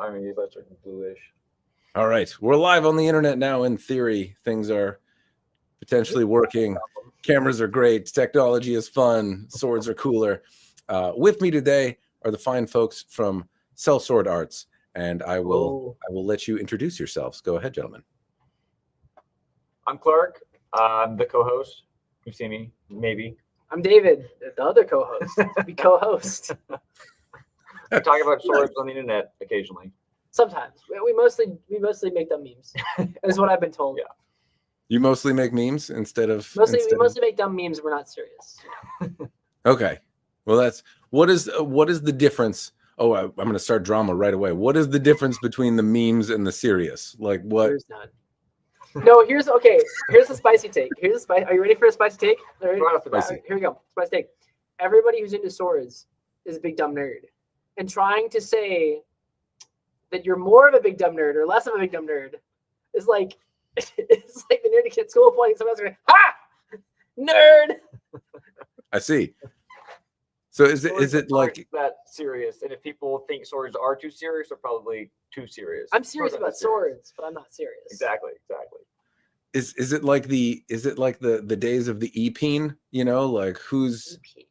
I mean, these lights are bluish. All right. We're live on the internet now. In theory, things are potentially working. Cameras are great. Technology is fun. Swords are cooler. With me today are the fine folks from Sellsword Arts, and I will let you introduce yourselves. Go ahead, gentlemen. I'm Clark. I'm the co-host. You've seen me, maybe. I'm David, the other co-host. We co-host. I talk about swords on the internet occasionally. Sometimes we mostly make dumb memes. Is what I've been told. Yeah. You mostly make memes instead of we mostly make dumb memes. We're not serious. Okay. Well, that's what is the difference? Oh, I'm going to start drama right away. What is the difference between the memes and the serious? Like what? There's none. No, here's a spicy take. Are you ready for a spicy take? Right, here we go. Spicy take. Everybody who's into swords is a big dumb nerd. And trying to say that you're more of a big dumb nerd or less of a big dumb nerd is like it's like the nerd kid at school pointing someone else going, ha! Nerd! I see. So is it like that serious? And if people think swords are too serious, they're probably too serious. I'm serious about swords, but I'm not serious. Exactly. Is it like the days of the e-peen, you know, like who's EP.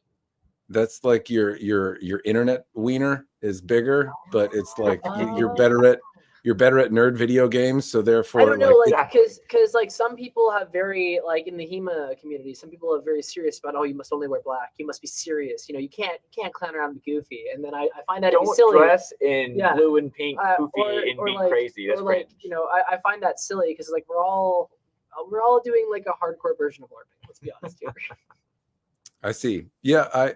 That's like your internet wiener is bigger, but it's like you're better at nerd video games, so therefore I don't know, like because like some people have very like in the HEMA community, some people are very serious about you must only wear black, you must be serious, you can't clown around and be goofy, and then I find that to be silly. Don't dress in blue and pink, goofy, and be crazy. That's like I find that silly because like we're all doing like a hardcore version of LARPing. Let's be honest here. I see. Yeah,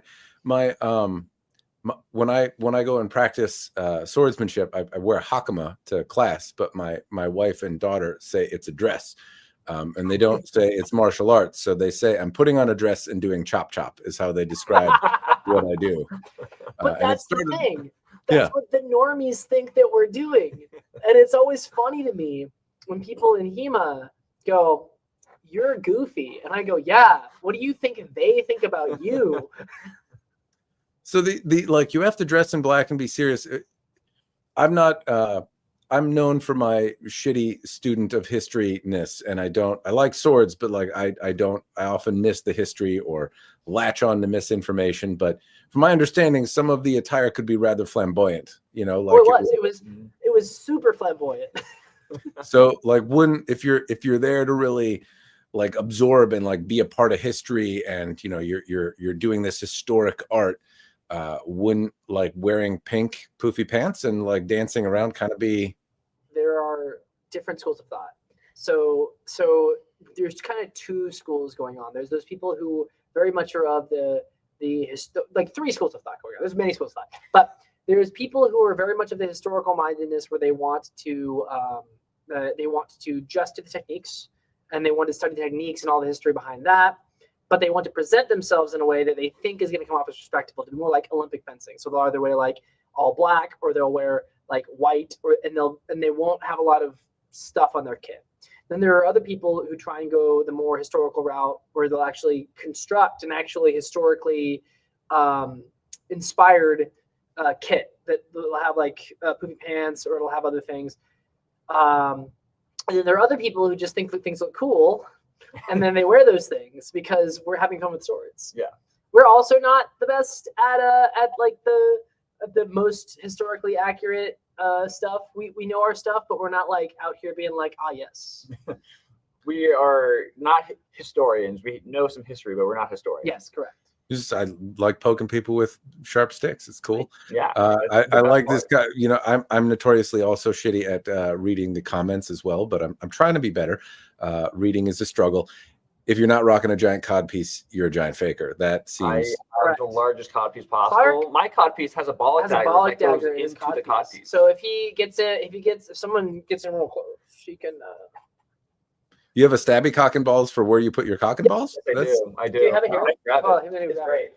when I go and practice swordsmanship, I wear hakama to class, but my wife and daughter say it's a dress, and they don't say it's martial arts. So they say I'm putting on a dress and doing chop chop is how they describe what I do. But that's the thing. That's what the normies think that we're doing, and it's always funny to me when people in HEMA go, "You're goofy," and I go, "Yeah. What do you think they think about you?" So the like you have to dress in black and be serious. I'm known for my shitty student of history-ness, and I like swords, but like I often miss the history or latch on to misinformation. But from my understanding, some of the attire could be rather flamboyant, like it was super flamboyant. So like if you're there to really like absorb and like be a part of history, and you're doing this historic art, wouldn't like wearing pink poofy pants and like dancing around kind of be? There are different schools of thought. So there's kind of two schools going on. There's those people who very much are of like three schools of thought going on. There's many schools of thought, but there's people who are very much of the historical mindedness where they want to just do the techniques, and they want to study the techniques and all the history behind that. But they want to present themselves in a way that they think is going to come off as respectable, to be more like Olympic fencing. So they'll either wear like all black, or they'll wear like white, and they won't have a lot of stuff on their kit. Then there are other people who try and go the more historical route, where they'll actually construct an actually historically inspired kit that will have like poofy pants, or it'll have other things. And then there are other people who just think that things look cool, and then they wear those things because we're having fun with swords. Yeah, we're also not the best at like the most historically accurate stuff. We know our stuff, but we're not like out here being like, yes. We are not historians. We know some history, but we're not historians. Yes, correct. I like poking people with sharp sticks. It's cool. Yeah, I like this guy. I'm notoriously also shitty at reading the comments as well, but I'm trying to be better. Reading is a struggle. If you're not rocking a giant codpiece, you're a gigiant faker. That seems. I have the largest codpiece possible. My codpiece has a bollock dagger that goes into the codpiece. So if someone gets in real close, she can. You have a stabby cock and balls for where you put your cock and balls? Yes, I do. Do you have it here? It's great.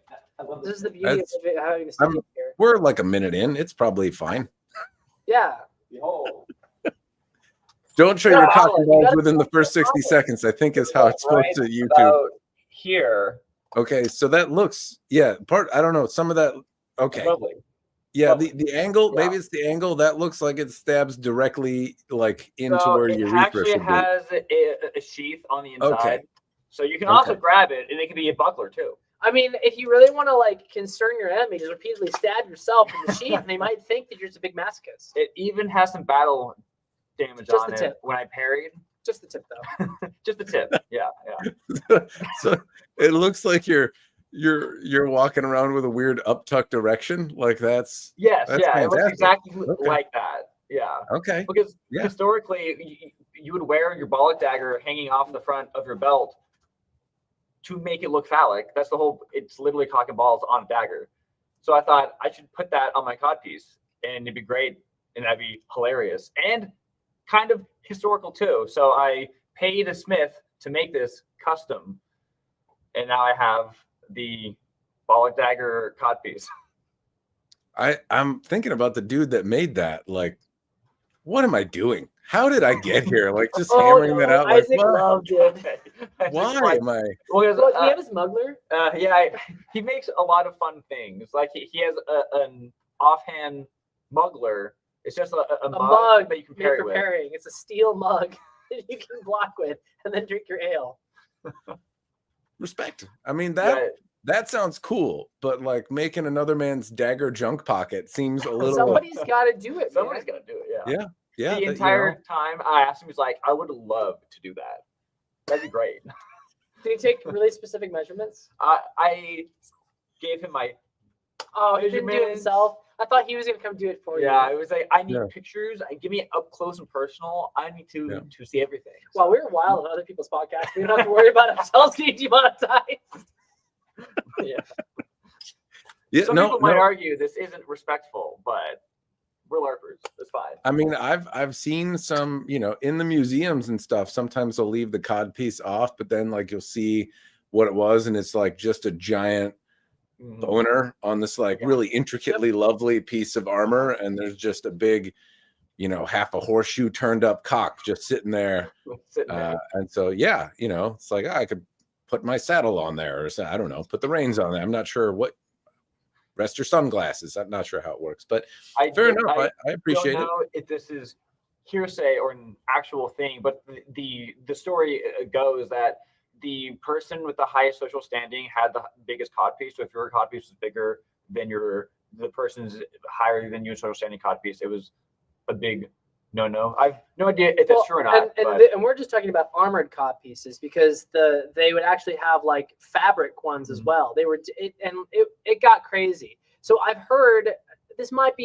This is the beauty of having a stick here. We're like a minute in. It's probably fine. Yeah. Don't show your cock and balls within the first 60 seconds, I think is how it's supposed to YouTube. Here. Okay, so that looks, I don't know, some of that, okay. Lovely. Yeah, Well, the angle, yeah. maybe it's the angle that looks like it stabs directly like into So where it your urethra actually should be. has a sheath on the inside. Okay. So you can also Okay. grab it, and it can be a buckler too. I mean, if you really want to like concern your enemy, just repeatedly stab yourself in the sheath, and they might think that you're just a big masochist. It even has some battle damage Just on the it tip. when I parried. Just the tip, though. Just the tip. Yeah. So it looks like you're walking around with a weird uptucked erection. Like that's Yes, that's yeah. It looks fantastic. exactly Okay. like that. Yeah. Okay. Because Yeah. historically, you would wear your bollock dagger hanging off the front of your belt to make it look phallic. That's the whole. It's literally cock and balls on a dagger. So I thought I should put that on my codpiece, and it'd be great, and that'd be hilarious and kind of historical too. So I paid a smith to make this custom, and now I have the bollock dagger codpiece. I'm thinking about the dude that made that. Like, what am I doing? How did I get here? Like just hammering that out. Like, Isaac what? loved it. Why am I? Well, Look, we have a smuggler. yeah, he makes a lot of fun things. Like he has an offhand muggler. It's just a mug that you can made parry for with. parrying. It's a steel mug that you can block with and then drink your ale. Respect. I mean Yeah. that sounds cool, but like making another man's dagger junk pocket seems a little. Somebody's got to do it. Somebody's Man. gonna do it. Yeah. Yeah. The entire time I asked him, he's like, "I would love to do that. That'd be great." Did he take really specific measurements? I gave him my. Oh, he didn't do it Measurements. himself. I thought he was gonna come do it for Yeah, you. it was like I need Yeah. pictures. Give me up close and personal. I need to see everything. Well, we're wild on other people's podcasts. We don't have to worry about ourselves getting demonetized. Yeah. Yeah. Some people might argue this isn't respectful, but we're LARPers. That's fine. I mean, I've seen some, in the museums and stuff. Sometimes they'll leave the cod piece off, but then like you'll see what it was, and it's like just a giant boner on this like really intricately lovely piece of armor, and there's just a big, half a horseshoe turned up cock just sitting there. And so it's like I could put my saddle on there, or I don't know, put the reins on there. I'm not sure what. Rest your sunglasses. I'm not sure how it works, but fair enough. I appreciate it. I don't know if this is hearsay or an actual thing, but the story goes that the person with the highest social standing had the biggest codpiece. So if your codpiece is bigger than the person's higher than you in social standing codpiece, it was a big no. I've no idea if that's true or not. And we're just talking about armored cod pieces because they would actually have like fabric ones as well. They were it got crazy. So I've heard this might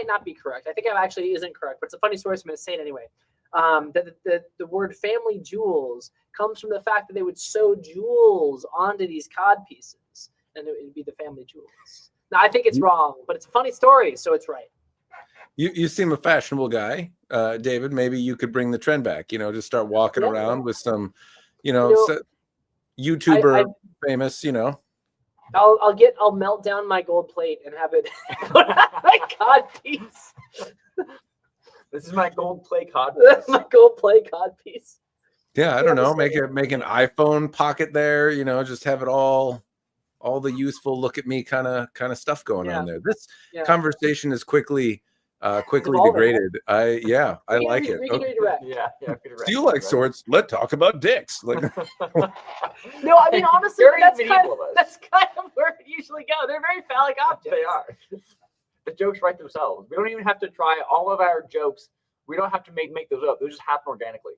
not be correct. I think it actually isn't correct, but it's a funny story, so I'm going to say it anyway. That the word family jewels comes from the fact that they would sew jewels onto these cod pieces, and it would be the family jewels. Now I think it's wrong, but it's a funny story, so it's right. You seem a fashionable guy, David. Maybe you could bring the trend back. Just start walking around with some, YouTuber famous. I'll melt down my gold plate and have it my cod piece. This is my gold plate cod piece. My gold plate cod piece. Yeah, I don't know. Make an iPhone pocket there. Just have it all the useful look at me kind of stuff going on there. This conversation is quickly degraded. I like it. Yeah. Do you like swords? Let's talk about dicks. Like, no, I mean honestly, that's kind of where it usually go. They're very phallic objects. They are. The jokes write themselves. We don't even have to try all of our jokes. We don't have to make those up. They just happen organically.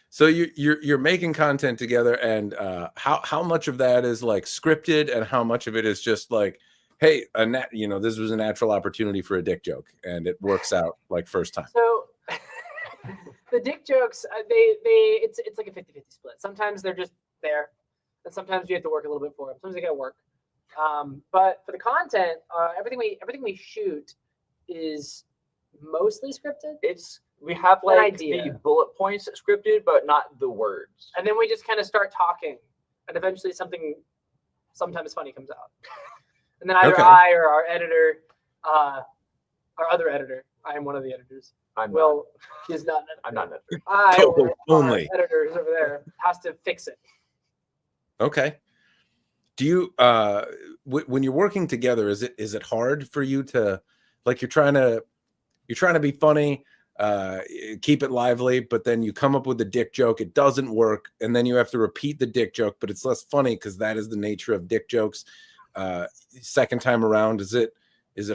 So you're making content together, and how much of that is like scripted, and how much of it is just like, hey, this was a natural opportunity for a dick joke, and it works out like first time. So the dick jokes, it's like a 50-50 split. Sometimes they're just there, and sometimes you have to work a little bit for them. Sometimes they gotta work. But for the content, everything we shoot is mostly scripted. We have like the bullet points scripted, but not the words. And then we just kind of start talking, and eventually something sometimes funny comes out. And then either I or our editor, our other editor, I am one of the editors. He's not an editor. I'm not an editor. Our editor who's over there has to fix it. Okay. Do you when you're working together, is it hard for you to, like, you're trying to be funny, keep it lively, but then you come up with a dick joke, it doesn't work, and then you have to repeat the dick joke, but it's less funny because that is the nature of dick jokes. Second time around, is it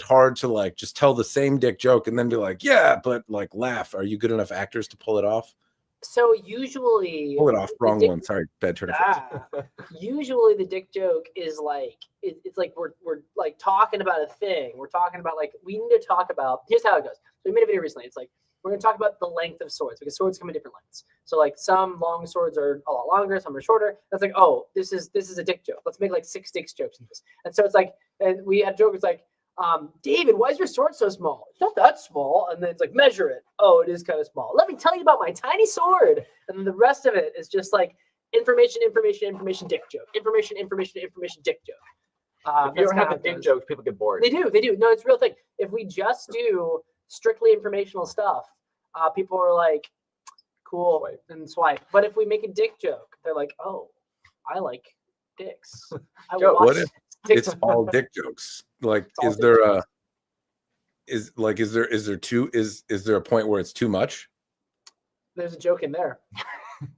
hard to, like, just tell the same dick joke and then be like, yeah, but, like, laugh? Are you good enough actors to pull it off? So usually, Pull it off. Wrong one. Sorry, bad turn of phrase. Usually the dick joke is like it's like we're like talking about a thing. We're talking about, like, we need to talk about. Here's how it goes. So we made a video recently. It's like we're going to talk about the length of swords, because swords come in different lengths. So, like, some long swords are a lot longer, some are shorter. That's like, oh, this is a dick joke. Let's make like 6 dick jokes in this. And so it's like, and we had jokes like, David, why is your sword so small? It's not that small. And then it's like, measure it. Oh, it is kind of small. Let me tell you about my tiny sword. And then the rest of it is just like information, dick joke. Information, dick joke. If you don't have the dick jokes, people get bored. They do. No, it's a real thing. If we just do strictly informational stuff, people are like, cool, and swipe. But if we make a dick joke, they're like, oh, I like dicks. What if it's all dick jokes? Like, is there a point where it's too much? There's a joke in there.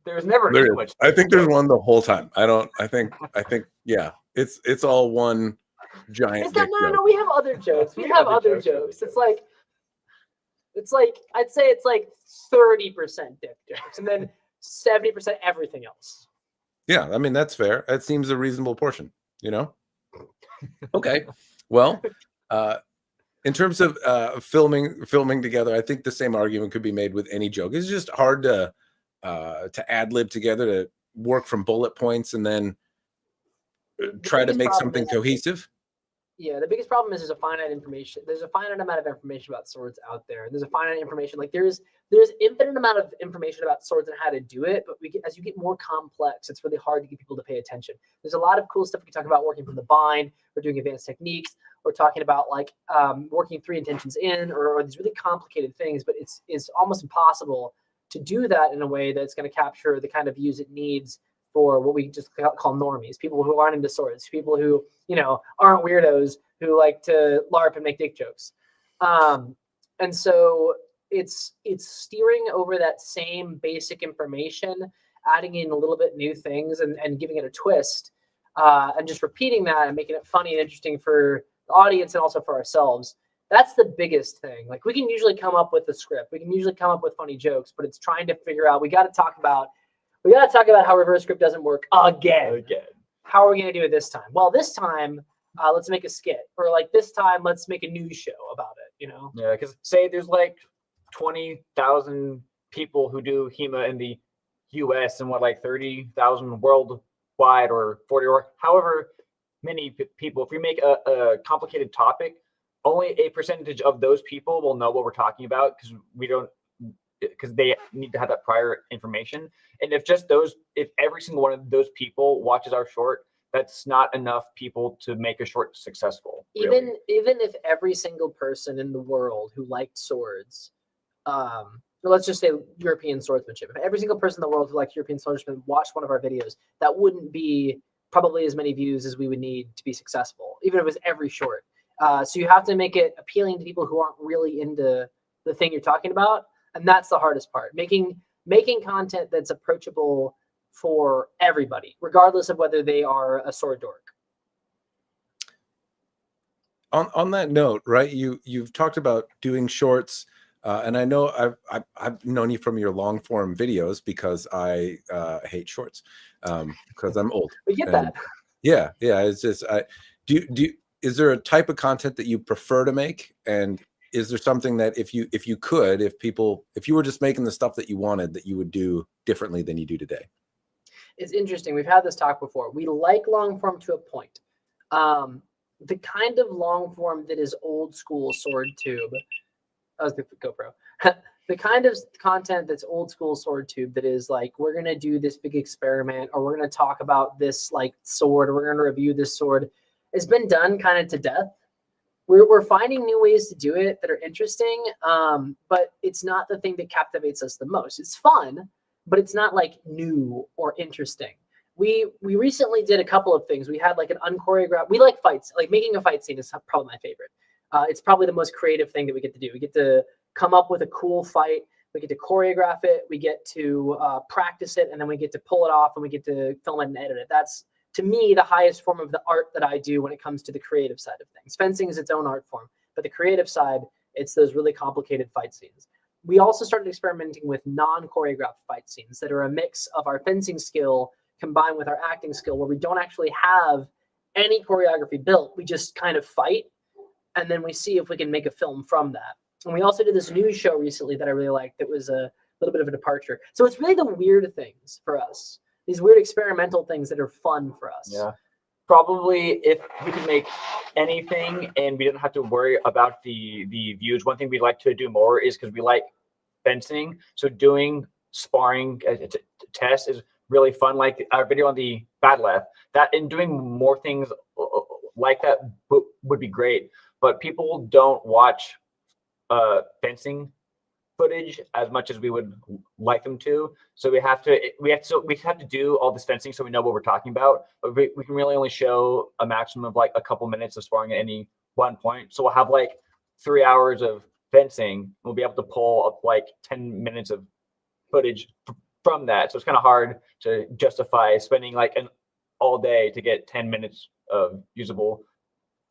There's never too much. I think there's one the whole time. I think yeah. It's all one giant dick joke. No, we have other jokes. We have other jokes. It's like I'd say it's like 30% dick jokes and then 70% everything else. Yeah, I mean, that's fair. That seems a reasonable portion, you know? Okay. Well, in terms of filming together, I think the same argument could be made with any joke. It's just hard to ad-lib together, to work from bullet points and then try to make something cohesive. Yeah, the biggest problem is there's a finite amount of information about swords out there. There's a finite information, like there's infinite amount of information about swords and how to do it, but as you get more complex, it's really hard to get people to pay attention. There's a lot of cool stuff we can talk about, working from the bind, or doing advanced techniques. We're talking about, like, working 3 intentions in, or these really complicated things, but it's almost impossible to do that in a way that's going to capture the kind of views it needs for what we just call normies, people who aren't into swords, people who, aren't weirdos, who like to LARP and make dick jokes. And so it's steering over that same basic information, adding in a little bit new things and giving it a twist, and just repeating that and making it funny and interesting for the audience and also for ourselves. That's the biggest thing. Like, we can usually come up with a script. We can usually come up with funny jokes, but it's trying to figure out, we got to talk about how reverse script doesn't work again. How are we going to do it this time? Well, this time, let's make a skit. Or, like, this time, let's make a news show about it, Yeah, because say there's like 20,000 people who do HEMA in the US and like 30,000 worldwide, or 40, or however many people. If we make a complicated topic, only a percentage of those people will know what we're talking about, because they need to have that prior information. And if every single one of those people watches our short, that's not enough people to make a short successful. Even if every single person in the world who liked swords, let's just say European swordsmanship, if every single person in the world who liked European swordsmanship watched one of our videos, that wouldn't be probably as many views as we would need to be successful, even if it was every short. So you have to make it appealing to people who aren't really into the thing you're talking about. And that's the hardest part, making content that's approachable for everybody, regardless of whether they are a sword dork. On that note, right? You've talked about doing shorts, and I know I've known you from your long form videos, because I hate shorts, because I'm old. We get that. Yeah. It's just is there a type of content that you prefer to make, and is there something that if you were just making the stuff that you wanted, that you would do differently than you do today? It's interesting. We've had this talk before. We like long form to a point. The kind of long form that is old school sword tube. That was the GoPro. The kind of content that's old school sword tube, that is like, we're going to do this big experiment, or we're going to talk about this, like, sword, or we're going to review this sword, has been done kind of to death. We're finding new ways to do it that are interesting, but it's not the thing that captivates us the most. It's fun, but it's not like new or interesting. we recently did a couple of things. We had like an unchoreographed. We like fights. Like making a fight scene is probably my favorite. It's probably the most creative thing that we get to do. We get to come up with a cool fight. We get to choreograph it. We get to practice it, and then we get to pull it off, and we get to film it and edit it. That's, to me, the highest form of the art that I do when it comes to the creative side of things. Fencing is its own art form, but the creative side, it's those really complicated fight scenes. We also started experimenting with non-choreographed fight scenes that are a mix of our fencing skill combined with our acting skill, where we don't actually have any choreography built. We just kind of fight, and then we see if we can make a film from that. And we also did this news show recently that I really liked that was a little bit of a departure. So it's really the weird things for us, these weird experimental things that are fun for us. Yeah. Probably if we could make anything and we didn't have to worry about the views, one thing we'd like to do more is, because we like fencing, so doing sparring tests is really fun. Like our video on the bad left, that, and doing more things like that would be great. But people don't watch fencing footage as much as we would like them to, so we have to do all this fencing so we know what we're talking about, but we can really only show a maximum of like a couple minutes of sparring at any one point. So we'll have like 3 hours of fencing. We'll be able to pull up like 10 minutes of footage from that, so it's kind of hard to justify spending like an all day to get 10 minutes of usable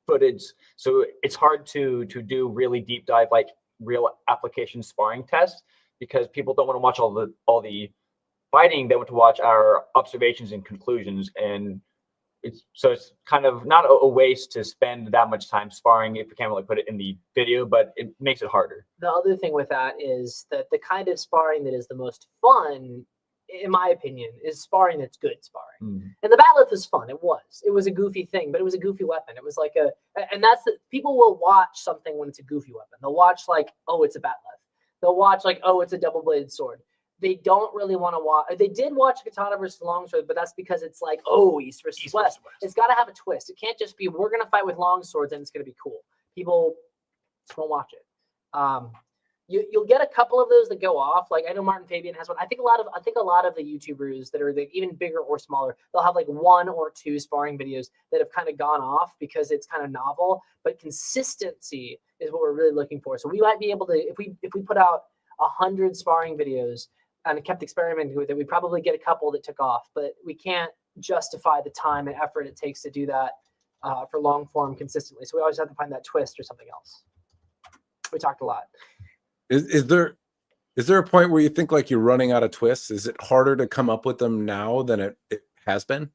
footage. So it's hard to do really deep dive, like real application sparring tests, because people don't want to watch all the fighting. They want to watch our observations and conclusions, and it's kind of not a waste to spend that much time sparring if we can't really put it in the video, but it makes it harder. The other thing with that is that the kind of sparring that is the most fun, in my opinion, is sparring that's good sparring. And the batleth was fun. It was a goofy thing, but it was a goofy weapon. It was like and that's people will watch something when it's a goofy weapon. They'll watch like, oh, it's a batleth. They'll watch like, oh, it's a double-bladed sword. They don't really want to watch. They did watch katana versus longsword, but that's because it's like, oh, east versus west. It's got to have a twist. It can't just be, we're going to fight with long swords and it's going to be cool. People just won't watch it. You'll get a couple of those that go off. Like I know Martin Fabian has one. I think a lot of the YouTubers that are even bigger or smaller, they'll have like 1 or 2 sparring videos that have kind of gone off because it's kind of novel. But consistency is what we're really looking for. So we might be able to, if we put out 100 sparring videos and kept experimenting with it, we'd probably get a couple that took off. But we can't justify the time and effort it takes to do that for long form consistently. So we always have to find that twist or something else. We talked a lot. Is there a point where you think like you're running out of twists? Is it harder to come up with them now than it has been?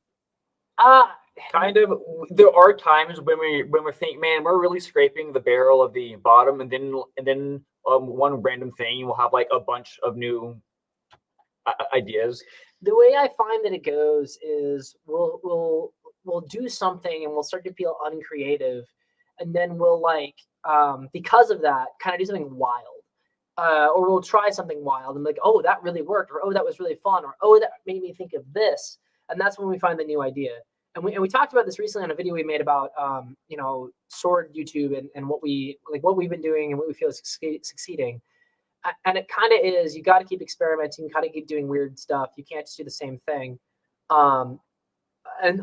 Kind of. There are times when we think, man, we're really scraping the barrel of the bottom, and then one random thing will have like a bunch of new ideas. The way I find that it goes is we'll do something and we'll start to feel uncreative, and then we'll like because of that kind of do something wild. Or we'll try something wild and like, oh, that really worked, or oh, that was really fun, or oh, that made me think of this. And that's when we find the new idea. And we talked about this recently on a video we made about sword YouTube and what we've been doing and what we feel is succeeding. And it kind of is, you got to keep experimenting, you got to keep doing weird stuff. You can't just do the same thing. And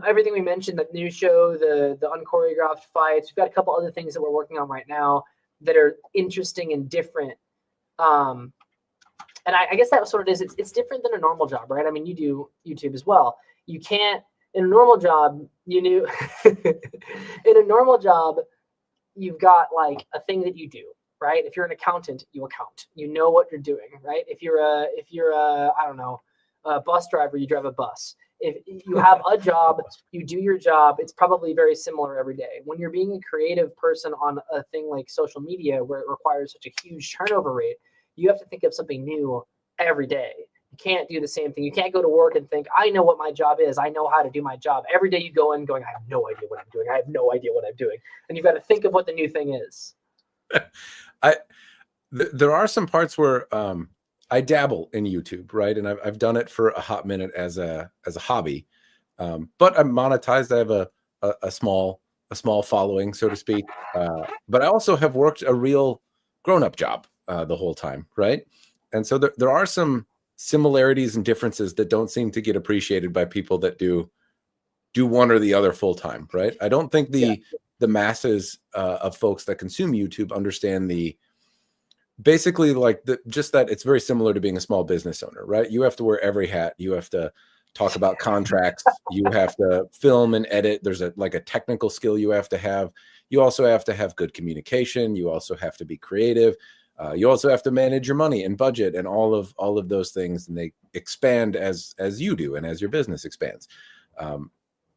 everything we mentioned, the news show, the unchoreographed fights, we've got a couple other things that we're working on right now that are interesting and different. And I guess that's what it is. It's different than a normal job, right? I mean, you do YouTube as well. You can't, in a normal job, in a normal job, you've got like a thing that you do, right? If you're an accountant, you account. You know what you're doing, right? If you're I don't know, a bus driver, you drive a bus. If you have a job, you do your job. It's probably very similar every day. When you're being a creative person on a thing like social media, where it requires such a huge turnover rate, you have to think of something new every day. You can't do the same thing. You can't go to work and think, I know what my job is. I know how to do my job. Every day you go in going, I have no idea what I'm doing. I have no idea what I'm doing. And you've got to think of what the new thing is. There are some parts where I dabble in YouTube, right? And I've done it for a hot minute as a hobby, but I'm monetized. I have a small following, so to speak. But I also have worked a real grown-up job the whole time, right? And so there are some similarities and differences that don't seem to get appreciated by people that do one or the other full time, right? I don't think the masses of folks that consume YouTube understand basically like just that it's very similar to being a small business owner, right? You have to wear every hat. You have to talk about contracts. You have to film and edit. There's a technical skill you have to have. You also have to have good communication. You also have to be creative. You also have to manage your money and budget and all of those things, and they expand as you do and as your business expands.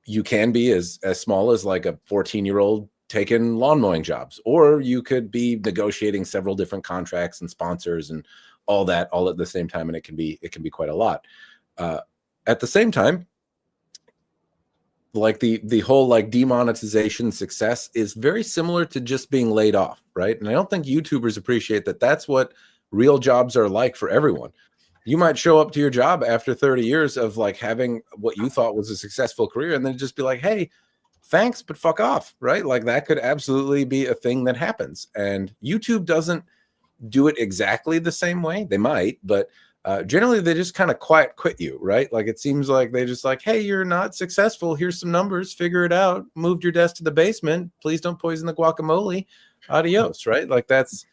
You can be as small as like a 14-year-old taking lawn mowing jobs, or you could be negotiating several different contracts and sponsors and all that all at the same time, and it can be quite a lot. At the same time, like the whole like demonetization success is very similar to just being laid off, right? And I don't think YouTubers appreciate that that's what real jobs are like for everyone. You might show up to your job after 30 years of like having what you thought was a successful career, and then just be like, hey, thanks, but fuck off, right? Like that could absolutely be a thing that happens. And YouTube doesn't do it exactly the same way. They might, but generally they just kind of quiet quit you, right? Like it seems like they just like, hey, you're not successful. Here's some numbers, figure it out. Moved your desk to the basement. Please don't poison the guacamole. Adios, right? Like that's,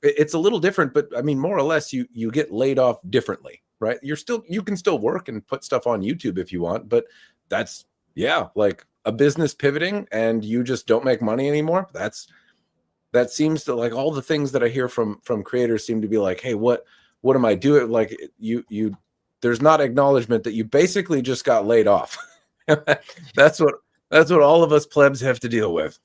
it's a little different, but I mean, more or less you get laid off differently, right? You can still work and put stuff on YouTube if you want, but that's, like a business pivoting and you just don't make money anymore. That seems to like all the things that I hear from creators seem to be like, hey, what am I doing? Like you there's not acknowledgement that you basically just got laid off. That's what all of us plebs have to deal with.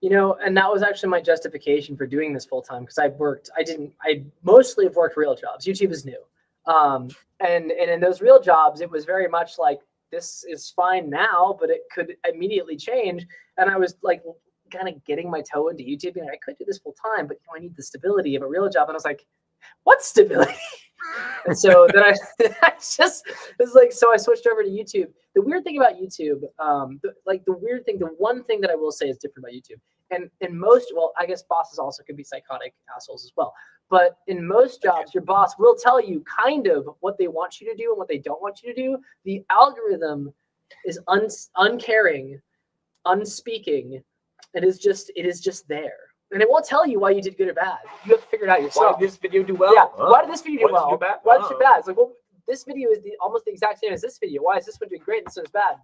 And that was actually my justification for doing this full time, because I mostly have worked real jobs. YouTube is new. And in those real jobs, it was very much like, this is fine now, but it could immediately change. And I was like kind of getting my toe into YouTube, and I could do this full time, but I need the stability of a real job. And I was like, what stability? And so then so I switched over to YouTube. The weird thing about YouTube, the one thing that I will say is different about YouTube, and in most, well, I guess bosses also can be psychotic assholes as well. But in most jobs, your boss will tell you kind of what they want you to do and what they don't want you to do. The algorithm is uncaring, unspeaking. It is just there. And it won't tell you why you did good or bad. You have to figure it out yourself. Why did this video do well? Yeah. Why did this video do well? Why did it do bad? It's like, well, this video is almost the exact same as this video. Why is this one doing great and this one's bad?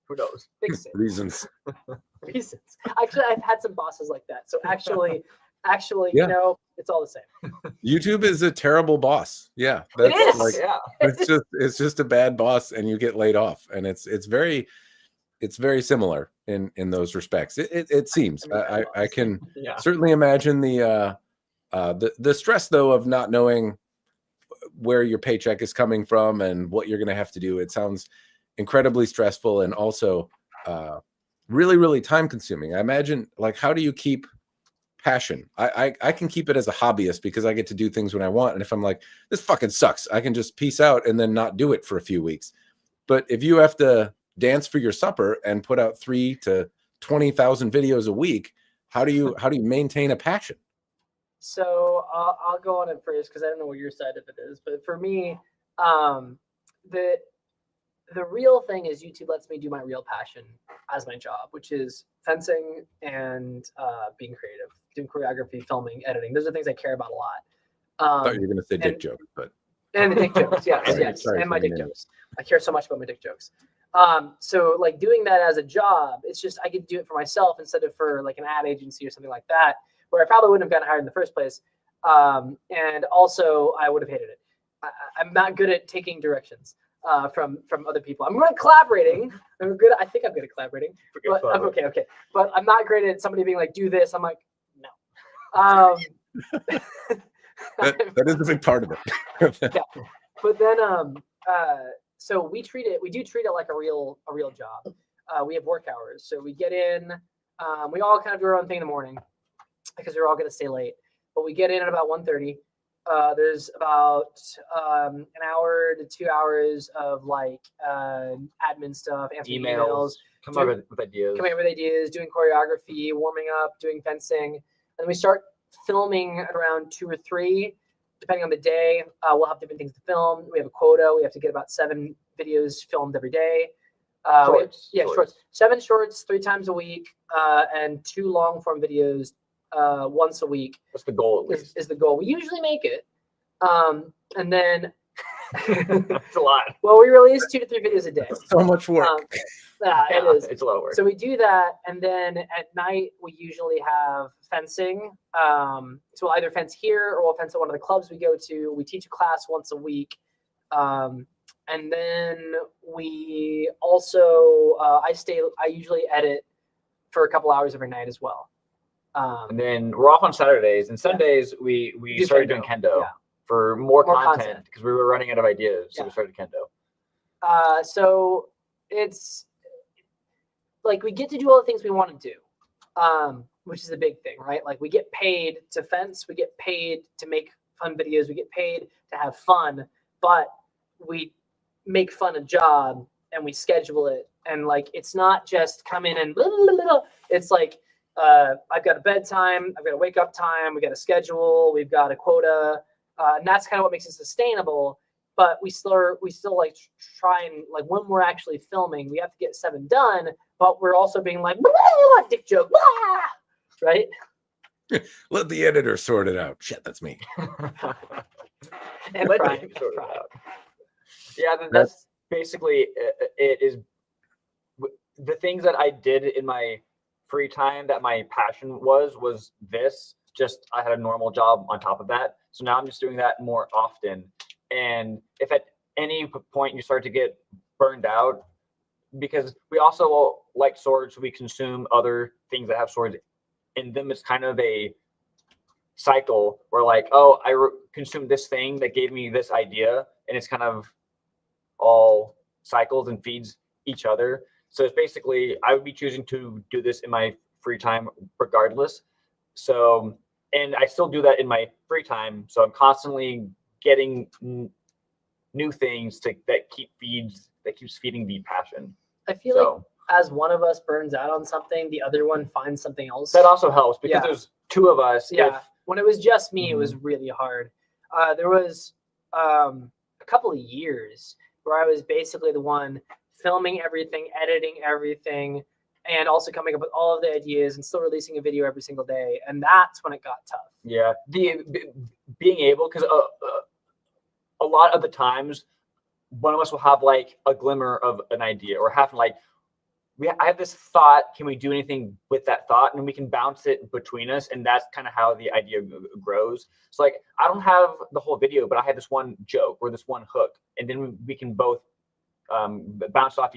Who knows? Fix it. Reasons. Actually, I've had some bosses like that. So actually, it's all the same. YouTube is a terrible boss. Yeah. It is. Like, it's just a bad boss, and you get laid off. And it's very similar in those respects. It seems. I can certainly imagine the stress though of not knowing where your paycheck is coming from and what you're going to have to do. It sounds incredibly stressful, and also really, really time consuming. I imagine, like, how do you keep passion? I can keep it as a hobbyist because I get to do things when I want. And if I'm like, this fucking sucks, I can just peace out and then not do it for a few weeks. But if you have to dance for your supper and put out 3,000 to 20,000 videos a week, how do you maintain a passion? So I'll go on it first, because I don't know what your side of it is. But for me, the real thing is YouTube lets me do my real passion as my job, which is fencing and being creative, doing choreography, filming, editing. Those are things I care about a lot. I thought you were going to say dick joke, but and the dick jokes, yes, Sorry, and my dick jokes. I care so much about my dick jokes. So like doing that as a job, it's just I get to do it for myself instead of for like an ad agency or something like that, where I probably wouldn't have gotten hired in the first place. And also I would have hated it. I'm not good at taking directions from other people. I'm good at collaborating. I think I'm good at collaborating. But I'm okay. But I'm not great at somebody being like, do this. I'm like, no. that is a big part of it. Yeah. But then so we do treat it like a real job. We have work hours. So we get in, we all kind of do our own thing in the morning because we're all going to stay late. But we get in at about 1:30. There's about an hour to 2 hours of like admin stuff, answering emails, coming up with ideas, doing choreography, warming up, doing fencing. And we start filming at around 2 or 3. depending on the day, we'll have different things to film. We have a quota. We have to get about 7 videos filmed every day. Shorts. 7 shorts 3 times a week, and 2 long form videos once a week. That's the goal, at least. Is the goal. We usually make it. And then It's a lot. well, we release 2 to 3 videos a day. So much work. Yeah, Yeah, it is. it's a lot of work. So we do that, and then at night we usually have fencing. So we'll either fence here or we'll fence at one of the clubs we go to. We teach a class once a week, and then we also I usually edit for a couple hours every night as well. And then we're off on Saturdays, and Sundays we Do started Kendo. doing Kendo Yeah. for more More content content. because we were running out of ideas, so Yeah. we started Kendo. So it's like we get to do all the things we want to do, which is a big thing, right? Like we get paid to fence, we get paid to make fun videos, we get paid to have fun, but we make fun a job and we schedule it. And like, it's not just come in and blah, blah, blah, blah. It's like, I've got a bedtime, I've got a wake up time, we got a schedule, we've got a quota. And that's kind of what makes it sustainable. But we still like try and like when we're actually filming, we have to get 7 done, but we're also being like, blah, blah, blah, dick joke, blah, right? Let the editor sort it out. Shit, that's me. And Let Brian, me sort it Brian. out. Yeah, that's basically it. Is the things that I did in my free time that my passion was this. Just I had a normal job on top of that, so now I'm just doing that more often. And if at any point you start to get burned out, because we also like swords, we consume other things that have swords in them. It's kind of a cycle where like, oh, I consumed this thing that gave me this idea, and it's kind of all cycles and feeds each other. So it's basically, I would be choosing to do this in my free time regardless. So, and I still do that in my free time. So I'm constantly getting new things that keeps feeding the passion. I feel like as one of us burns out on something, the other one finds something else. That also helps because Yeah. there's 2 of us. Yeah. If, When it was just me, it was really hard. There was a couple of years where I was basically the one filming everything, editing everything, and also coming up with all of the ideas and still releasing a video every single day. And that's when it got tough. yeah, being able, because a lot of the times one of us will have like a glimmer of an idea or have like, I have this thought, can we do anything with that thought? And we can bounce it between us. And that's kind of how the idea grows. So like, I don't have the whole video, but I have this one joke or this one hook. And then we can both bounce off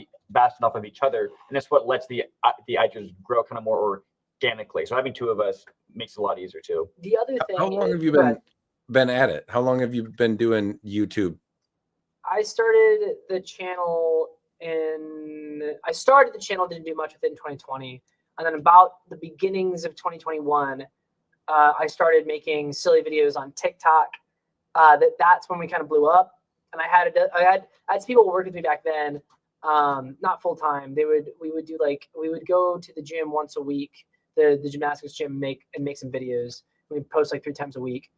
of each other. And that's what lets the ideas grow kind of more organically. So having 2 of us makes it a lot easier too. The other thing. How long have you been at it? How long have you been doing YouTube? I started the channel didn't do much within 2020. And then about the beginnings of 2021, I started making silly videos on TikTok. That's when we kind of blew up. And I had people who worked with me back then, not full time. We would go to the gym once a week, the gymnastics gym, make some videos. We'd post like 3 times a week.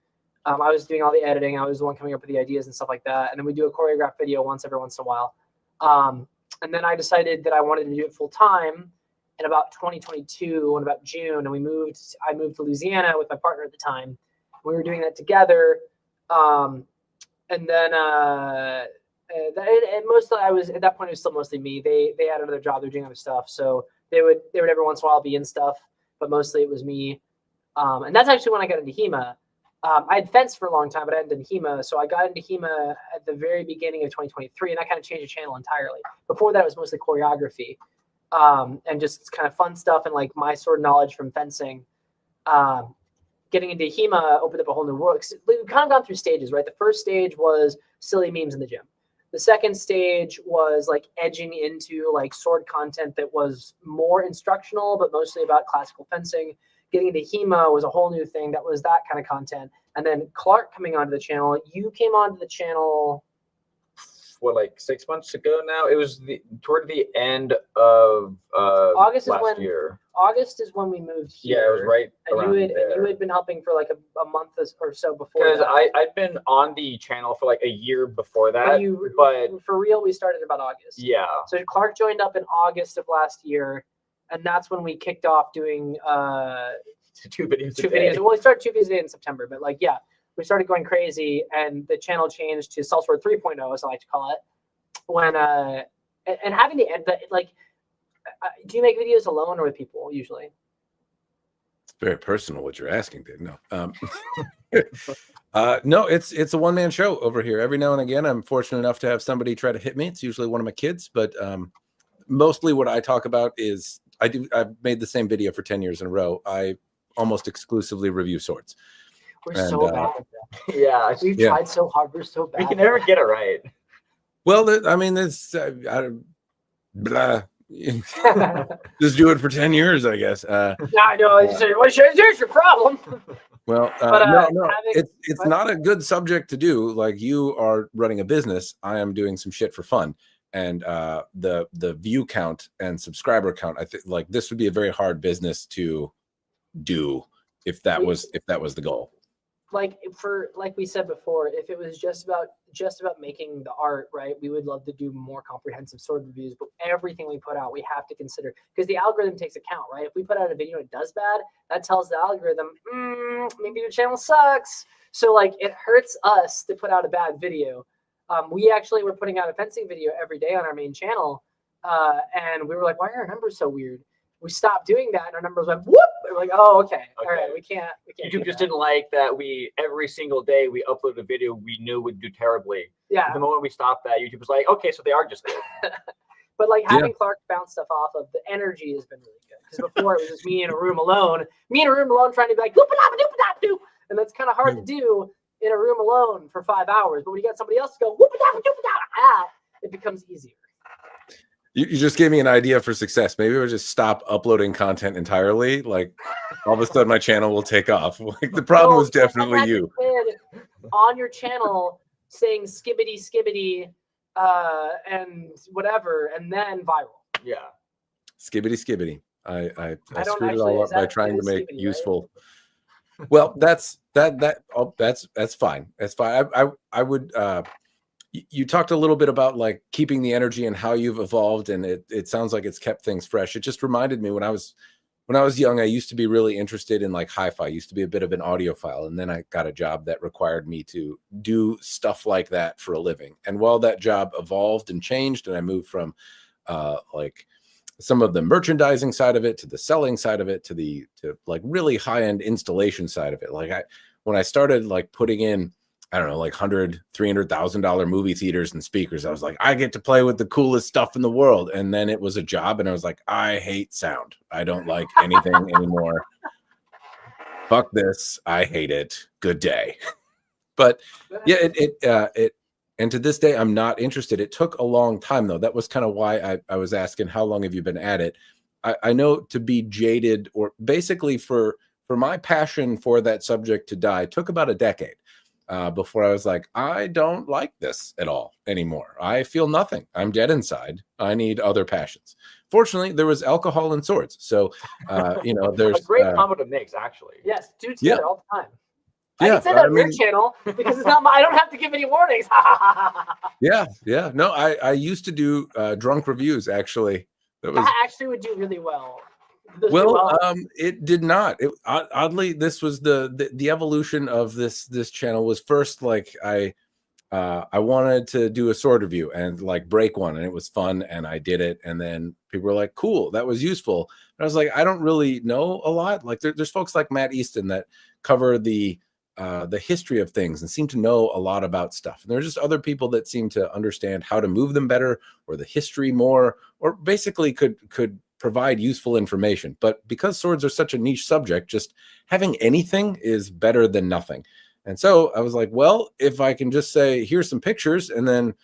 I was doing all the editing. I was the one coming up with the ideas and stuff like that. And then we do a choreographed video every once in a while. And then I decided that I wanted to do it full time in about 2022, in about June, and I moved to Louisiana with my partner at the time. We were doing that together. And then mostly at that point it was still mostly me. They had another job, they're doing other stuff. So they would every once in a while be in stuff, but mostly it was me. And that's actually when I got into HEMA. I had fenced for a long time, but I hadn't done HEMA. So I got into HEMA at the very beginning of 2023, and that kind of changed the channel entirely. Before that, it was mostly choreography and just kind of fun stuff and like my sword knowledge from fencing. Getting into HEMA opened up a whole new world. We've kind of gone through stages, right? The first stage was silly memes in the gym. The second stage was like edging into like sword content that was more instructional, but mostly about classical fencing. Getting into HEMA was a whole new thing that was that kind of content. And then Clark coming onto the channel. You came onto the channel what, like 6 months ago now. It was toward the end of August is last when year. August is when we moved here. Yeah, it was right And around you had been helping for like a month or so before because that. I'd been on the channel for like a year before But that. But for real, we started about August. yeah, So Clark joined up in August of last year, and that's when we kicked off doing two videos. two videos. Well, we started 2 videos a day in September, but like we started going crazy, and the channel changed to Sellsword 3.0, as I like to call it. When and having the like, do you make videos alone or with people usually? It's very personal what you're asking, Dave. No, no, it's a one-man show over here. Every now and again, I'm fortunate enough to have somebody try to hit me. It's usually one of my kids, but mostly what I talk about is I've made the same video for 10 years in a row. I almost exclusively review swords. We're so bad at that. Yeah, We've tried so hard. We're so bad. We can never get it right. Well, I mean, it's blah. Just do it for 10 years, I guess. I know. Here's your problem. Well, no, it's not a good subject to do. Like, you are running a business. I am doing some shit for fun. And the view count and subscriber count, I think like this would be a very hard business to do if that was the goal. Like we said before, if it was just about making the art, right, we would love to do more comprehensive sword reviews, but everything we put out we have to consider, because the algorithm takes account, right? If we put out a video and it does bad, that tells the algorithm maybe your channel sucks. So like it hurts us to put out a bad video. We actually were putting out a fencing video every day on our main channel, and we were like, why are our numbers so weird? We stopped doing that, and our numbers went whoop. We're like, oh, okay, all right, we can't. YouTube just didn't like that. We every single day we uploaded a video we knew would do terribly. Yeah. The moment we stopped that, YouTube was like, okay, so they are just good. But like having Clark bounce stuff off of, the energy has been really good. Because before it was just me in a room alone trying to be like whoop-a-dop-a-doop-a-dop-doo, and that's kind of hard to do in a room alone for 5 hours. But when you got somebody else to go whoop-a-dop-a-doop-a-dop, it becomes easier. You just gave me an idea for success. Maybe we'll just stop uploading content entirely. Like all of a sudden my channel will take off. Like the problem was definitely you. On your channel saying skibbity and whatever, and then viral. Yeah. Skibbity. I screwed actually, it all up by trying to make useful. Right? Well, that's fine. That's fine. I would you talked a little bit about like keeping the energy and how you've evolved, and it sounds like it's kept things fresh. It just reminded me when I was young, I used to be really interested in like hi-fi. I used to be a bit of an audiophile, and then I got a job that required me to do stuff like that for a living. And while that job evolved and changed, and I moved from like some of the merchandising side of it to the selling side of it to like really high-end installation side of it. Like when I started like putting in, I don't know, like $100,000-$300,000 movie theaters and speakers, I was like, I get to play with the coolest stuff in the world. And then it was a job, and I was like, I hate sound. I don't like anything anymore. Fuck this. I hate it. Good day. But yeah, it and to this day, I'm not interested. It took a long time though. That was kind of why I was asking, how long have you been at it? I know to be jaded, or basically for my passion for that subject to die, took about a decade. Before I was like, I don't like this at all anymore. I feel nothing. I'm dead inside. I need other passions. Fortunately, there was alcohol and swords. So, there's a great combo to mix, actually. Yes, do together all the time. Yeah, I can say that on your channel because it's not I don't have to give any warnings. Yeah. No, I used to do drunk reviews, actually. That actually would do really well. It did not. Oddly, this was the evolution of this channel. Was first like I wanted to do a sword review and like break one, and it was fun, and I did it, and then people were like, cool, that was useful. And I was like, I don't really know a lot. Like there's folks like Matt Easton that cover the history of things and seem to know a lot about stuff, and there's just other people that seem to understand how to move them better, or the history more, or basically could provide useful information. But because swords are such a niche subject, just having anything is better than nothing. And so I was like, well, if I can just say, here's some pictures and then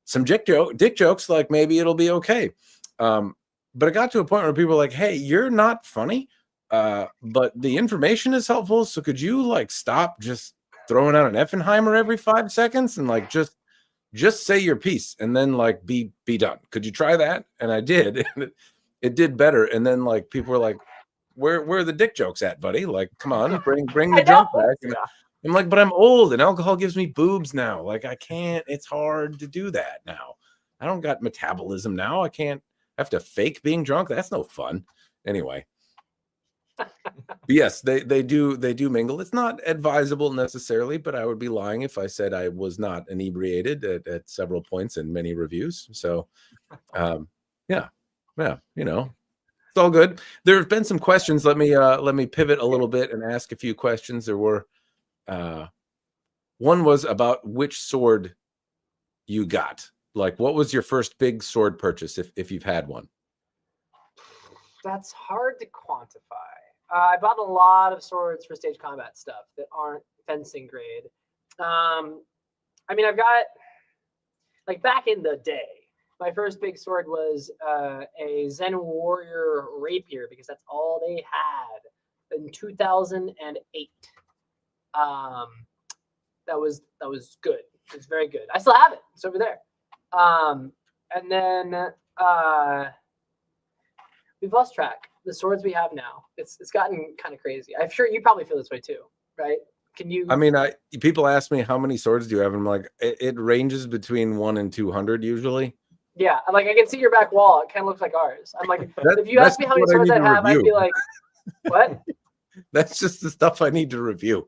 some dick jokes, like maybe it'll be okay. But it got to a point where people were like, hey, you're not funny, but the information is helpful. So could you like stop just throwing out an Effenheimer every 5 seconds and like just just say your piece and then like be done. Could you try that? And I did, and it did better. And then like people were like, where are the dick jokes at, buddy? Like, come on, bring the drunk back. And I'm like, but I'm old and alcohol gives me boobs now. Like I can't, it's hard to do that now. I don't got metabolism now. I have to fake being drunk. That's no fun. Anyway. But yes, they do mingle. It's not advisable necessarily, but I would be lying if I said I was not inebriated at several points in many reviews. So yeah, it's all good. There have been some questions. Let me pivot a little bit and ask a few questions. There were one was about which sword you got. Like, what was your first big sword purchase if you've had one? That's hard to quantify. I bought a lot of swords for stage combat stuff that aren't fencing grade. I mean, I've got, like, back in the day, my first big sword was a Zen Warrior rapier, because that's all they had in 2008. That was good. It was very good. I still have it. It's over there. And then we've lost track. The swords we have now, it's gotten kind of crazy. I'm sure you probably feel this way too, right? Can you? I mean, people ask me how many swords do you have, and I'm like, it ranges between 1 and 200 usually. Yeah, like I can see your back wall. It kind of looks like ours. I'm like, if you ask me how many swords I have, I'd be like, what? That's just the stuff I need to review.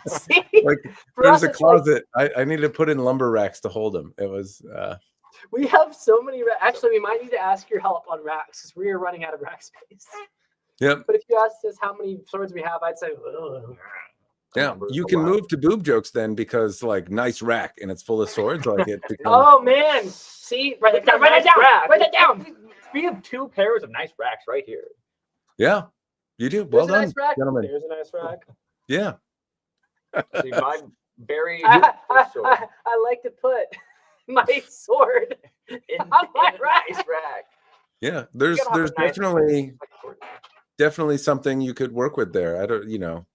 See? Like, there's a closet. Like, I need to put in lumber racks to hold them. It was. We have so many. Actually, we might need to ask your help on racks because we are running out of rack space. Yep. But if you asked us how many swords we have, I'd say, ugh. Yeah, you can move to boob jokes then, because like nice rack and it's full of swords. Like it becomes... Oh man, see, write it down, write it down. We have 2 pairs of nice racks right here. Yeah, you do. Well done, nice rack. gentlemen. There's a nice rack. Yeah. See, my very I like to put my sword in on my nice rack. Yeah, there's definitely something you could work with there. I don't,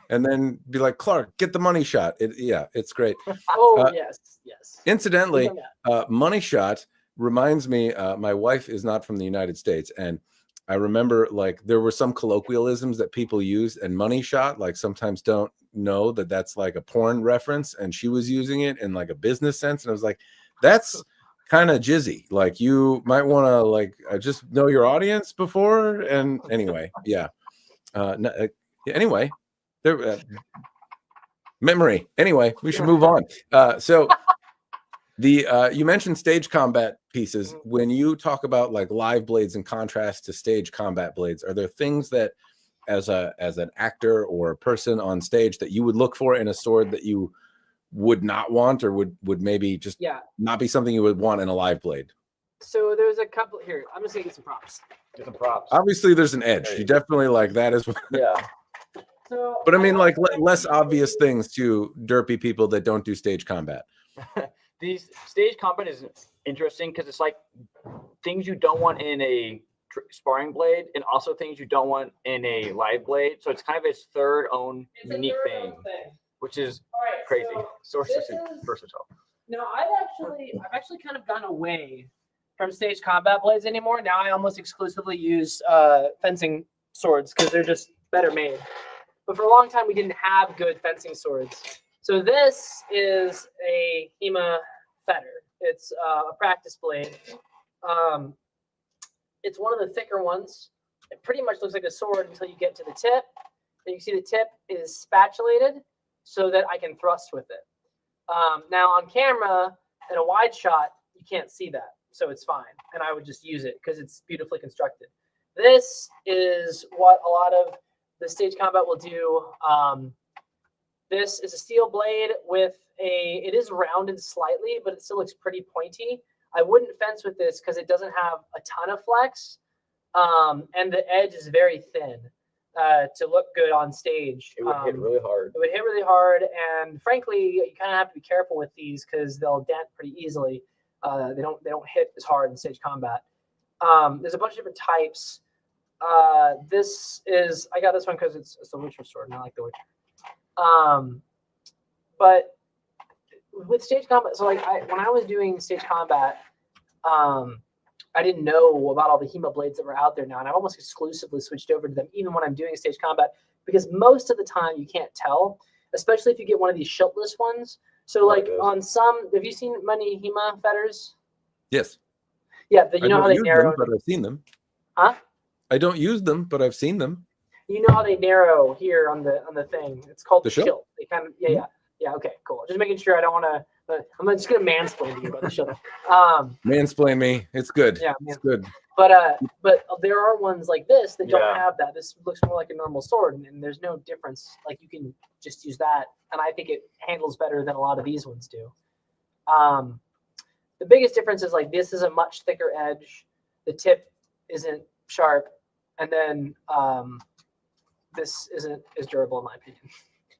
and then be like, Clark, get the money shot. It's great. Oh, yes. Incidentally, money shot reminds me, my wife is not from the United States, and I remember like there were some colloquialisms that people used, and money shot like sometimes don't know that that's like a porn reference, and she was using it in like a business sense, and I was like, that's kind of jizzy. Like you might want to like just know your audience before. And anyway, yeah. Anyway, there. Memory. Anyway, we should move on. So you mentioned stage combat pieces. When you talk about like live blades in contrast to stage combat blades, are there things that as an actor or a person on stage that you would look for in a sword that you would not want, or would maybe just not be something you would want in a live blade? So there's a couple here. I'm just gonna get some props. Obviously there's an edge. You definitely like that as well. Yeah. So, but I mean, like less obvious things to derpy people that don't do stage combat. These stage combat is interesting because it's like things you don't want in a sparring blade, and also things you don't want in a live blade. So it's kind of its third own unique thing, which is crazy. So versatile. No, I've actually kind of gone away from stage combat blades anymore. Now I almost exclusively use fencing swords because they're just better made. But for a long time, we didn't have good fencing swords. So this is a HEMA fetter. It's a practice blade. It's one of the thicker ones. It pretty much looks like a sword until you get to the tip. And you see the tip is spatulated so that I can thrust with it. Now on camera, in a wide shot, you can't see that. So it's fine. And I would just use it because it's beautifully constructed. This is what a lot of the stage combat will do. This is a steel blade with it is rounded slightly, but it still looks pretty pointy. I wouldn't fence with this because it doesn't have a ton of flex. And the edge is very thin to look good on stage. It would hit really hard. It would hit really hard. And frankly, you kind of have to be careful with these because they'll dent pretty easily. They don't hit as hard in stage combat. There's a bunch of different types. I got this one because it's a Witcher sword, and I like the Witcher. But with stage combat, so like when I was doing stage combat, I didn't know about all the HEMA blades that were out there now, and I've almost exclusively switched over to them, even when I'm doing stage combat, because most of the time you can't tell, especially if you get one of these shiltless ones. So like on some, have you seen many HEMA fetters? Yes. Yeah, but you know how they narrow. Them, but I've seen them. Huh? I don't use them, but I've seen them. You know how they narrow here on the thing? It's called the shield. They kind of yeah. Okay, cool. Just making sure I don't want to. I'm just gonna mansplain to you about the shield. Mansplain me. It's good. Yeah, it's good. But there are ones like this that don't have that. This looks more like a normal sword, and there's no difference. Like you can just use that, and I think it handles better than a lot of these ones do. The biggest difference is like this is a much thicker edge. The tip isn't sharp, and then this isn't as durable in my opinion.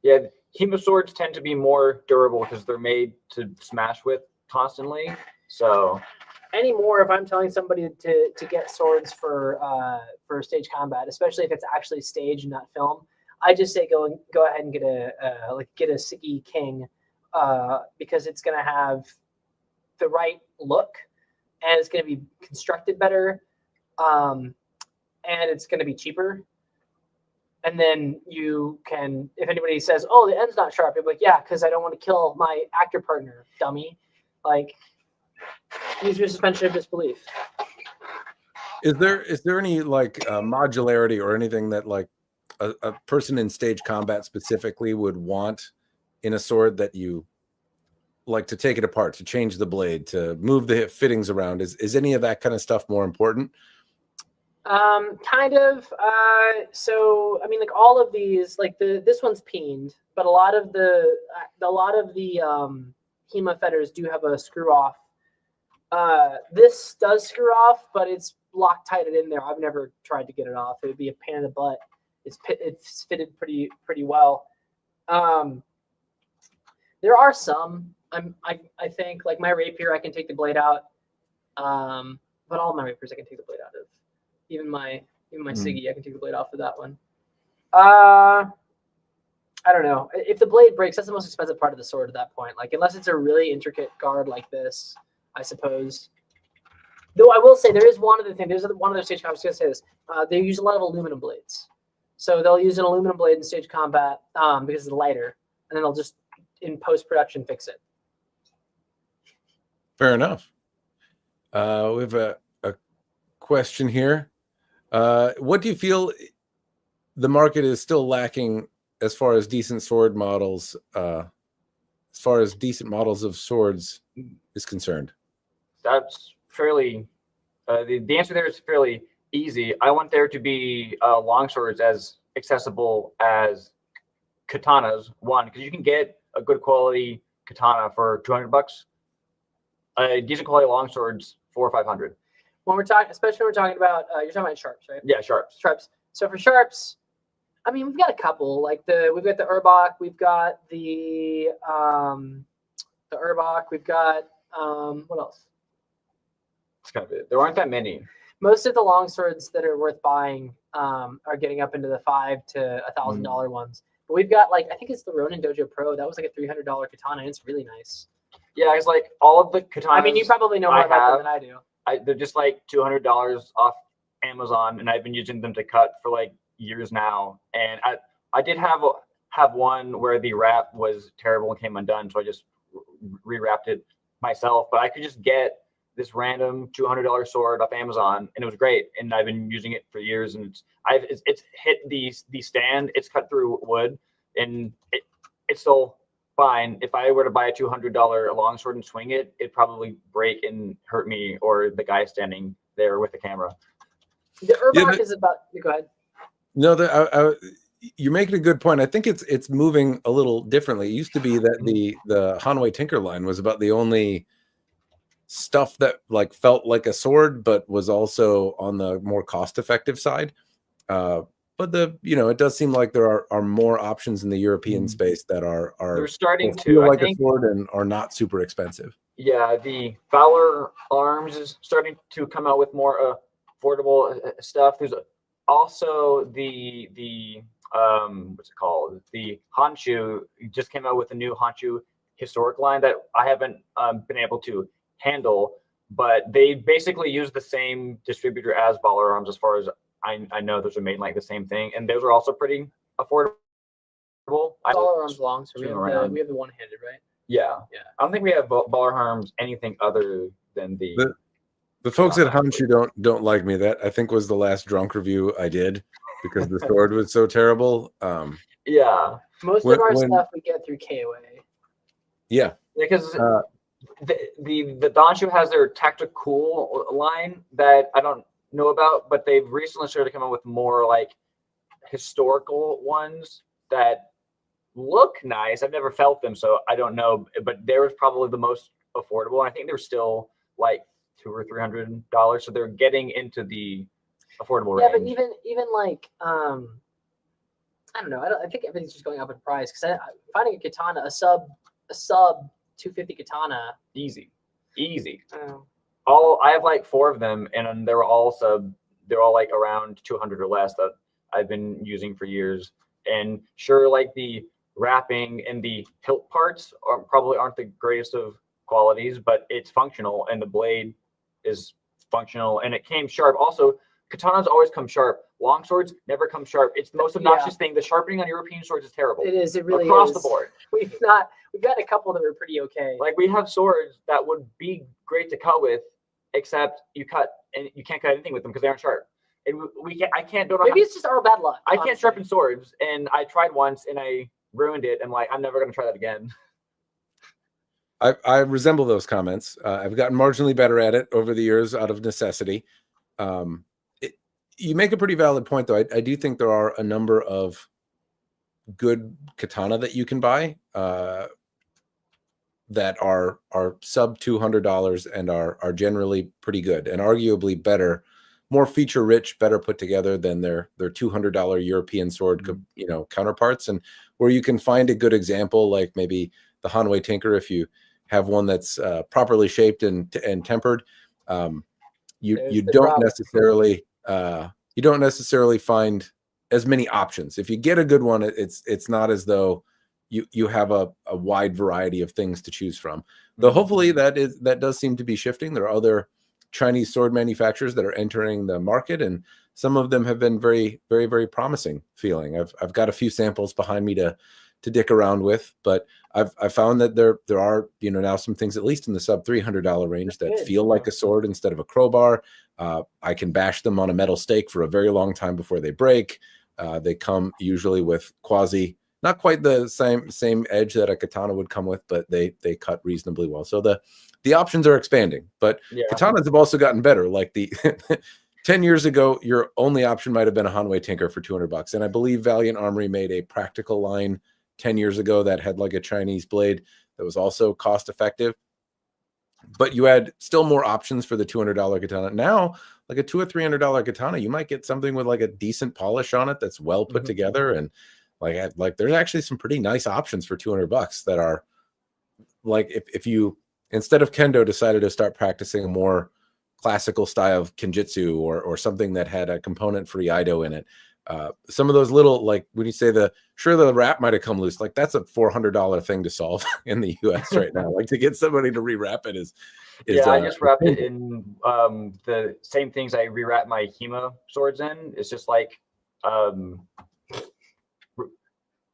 Yeah, HEMA swords tend to be more durable because they're made to smash with constantly. So anymore, if I'm telling somebody to get swords for stage combat, especially if it's actually stage and not film, I just say go ahead and get a Siki King because it's gonna have the right look and it's gonna be constructed better, and it's gonna be cheaper. And then you can, if anybody says, "Oh, the end's not sharp," you're like, "Yeah, because I don't want to kill my actor partner, dummy." Like, use your suspension of disbelief. Is there any like modularity or anything that like a person in stage combat specifically would want in a sword that you like to take it apart, to change the blade, to move the fittings around? Is any of that kind of stuff more important? Kind of. So I mean, like all of these, like this one's peened, but a lot of the HEMA fetters do have a screw off. This does screw off, but it's Loctited in there. I've never tried to get it off. It would be a pain in the butt. It's fitted pretty well. There are some. I think like my rapier, I can take the blade out. But all my rapiers I can take the blade out of. Even my Siggy, I can take the blade off of that one. I don't know. If the blade breaks, that's the most expensive part of the sword at that point. Like unless it's a really intricate guard like this, I suppose. Though I will say there is one other thing. There's one other stage combat. I was going to say this. They use a lot of aluminum blades. So they'll use an aluminum blade in stage combat because it's lighter. And then they'll just, in post-production, fix it. Fair enough. We have a question here. What do you feel the market is still lacking as far as decent sword models, as far as decent models of swords is concerned? That's fairly, the answer there is fairly easy. I want there to be long swords as accessible as katanas, one, because you can get a good quality katana for $200. Decent quality long swords, $400 or $500. When we're talking, especially when we're talking about, you're talking about sharps, right? Yeah, sharps. Sharps. So for sharps, I mean, we've got a couple. Like we've got the Urbach, we've got the Urbach, we've got what else? That's kind of it. There aren't that many. Most of the long swords that are worth buying are getting up into the $500 to $1,000 ones. But we've got like I think it's the Ronin Dojo Pro. That was like a $300 katana, and it's really nice. Yeah, it's like all of the katanas. I mean, you probably know more about them than I do. They're just like $200 off Amazon, and I've been using them to cut for like years now. And I did have one where the wrap was terrible and came undone, so I just rewrapped it myself. But I could just get this random $200 sword off Amazon, and it was great. And I've been using it for years, and it's hit the stand. It's cut through wood, and it's still fine. If I were to buy a $200 longsword and swing it, it'd probably break and hurt me or the guy standing there with the camera. The Urbach is about. Go ahead. No, you're making a good point. I think it's moving a little differently. It used to be that the Hanwei Tinker line was about the only stuff that like felt like a sword, but was also on the more cost-effective side. But it does seem like there are more options in the European space that are they're starting to feel like a sword and are not super expensive. Yeah, the Fowler Arms is starting to come out with more affordable stuff. There's also the what's it called? The Honshu just came out with a new Honshu historic line that I haven't been able to handle. But they basically use the same distributor as baller arms, as far as I know. Those are made like the same thing, and those are also pretty affordable. Baller arms long, so we have around. the one-handed, right? Yeah. Yeah. I don't think we have baller arms anything other than the folks at Honshu don't like me. That I think was the last drunk review I did because the sword was so terrible. Yeah. Most of our stuff we get through KOA. Yeah. Because the Donshu has their tactical line that I don't know about, but they've recently started to come up with more like historical ones that look nice. I've never felt them, so I don't know. But they were probably the most affordable, and I think they're still like $200 or $300. So they're getting into the affordable range. Yeah, but even like I don't know. I think everything's just going up in price because finding a katana, a sub 250 katana, easy. Oh. I have like 4 of them, and they're all like around 200 or less that I've been using for years. And sure, like the wrapping and the hilt parts probably aren't the greatest of qualities, but it's functional, and the blade is functional, and it came sharp. Also, katanas always come sharp. Long swords never come sharp. It's the most obnoxious thing. The sharpening on European swords is terrible. It is. It really across is. the board. We've got a couple that were pretty okay. Like we have swords that would be great to cut with, except you can't cut anything with them because they aren't sharp. And I can't. Maybe it's just our bad luck. I can't sharpen swords, and I tried once and I ruined it. And like I'm never gonna try that again. I resemble those comments. I've gotten marginally better at it over the years out of necessity. You make a pretty valid point, though. I do think there are a number of good katana that you can buy that are sub $200 and are generally pretty good and arguably better, more feature rich, better put together than their $200 European sword counterparts. And where you can find a good example, like maybe the Hanwei Tinker, if you have one that's properly shaped and tempered, you don't necessarily find as many options. If you get a good one, it's not as though you have a wide variety of things to choose from. Though hopefully that does seem to be shifting. There are other Chinese sword manufacturers that are entering the market, and some of them have been very, very, very promising feeling. I've got a few samples behind me to dick around with, but I've found that there are now some things, at least in the sub $300 range, that feel like a sword instead of a crowbar. I can bash them on a metal stake for a very long time before they break. They come usually with not quite the same edge that a katana would come with, but they cut reasonably well. So the options are expanding, but katanas have also gotten better. Like 10 years ago, your only option might have been a Hanwei Tinker for $200. And I believe Valiant Armory made a practical line 10 years ago that had like a Chinese blade that was also cost effective. But you had still more options for the $200 katana. Now, like a $200 or $300 katana, you might get something with like a decent polish on it that's well put together, and like there's actually some pretty nice options for $200 that are like if you, instead of Kendo, decided to start practicing a more classical style of Kenjutsu or something that had a component-free Ido in it. Some of those little, like when you say the wrap might have come loose, like that's a $400 thing to solve in the US right now. Like to get somebody to rewrap it is I just wrapped it in the same things I rewrap my HEMA swords in. It's just like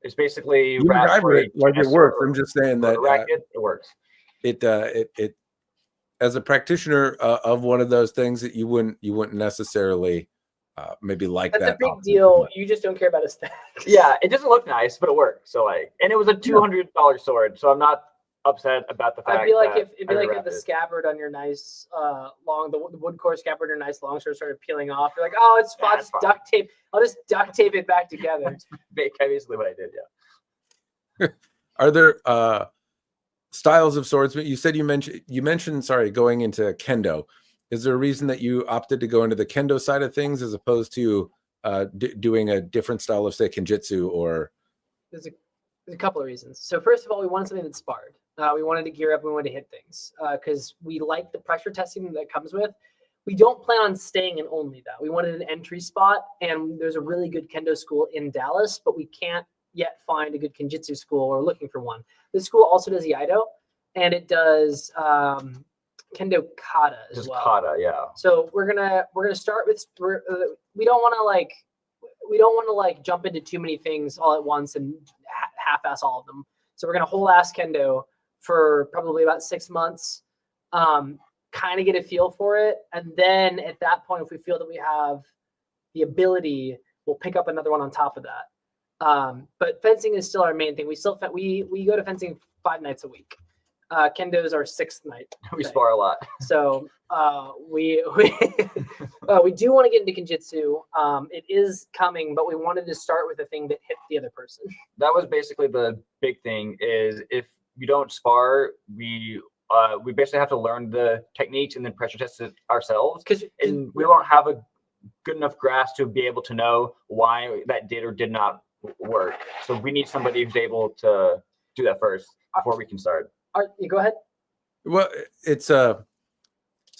it's basically wrapped like it works. I'm just saying that it works. It as a practitioner of one of those things that you wouldn't necessarily maybe like that's that. That's a big deal. You just don't care about aesthetics. Yeah, it doesn't look nice, but it works. So and it was a $200 sword, so I'm not upset about the fact. It'd be like if the scabbard on your nice the wood core scabbard on your nice long sword started peeling off. You're like, oh, it's fine. It's duct tape. I'll just duct tape it back together. Basically what I did. Yeah. Are there styles of swordsman? You said you mentioned going into Kendo. Is there a reason that you opted to go into the Kendo side of things as opposed to doing a different style of, say, Kenjutsu? Or there's a couple of reasons. So first of all, we wanted something that sparred. We wanted to gear up. We wanted to hit things because we like the pressure testing that comes with. We don't plan on staying in only that. We wanted an entry spot, and there's a really good Kendo school in Dallas, but we can't yet find a good Kenjutsu school or looking for one. This school also does Iaido, and it does Kendo Kata as Just well. kata, yeah. So we're gonna start with we don't want to like jump into too many things all at once and half-ass all of them. So we're gonna whole ass Kendo for probably about 6 months, kind of get a feel for it, and then at that point, if we feel that we have the ability, we'll pick up another one on top of that. But fencing is still our main thing. We go to fencing 5 nights a week. Kendo is our 6th night. We spar a lot. So we do want to get into Kenjutsu. It is coming, but we wanted to start with a thing that hit the other person. That was basically the big thing. Is if you don't spar, we basically have to learn the techniques and then pressure test it ourselves. And we don't have a good enough grasp to be able to know why that did or did not work. So we need somebody who's able to do that first before we can start. You go ahead. Well, it's so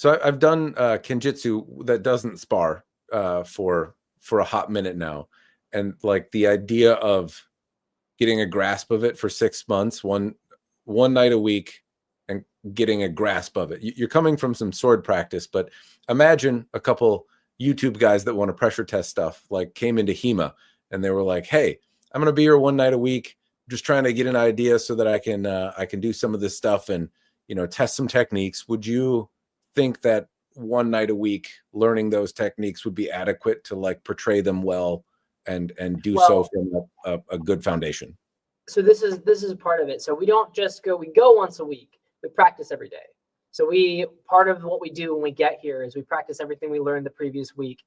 I've done Kenjutsu that doesn't spar for a hot minute now, and like the idea of getting a grasp of it for 6 months, one night a week, and getting a grasp of it. You're coming from some sword practice, but imagine a couple YouTube guys that want to pressure test stuff like came into HEMA and they were like, "Hey, I'm gonna be here 1 night a week, just trying to get an idea so that I can do some of this stuff and, you know, test some techniques." Would you think that 1 night a week learning those techniques would be adequate to like portray them well and do so from a good foundation? So this is part of it. So we don't just go, we go once a week. We practice every day. So part of what we do when we get here is we practice everything we learned the previous week.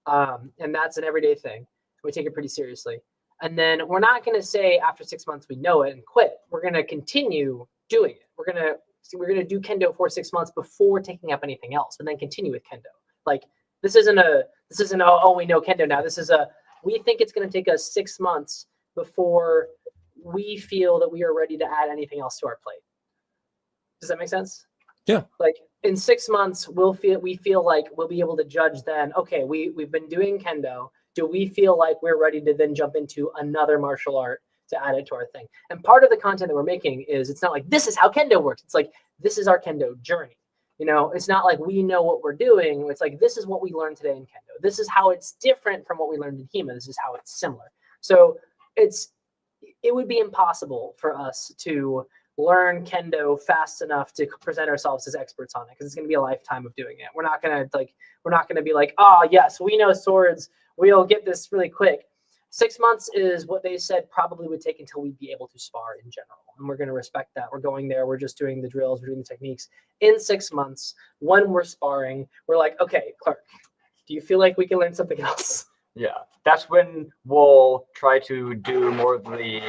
And that's an everyday thing. We take it pretty seriously. And then we're not going to say after 6 months we know it and quit. We're going to continue doing it. We're going to do Kendo for 6 months before taking up anything else, and then continue with Kendo. Like this isn't oh we know Kendo now. We think it's going to take us 6 months before we feel that we are ready to add anything else to our plate. Does that make sense? Yeah. Like in 6 months we feel like we'll be able to judge then. Okay, we've been doing Kendo. Do we feel like we're ready to then jump into another martial art to add it to our thing? And part of the content that we're making is, it's not like this is how Kendo works. It's like, this is our Kendo journey. You know, it's not like we know what we're doing. It's like, this is what we learned today in Kendo. This is how it's different from what we learned in HEMA. This is how it's similar. So it would be impossible for us to learn Kendo fast enough to present ourselves as experts on it, because it's going to be a lifetime of doing it. We're not going to be like, oh yes, we know swords, we'll get this really quick. 6 months is what they said probably would take until we'd be able to spar in general. And we're going to respect that. We're going there. We're just doing the drills. We're doing the techniques. In 6 months, when we're sparring, we're like, okay, Clark, do you feel like we can learn something else? Yeah, that's when we'll try to do more of the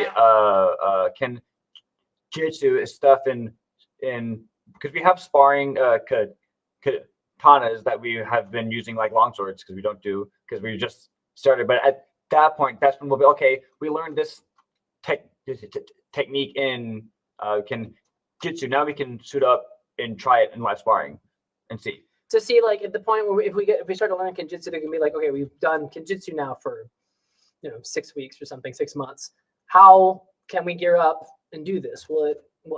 Kenjutsu stuff in because we have sparring katanas that we have been using like longswords because we just started. But at that point, that's when we'll be okay. We learned this technique in Kenjutsu. Now we can suit up and try it in live sparring and see. To see, like, at the point where if we start to learn Kenjutsu, they can be like, okay, we've done Kenjutsu now for 6 weeks or something, 6 months. How can we gear up and do this?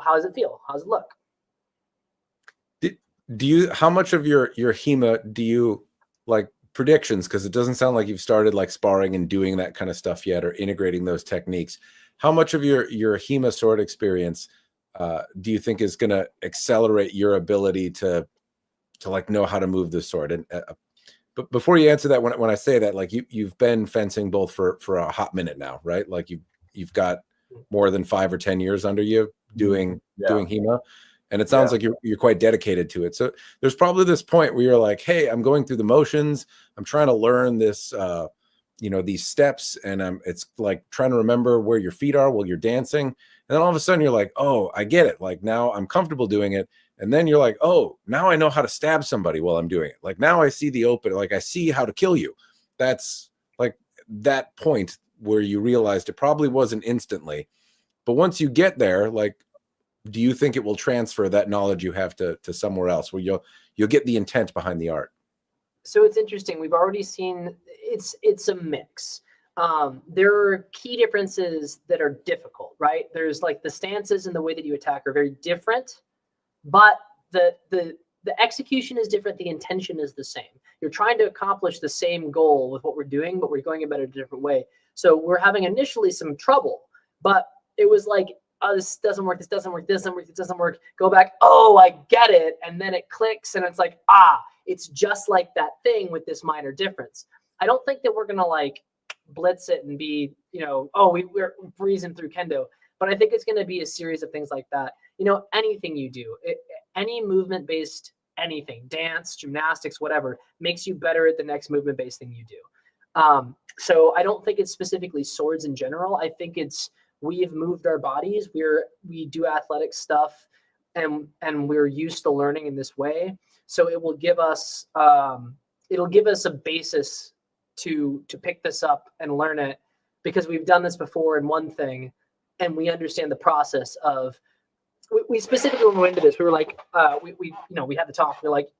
How does it feel? How does it look? How much of your HEMA do you like predictions? Because it doesn't sound like you've started like sparring and doing that kind of stuff yet, or integrating those techniques. How much of your HEMA sword experience do you think is going to accelerate your ability to like know how to move the sword? And but before you answer that, when I say that, like you've been fencing both for a hot minute now, right? Like you've got more than 5 or 10 years under you doing HEMA. And it sounds like you're quite dedicated to it. So there's probably this point where you're like, hey, I'm going through the motions. I'm trying to learn this, these steps. And it's like trying to remember where your feet are while you're dancing. And then all of a sudden you're like, oh, I get it. Like now I'm comfortable doing it. And then you're like, oh, now I know how to stab somebody while I'm doing it. Like now I see the open, like I see how to kill you. That's like that point where you realized it probably wasn't instantly. But once you get there, like, do you think it will transfer that knowledge you have to somewhere else where you'll get the intent behind the art? So it's interesting. We've already seen it's a mix. there are key differences that are difficult, right? There's like the stances and the way that you attack are very different, but the execution is different. The intention is the same. You're trying to accomplish the same goal with what we're doing, but we're going about it a different way. So we're having initially some trouble, but it was like, oh, this doesn't work. This doesn't work. This doesn't work. This doesn't work. Go back. Oh, I get it. And then it clicks and it's like, it's just like that thing with this minor difference. I don't think that we're going to like blitz it and be, we're breezing through Kendo, but I think it's going to be a series of things like that. Anything you do, any movement based anything, dance, gymnastics, whatever, makes you better at the next movement based thing you do. So I don't think it's specifically swords in general. I think it's, we've moved our bodies. We do athletic stuff and we're used to learning in this way. So it will give us, a basis to pick this up and learn it, because we've done this before in one thing and we understand the process of, we specifically, when we went into this, we were like, we had the talk. We're like,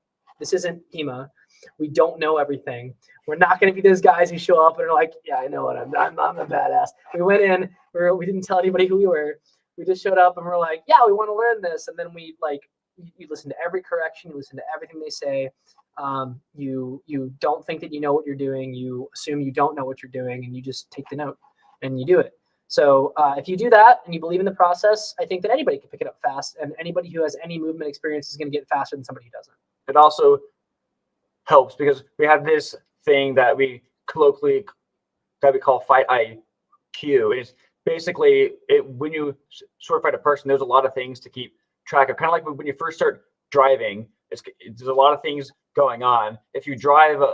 this isn't HEMA. We don't know everything. We're not going to be those guys who show up and are like, yeah, I know what I'm a badass. We went in, we didn't tell anybody who we were. We just showed up and we're like, yeah, we want to learn this. And then we you listen to every correction, you listen to everything they say. You don't think that you know what you're doing. You assume you don't know what you're doing, and you just take the note and you do it. So if you do that and you believe in the process, I think that anybody can pick it up fast, and anybody who has any movement experience is going to get faster than somebody who doesn't. It also helps because we have this thing that we colloquially call fight IQ. It's basically when you sword fight a person, there's a lot of things to keep track of. Kind of like when you first start driving, there's a lot of things going on. If you drive a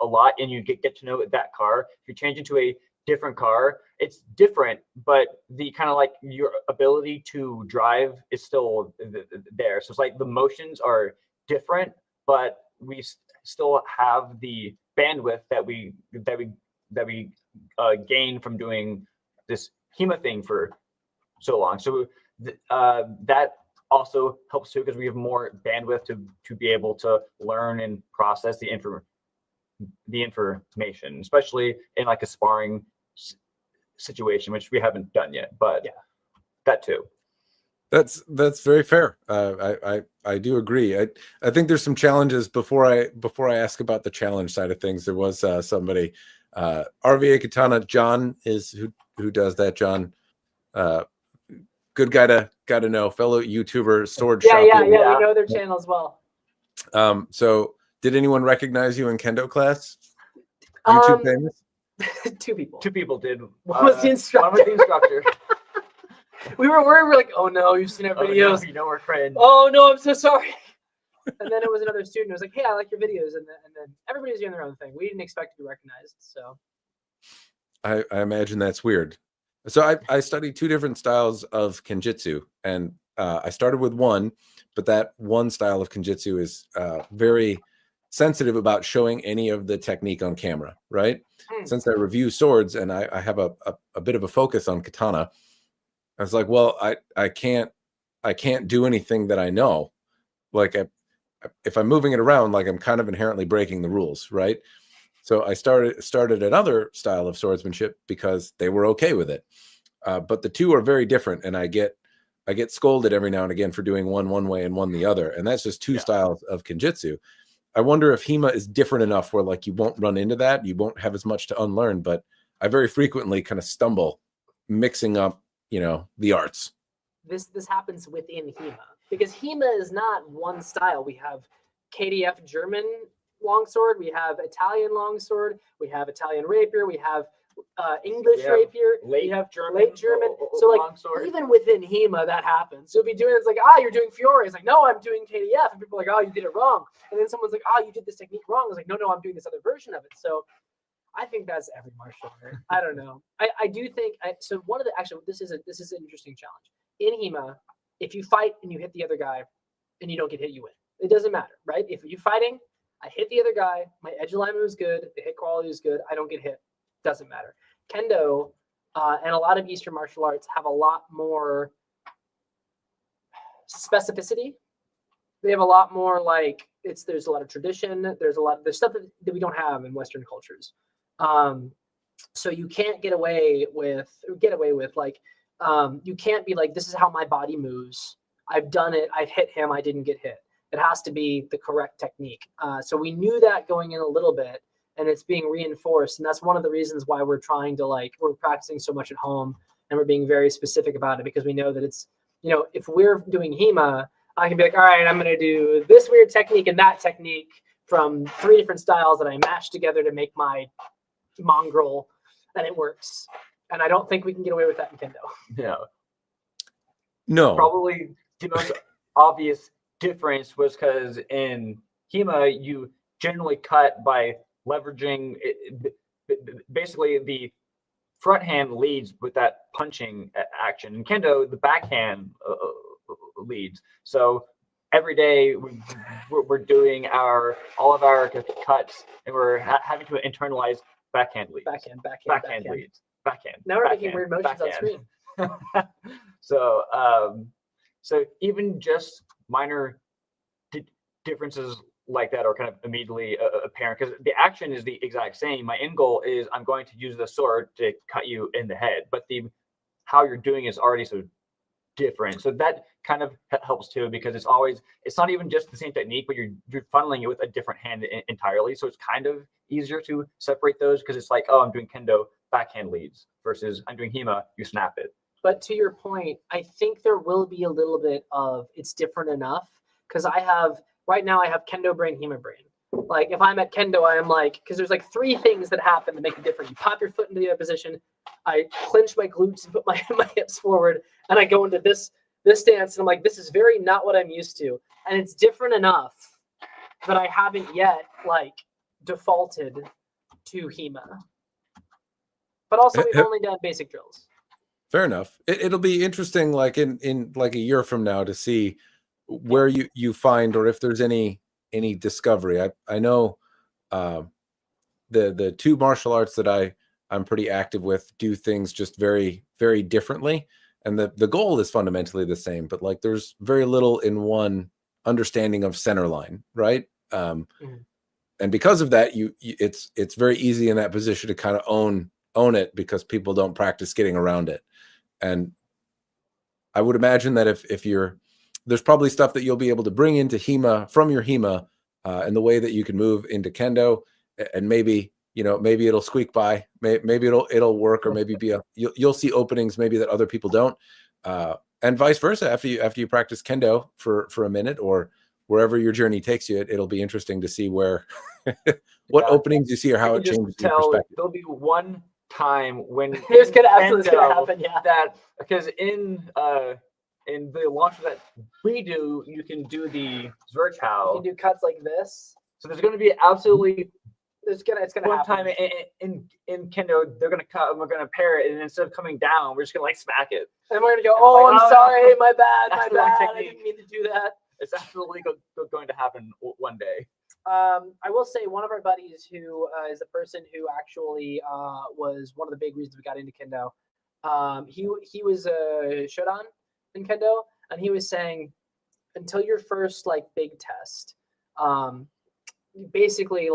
lot and you get to know that car, if you change into a different car, it's different, but the kind of like your ability to drive is still there. So it's like the motions are different, but we still have the bandwidth that we gain from doing this HEMA thing for so long. So that also helps too, because we have more bandwidth to be able to learn and process the information, especially in like a sparring situation, which we haven't done yet, but yeah, that too. That's very fair. I do agree. I think there's some challenges before I ask about the challenge side of things. There was somebody, RVA Katana, John is who does that. John, good guy to know, fellow YouTuber, sword shop. Yeah. We know their channel as well. So did anyone recognize you in Kendo class? YouTube famous? Two people did. One was the instructor. We were worried. We're like, oh no, you've seen our videos. No, you know we're friends. Oh no, I'm so sorry. And then it was another student who was like, hey, I like your videos. And then everybody was doing their own thing. We didn't expect to be recognized. So I imagine that's weird. So I studied two different styles of Kenjutsu, and I started with one, but that one style of Kenjutsu is very sensitive about showing any of the technique on camera, right? Since I review swords and I have a bit of a focus on katana, I was like, well, I can't do anything that I know. Like if I'm moving it around, like I'm kind of inherently breaking the rules, right? So I started another style of swordsmanship because they were okay with it. But the two are very different, and I get scolded every now and again for doing one way and one the other, and that's just two styles of Kenjutsu. I wonder if HEMA is different enough where like you won't run into that, you won't have as much to unlearn, but I very frequently kind of stumble mixing up, the arts. This happens within HEMA, because HEMA is not one style. We have KDF German longsword, we have Italian longsword, we have Italian rapier, we have English rapier, we have late German. So like longsword. Even within HEMA that happens. So you'll be doing, it's like, you're doing Fiore. It's like, no, I'm doing KDF. And people are like, you did it wrong. And then someone's like, you did this technique wrong. It's like, no, I'm doing this other version of it. So I think that's every martial art. I don't know. I do think so. One of the this is an interesting challenge in HEMA. If you fight and you hit the other guy and you don't get hit, you win. It doesn't matter, right? If you're fighting, I hit the other guy, my edge alignment was good, the hit quality is good, I don't get hit. Doesn't matter. Kendo and a lot of Eastern martial arts have a lot more specificity. They have a lot more there's a lot of tradition. There's stuff that we don't have in Western cultures. So you can't get away with like, you can't be like, this is how my body moves. I've done it. I've hit him. I didn't get hit. It has to be the correct technique. So we knew that going in a little bit, and it's being reinforced. And that's one of the reasons why we're trying to we're practicing so much at home, and we're being very specific about it, because we know that it's, if we're doing HEMA, I can be like, all right, I'm going to do this weird technique and that technique from 3 different styles that I mashed together to make my mongrel, and it works. And I don't think we can get away with that in Kendo. Yeah. No. Probably the most obvious difference was because in HEMA, you generally cut by leveraging basically the front hand leads with that punching action. In Kendo, the backhand leads. So every day we're doing all of our cuts, and we're having to internalize backhand leads. Backhand leads. Backhand. Now we're making weird motions on screen. So even just minor differences like that are kind of immediately apparent, because the action is the exact same. My end goal is I'm going to use the sword to cut you in the head, but how you're doing is already so different. So that kind of helps too, because it's not even just the same technique, but you're funneling it with a different hand entirely. So it's kind of easier to separate those, because it's like, oh, I'm doing Kendo backhand leads versus I'm doing HEMA, you snap it. But to your point, I think there will be a little bit of it's different enough, because right now I have Kendo brain, HEMA brain. Like if I'm at Kendo, I am like, because there's 3 things that happen to make it different. You pop your foot into the other position, I clench my glutes and put my hips forward, and I go into this stance, and I'm like, this is very not what I'm used to. And it's different enough that I haven't yet defaulted to HEMA. But also we've only done basic drills. Fair enough. It'll be interesting, in a year from now, to see where you find, or if there's any discovery. I know the 2 martial arts that I'm pretty active with do things just very, very differently, and the goal is fundamentally the same, but there's very little in one understanding of center line, right? And because of that, it's very easy in that position to kind of own it, because people don't practice getting around it. And I would imagine that if there's probably stuff that you'll be able to bring into HEMA from your HEMA, and the way that you can move into Kendo, and maybe it'll squeak by, maybe it'll work, or maybe you'll see openings maybe that other people don't, and vice versa. After you practice Kendo for a minute, or wherever your journey takes you, it'll be interesting to see what openings you see, or how it changes your perspective. There'll be one time when it's gonna happen, yeah. That because in the launch that we do, you can do the Zwerchau. You can do cuts like this. So there's going to be absolutely it's gonna one happen. time in Kendo, they're gonna cut and we're gonna pair it, and instead of coming down, we're just gonna smack it. And we're gonna go, oh, I'm sorry, my bad. I didn't mean to do that. It's absolutely going to happen one day. I will say one of our buddies who is the person who actually was one of the big reasons we got into Kendo. He was a Shodan in Kendo, and he was saying until your first big test, basically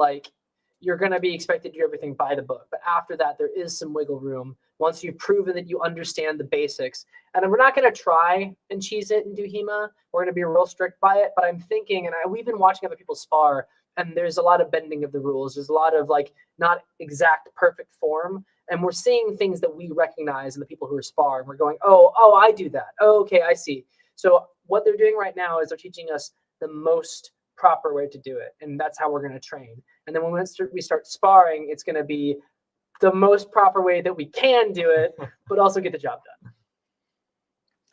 you're going to be expected to do everything by the book. But after that, there is some wiggle room once you've proven that you understand the basics. And we're not going to try and cheese it and do HEMA. We're going to be real strict by it. But I'm thinking, and we've been watching other people spar, and there's a lot of bending of the rules. There's a lot of not exact perfect form. And we're seeing things that we recognize in the people who are spar. And we're going, oh, I do that. Oh, okay, I see. So what they're doing right now is they're teaching us the most proper way to do it. And that's how we're going to train. And then when we start sparring, it's going to be the most proper way that we can do it, but also get the job done.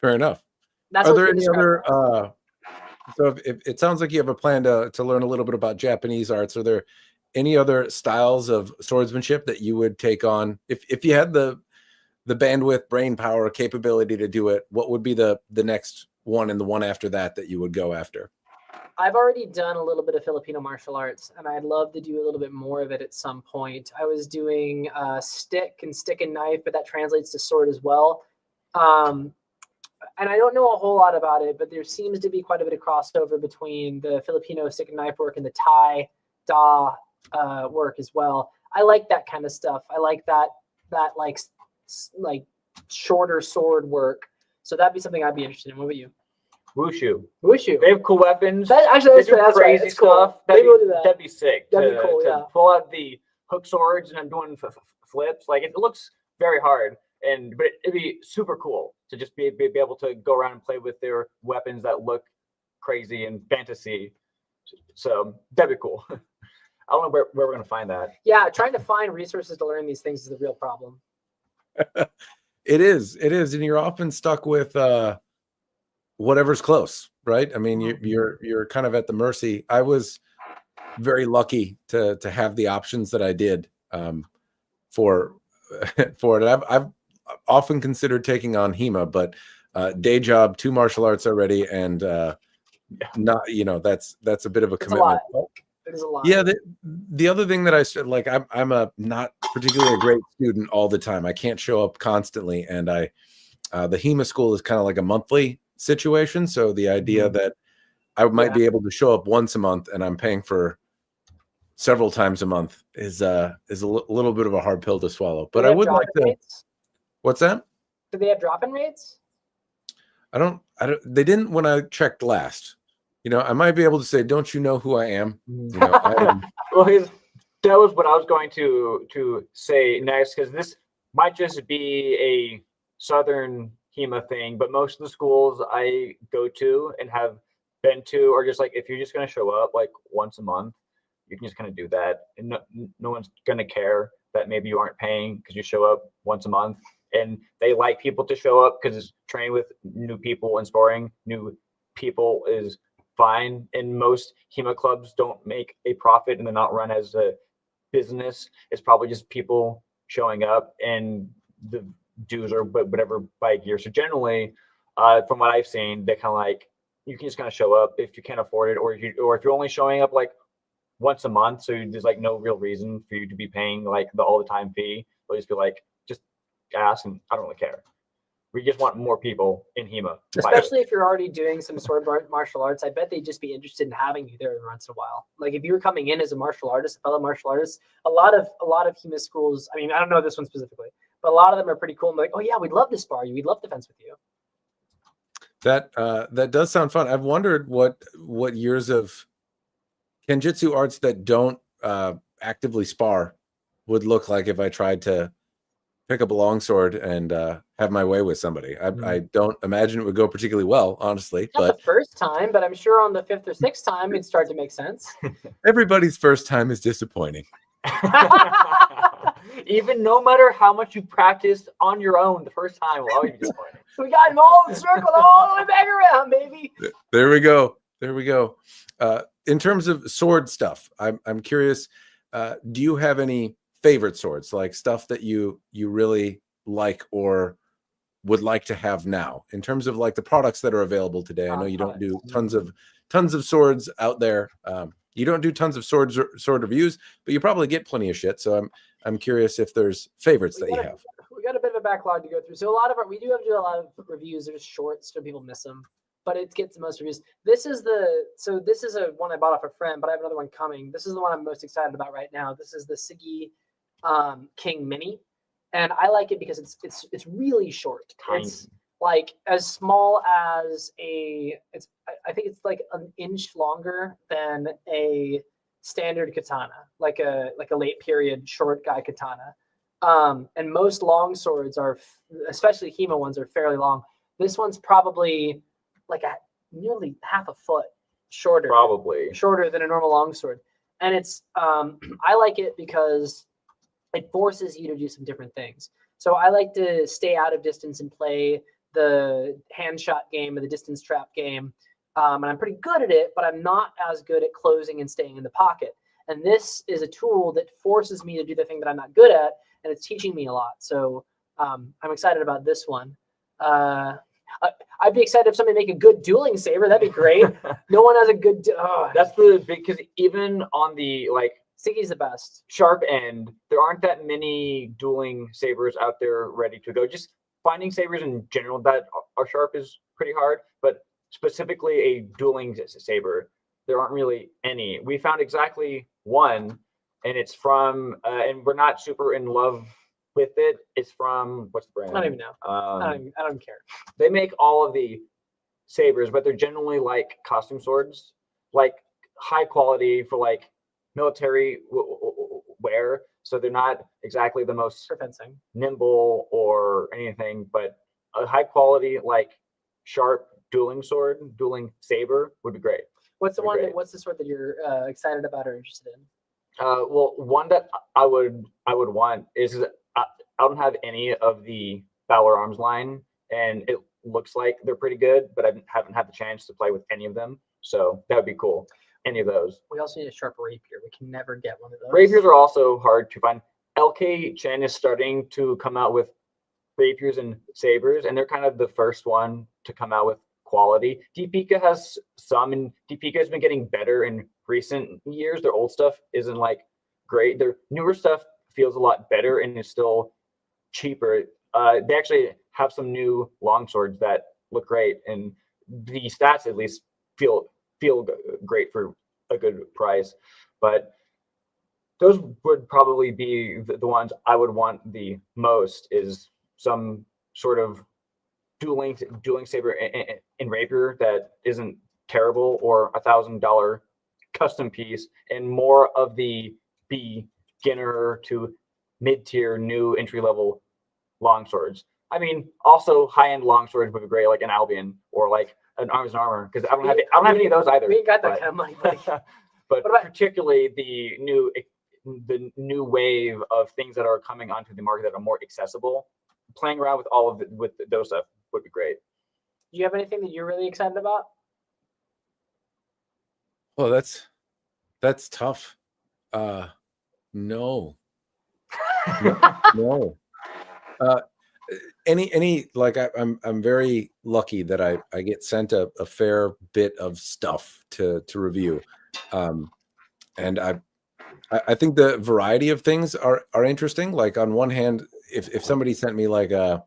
Fair enough. That's Are there any other, so if it sounds like you have a plan to learn a little bit about Japanese arts, are there any other styles of swordsmanship that you would take on? If you had the bandwidth, brain power, capability to do it, what would be the next one and the one after that you would go after? I've already done a little bit of Filipino martial arts, and I'd love to do a little bit more of it at some point. I was doing stick and knife, but that translates to sword as well. And I don't know a whole lot about it, but there seems to be quite a bit of crossover between the Filipino stick and knife work and the Thai Da work as well. I like that kind of stuff. I like that like shorter sword work. So that'd be something I'd be interested in. What about you? Wushu. Wushu. They have cool weapons. That, actually, They do that's crazy right. Cool. stuff. Maybe we'll do that. That'd be sick. That'd be cool, to yeah. pull out the hook swords and I'm doing flips. Like it looks very hard, but it'd be super cool to just be able to go around and play with their weapons that look crazy and fantasy. So that'd be cool. I don't know where we're gonna find that. Yeah, trying to find resources to learn these things is the real problem. It is, and you're often stuck with whatever's close, right? I mean, you're kind of at the mercy. I was very lucky to have the options that I did for it. I've often considered taking on HEMA, but day job, 2 martial arts already, and not, that's a bit of a commitment. It is a lot. Yeah, the other thing that I said, like, I'm a not particularly a great student all the time. I can't show up constantly, and the HEMA school is kind of like a monthly situation. So the idea that I might be able to show up once a month and I'm paying for several times a month is a little bit of a hard pill to swallow. But I would like to. Rates? What's that? Do they have drop-in rates? I don't. They didn't when I checked last. I might be able to say, "Don't you know who I am?" I am. Well, that was what I was going to say next, because this might just be a Southern HEMA thing, but most of the schools I go to and have been to are just like, if you're just going to show up like once a month, you can just kind of do that, and no one's going to care that maybe you aren't paying because you show up once a month. And they like people to show up because it's trained with new people and sparring new people is fine. And most HEMA clubs don't make a profit and they're not run as a business. It's probably just people showing up and the dues or whatever by gear. So generally, from what I've seen, they kind of like, you can just kind of show up if you can't afford it, or if you're only showing up like once a month, so there's like no real reason for you to be paying like the all the time fee. They'll just be like, just ask, and I don't really care. We just want more people in HEMA. Especially if you're already doing some sort of martial arts, I bet they'd just be interested in having you there every once in a while. Like if you were coming in as a martial artist, a fellow martial artist, a lot of HEMA schools, I mean, I don't know this one specifically, but a lot of them are pretty cool. And like, oh yeah, we'd love to spar you. We'd love to fence with you. That does sound fun. I've wondered what years of Kenjutsu arts that don't actively spar would look like if I tried to pick up a longsword and have my way with somebody. I don't imagine it would go particularly well, honestly. Not the first time, but I'm sure on the 5th or 6th time it'd start to make sense. Everybody's first time is disappointing. Even no matter how much you practiced on your own, the first time will always be disappointing. We got him all circled all the way back around, baby. There we go. In terms of sword stuff, I'm curious. Do you have any favorite swords, like stuff that you really like or would like to have now? In terms of like the products that are available today, I know you don't do tons of swords out there. You don't do tons of sword reviews, but you probably get plenty of shit. So I'm curious if there's favorites that you have. We got a bit of a backlog to go through. So we do a lot of reviews. There's short, so people miss them, but it gets the most reviews. This is a one I bought off a friend, but I have another one coming. This is the one I'm most excited about right now. This is the Siggy King Mini, and I like it because it's really short. Tiny. It's like as small as I think it's like an inch longer than a standard katana, like a late period short guy katana. And most long swords are, especially HEMA ones, are fairly long. This one's probably like nearly half a foot shorter. Probably shorter than a normal longsword. And it's I like it because it forces you to do some different things. So I like to stay out of distance and play the hand shot game or the distance trap game. And I'm pretty good at it, but I'm not as good at closing and staying in the pocket. And this is a tool that forces me to do the thing that I'm not good at, and it's teaching me a lot. So I'm excited about this one. I'd be excited if somebody make a good dueling saber. That'd be great. No one has a good. That's the big, because even on the like Siggy's the best sharp end, there aren't that many dueling sabers out there ready to go. Just finding sabers in general that are sharp is pretty hard, but specifically a dueling saber, there aren't really any. We found exactly one and it's from and we're not super in love with it. It's from what's the brand? I don't even know. I don't even care. They make all of the sabers, but they're generally like costume swords, like high quality for like military wear. So they're not exactly the most For fencing. nimble or anything, but a high quality, like sharp dueling saber would be great. What's the That'd be one? great. What's the sword that you're excited about or interested in? Well, one that I would want is I don't have any of the Valor Arms line, and it looks like they're pretty good, but I haven't had the chance to play with any of them. So that would be cool. Any of those. We also need a sharp rapier. We can never get one of those. Rapiers are also hard to find. LK Chen is starting to come out with rapiers and sabers, and they're kind of the first one to come out with quality. DPika has some, and DPika has been getting better in recent years. Their old stuff isn't like great. Their newer stuff feels a lot better and is still cheaper. They actually have some new longswords that look great, and the stats at least feel great for a good price. But those would probably be the ones I would want the most, is some sort of dueling saber and rapier that isn't terrible, or $1,000 custom piece, and more of the beginner to mid-tier new entry-level longswords. I mean, also high-end longswords would be great, like an Albion or like an Arms and Armor, because I don't have any of those either. We ain't got that kind of money, buddy. But particularly the new wave of things that are coming onto the market that are more accessible. Playing around with all of it, with those stuff would be great. Do you have anything that you're really excited about? Well, that's tough. No. No. Any like I'm very lucky that I get sent a fair bit of stuff to review, and I think the variety of things are interesting. Like on one hand, if somebody sent me like an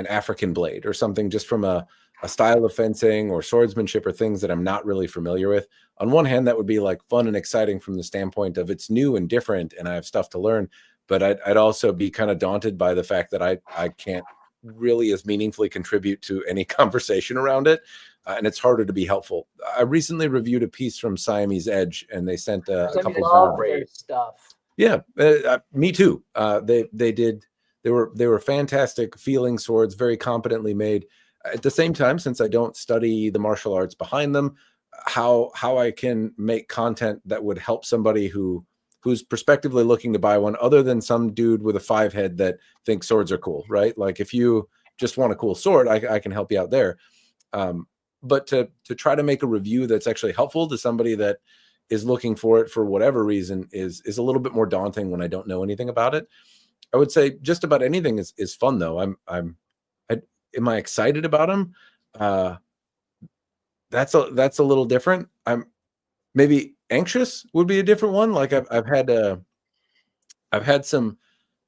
African blade or something just from a style of fencing or swordsmanship or things that I'm not really familiar with, on one hand that would be like fun and exciting from the standpoint of it's new and different and I have stuff to learn. But I'd also be kind of daunted by the fact that I can't really as meaningfully contribute to any conversation around it. And it's harder to be helpful. I recently reviewed a piece from Siamese Edge, and they sent a couple love their stuff. Yeah, me too. They were fantastic feeling swords, very competently made. At the same time, since I don't study the martial arts behind them, how I can make content that would help somebody who's prospectively looking to buy one, other than some dude with a 5 head that thinks swords are cool, right? Like if you just want a cool sword, I can help you out there. But to try to make a review that's actually helpful to somebody that is looking for it for whatever reason is a little bit more daunting when I don't know anything about it. I would say just about anything is fun though. Am I excited about them? That's a little different. I'm maybe anxious would be a different one. Like I've had some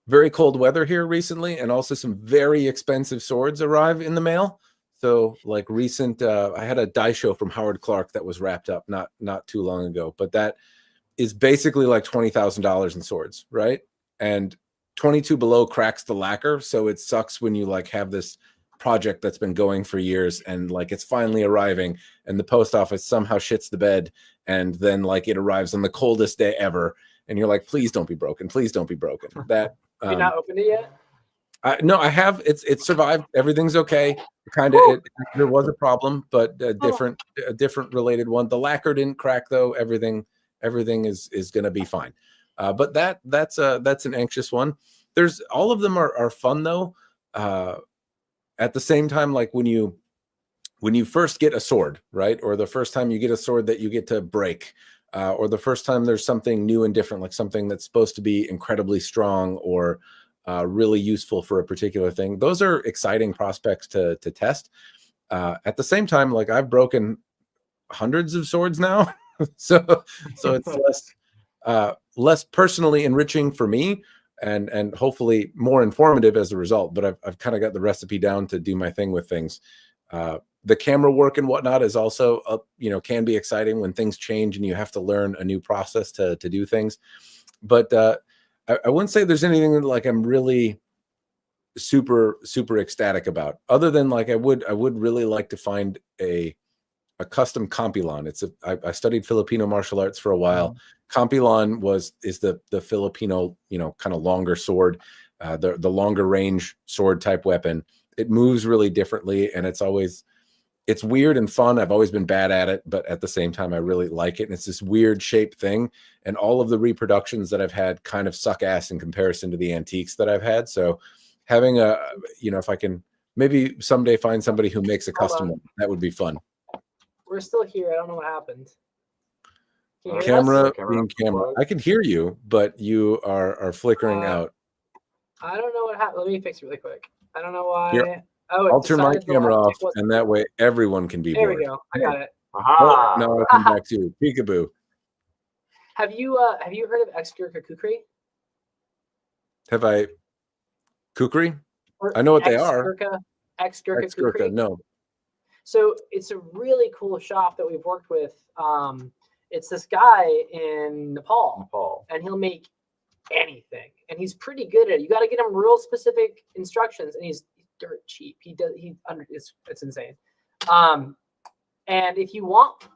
very cold weather here recently, and also some very expensive swords arrive in the mail. So like recent, I had a die show from Howard Clark that was wrapped up not too long ago, but that is basically like $20,000 in swords, right? And 22 below cracks the lacquer, so it sucks when you like have this project that's been going for years and like it's finally arriving, and the post office somehow shits the bed, and then like it arrives on the coldest day ever, and you're like, please don't be broken, please don't be broken. That Have you not opened it yet? No, I have. It's survived. Everything's okay. There was a problem, but a different related one. The lacquer didn't crack though. Everything is going to be fine. But that's an anxious one. There's all of them are fun though. At the same time, like when you first get a sword, right, or the first time you get a sword that you get to break, or the first time there's something new and different, like something that's supposed to be incredibly strong or really useful for a particular thing. Those are exciting prospects to test. At the same time, like I've broken hundreds of swords now, so it's less personally enriching for me, and hopefully more informative as a result. But I've kind of got the recipe down to do my thing with things. the camera work and whatnot is also can be exciting when things change and you have to learn a new process to do things. But I wouldn't say there's anything that, like, I'm really super ecstatic about, other than, like, I would really like to find a custom compilon. I studied Filipino martial arts for a while. Compilon is the Filipino, kind of longer sword, the longer range sword type weapon. It moves really differently, and it's weird and fun. I've always been bad at it, but at the same time, I really like it. And it's this weird shaped thing. And all of the reproductions that I've had kind of suck ass in comparison to the antiques that I've had. So having if I can maybe someday find somebody who makes a custom one, that would be fun. We're still here. I don't know what happened. Camera. I can hear you, but you are flickering out. I don't know what happened. Let me fix it really quick. I don't know why. Here. Oh, I'll turn my camera off, and that way everyone can be There bored. we go. I got it. Aha. Now I'll come back to you. Peekaboo. Have you heard of Exgurka Kukri? Have I? Kukri? I know what they are. Exgurka Exgurka, Kukri? no. So it's a really cool shop that we've worked with. It's this guy in Nepal, and he'll make anything, and he's pretty good at it. You got to get him real specific instructions, and he's dirt cheap. It's insane. And if you want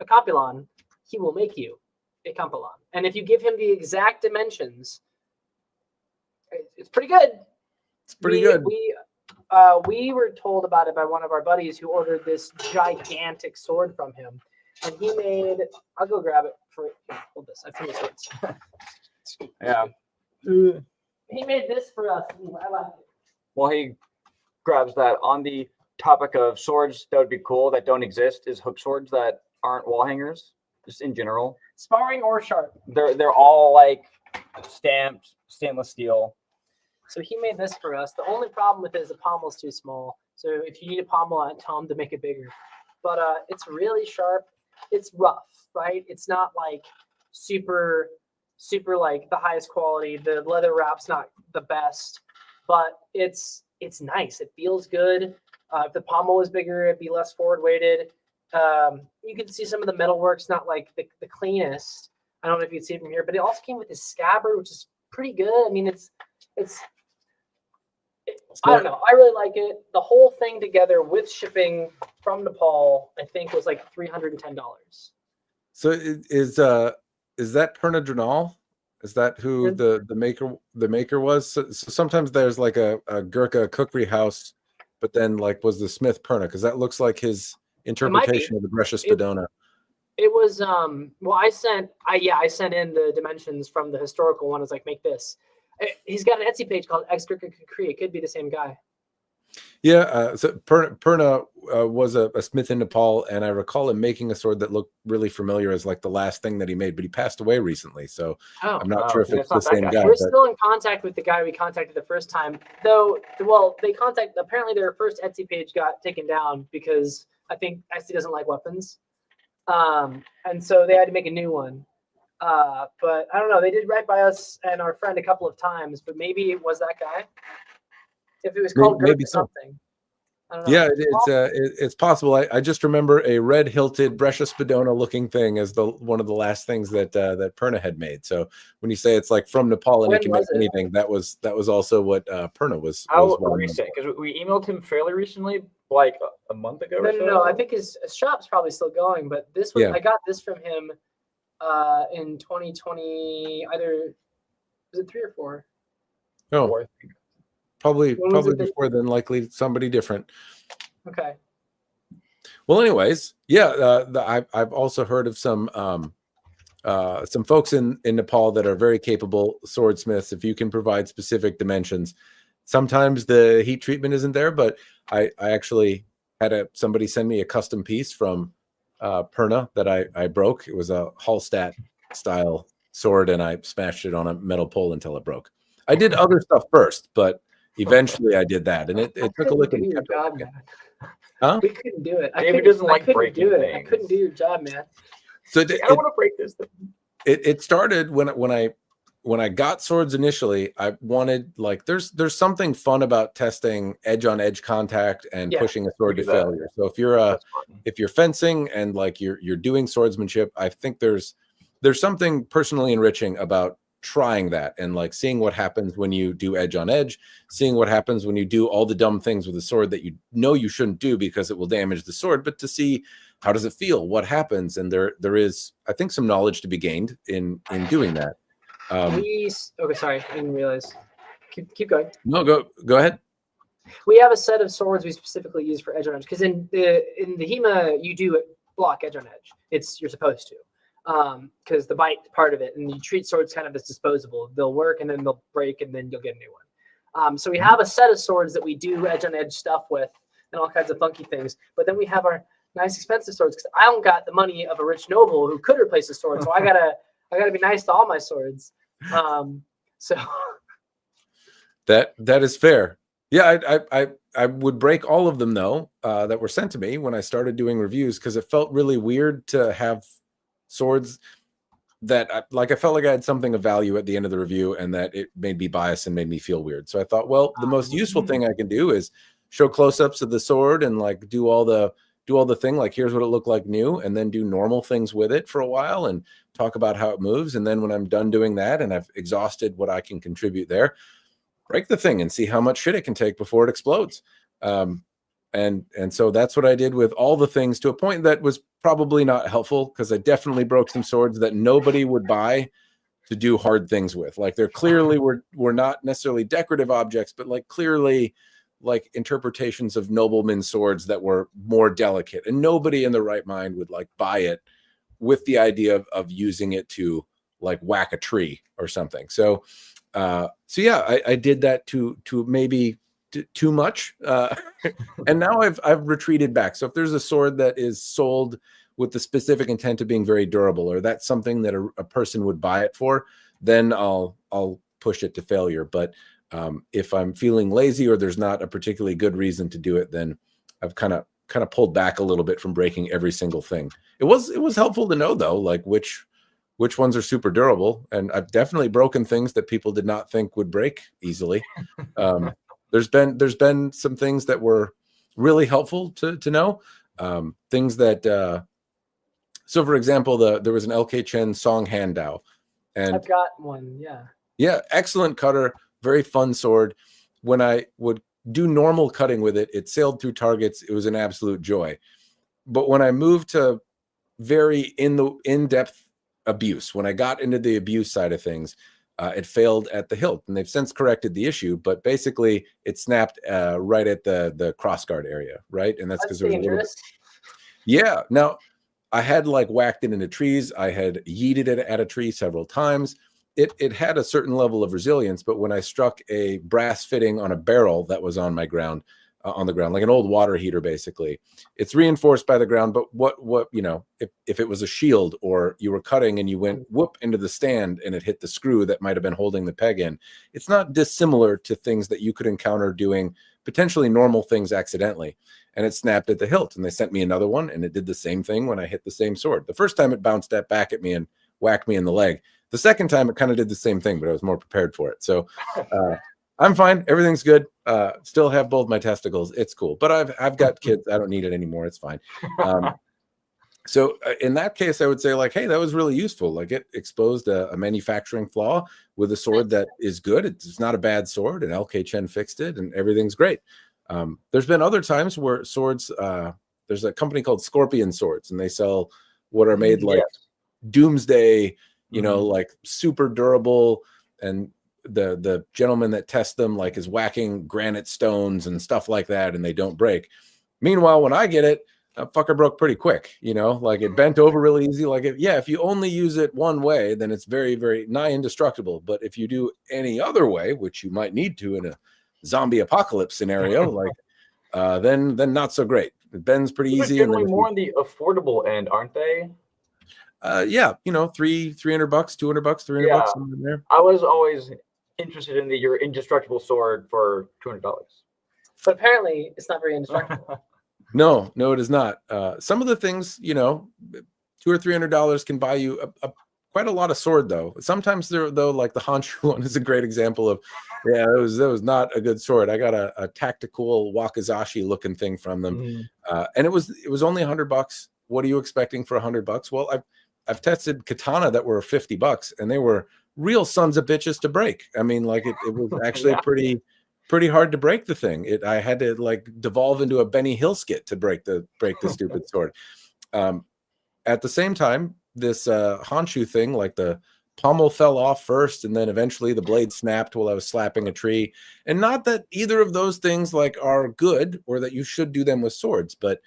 a compilon, he will make you a compilon, and if you give him the exact dimensions, it's pretty good. It's pretty good. We were told about it by one of our buddies who ordered this gigantic sword from him, and he made. I'll go grab it for. Hold this. I have too many swords. Yeah. He made this for us. I like it. Well, he grabs that. On the topic of swords that would be cool that don't exist is hook swords that aren't wall hangers, just in general. Sparring or sharp. They're all like stamped stainless steel. So he made this for us. The only problem with it is the pommel's too small. So if you need a pommel, tell him to make it bigger. But it's really sharp. It's rough, right? It's not like super like the highest quality. The leather wrap's not the best, but it's nice. It feels good. If the pommel was bigger, it'd be less forward weighted. You can see some of the metalwork's not like the cleanest. I don't know if you can see it from here, but it also came with this scabbard, which is pretty good. I mean, it's I don't know. I really like it. The whole thing together with shipping from Nepal, I think, was like $310. So is that Perna Drenal? Is that who the maker was? So sometimes there's like a Gurkha cookery house, but then like was the Smith Perna, because that looks like his interpretation of the Brescia Spadona. It was well, I sent in the dimensions from the historical one. I was like, make this. He's got an Etsy page called Exgurka Kukri. It could be the same guy. Yeah, so Perna was a smith in Nepal, and I recall him making a sword that looked really familiar as like the last thing that he made, but he passed away recently, so I'm not sure if it's the same guy. We're still in contact with the guy we contacted the first time, though. Well, apparently their first Etsy page got taken down because I think Etsy doesn't like weapons, and so they had to make a new one. But I don't know. They did right by us and our friend a couple of times, but maybe it was that guy. If it was called maybe something. I don't know. Yeah, it's possible. I just remember a red hilted Brescia Spadona looking thing as one of the last things that Perna had made. So when you say it's like from Nepal and he can make anything, that was also what Perna was. How recent? Because we emailed him fairly recently, like a month ago. No. I think his shop's probably still going, but this was I got this from him in 2020. Either was it 3 or 4? No. 4. Probably before then, likely somebody different. Okay. Well, anyways, yeah, I've also heard of some folks in Nepal that are very capable swordsmiths. If you can provide specific dimensions, sometimes the heat treatment isn't there. But I actually had somebody send me a custom piece from Perna that I broke. It was a Hallstatt style sword, and I smashed it on a metal pole until it broke. I did other stuff first, but eventually I did that, and it took a look at your job, man. Huh? We couldn't do it. David doesn't like breaking things. I couldn't do your job, man. So I don't want to break this thing. It started when I when I got swords initially, I wanted like there's something fun about testing edge on edge contact and pushing a sword to failure. So if you're fencing and like you're doing swordsmanship, I think there's something personally enriching about trying that and like seeing what happens when you do edge on edge, seeing what happens when you do all the dumb things with a sword that you know you shouldn't do because it will damage the sword, but to see how does it feel, what happens, and there is, I think, some knowledge to be gained in doing that. Okay, sorry, I didn't realize. Keep going. No, go ahead. We have a set of swords we specifically use for edge on edge because in the HEMA you do block edge on edge. You're supposed to. Because the bite part of it, and you treat swords kind of as disposable. They'll work and then they'll break and then you'll get a new one. So we have a set of swords that we do edge on edge stuff with and all kinds of funky things. But then we have our nice expensive swords because I don't got the money of a rich noble who could replace a sword. So I gotta be nice to all my swords. So that is fair. Yeah, I would break all of them though that were sent to me when I started doing reviews because it felt really weird to have swords that I felt like I had something of value at the end of the review and that it made me biased and made me feel weird. So I thought, well, the most useful thing I can do is show close-ups of the sword and like do all the thing, like here's what it looked like new, and then do normal things with it for a while and talk about how it moves. And then when I'm done doing that and I've exhausted what I can contribute there, break the thing and see how much shit it can take before it explodes. And so that's what I did with all the things to a point that was probably not helpful because I definitely broke some swords that nobody would buy to do hard things with. Like they're clearly were not necessarily decorative objects, but like clearly like interpretations of noblemen's swords that were more delicate, and nobody in the right mind would like buy it with the idea of using it to like whack a tree or something. So yeah, I did that to maybe too much, and now I've retreated back. So if there's a sword that is sold with the specific intent of being very durable, or that's something that a person would buy it for, then I'll push it to failure. But if I'm feeling lazy or there's not a particularly good reason to do it, then I've kind of pulled back a little bit from breaking every single thing. It was helpful to know though, like which ones are super durable, and I've definitely broken things that people did not think would break easily. There's been some things that were really helpful to know. Things that so for example, there was an LK Chen Song Handao, and I've got one. Yeah, excellent cutter, very fun sword. When I would do normal cutting with it, it sailed through targets. It was an absolute joy. But when I moved to very in-depth abuse, when I got into the abuse side of things, it failed at the hilt, and they've since corrected the issue. But basically, it snapped right at the crossguard area, right? And that's because there was a little bit. Yeah. Now, I had like whacked it into trees. I had yeeted it at a tree several times. It had a certain level of resilience, but when I struck a brass fitting on a barrel that was on my ground, on the ground, like an old water heater, basically, it's reinforced by the ground. But what you know, if it was a shield or you were cutting and you went whoop into the stand and it hit the screw that might have been holding the peg in, it's not dissimilar to things that you could encounter doing potentially normal things accidentally. And it snapped at the hilt, and they sent me another one, and it did the same thing when I hit the same sword. The first time it bounced that back at me and whacked me in the leg. The second time it kind of did the same thing, but I was more prepared for it. So I'm fine. Everything's good. Still have both my testicles. It's cool. But I've got kids. I don't need it anymore. It's fine. So in that case, I would say like, hey, that was really useful. Like it exposed a manufacturing flaw with a sword that is good. It's not a bad sword, and LK Chen fixed it, and everything's great. There's been other times where swords, there's a company called Scorpion Swords, and they sell what are made like doomsday, you know, like super durable, and the gentleman that tests them like is whacking granite stones and stuff like that, and they don't break. Meanwhile, when I get it, that fucker broke pretty quick, you know, like it bent over really easy. Like if you only use it one way, then it's very, very nigh indestructible. But if you do any other way, which you might need to in a zombie apocalypse scenario, like then not so great. It bends pretty easy. And more on the affordable end, aren't they? Yeah, you know, $300, $200, $300 somewhere in there. I was always interested in your indestructible sword for $200. But apparently it's not very indestructible. No, it is not. Some of the things, you know, $200 or $300 can buy you a quite a lot of sword though. Sometimes they're though, like the Honshu one is a great example of, yeah, that was not a good sword. I got a tactical wakizashi looking thing from them, and it was only $100. What are you expecting for $100? Well, I've tested katana that were $50, and they were real sons of bitches to break. I mean, like it was actually pretty hard to break the thing. I had to like devolve into a Benny Hill skit to break the stupid sword. At the same time, this Honshu thing, like the pommel fell off first, and then eventually the blade snapped while I was slapping a tree. And not that either of those things like are good or that you should do them with swords, but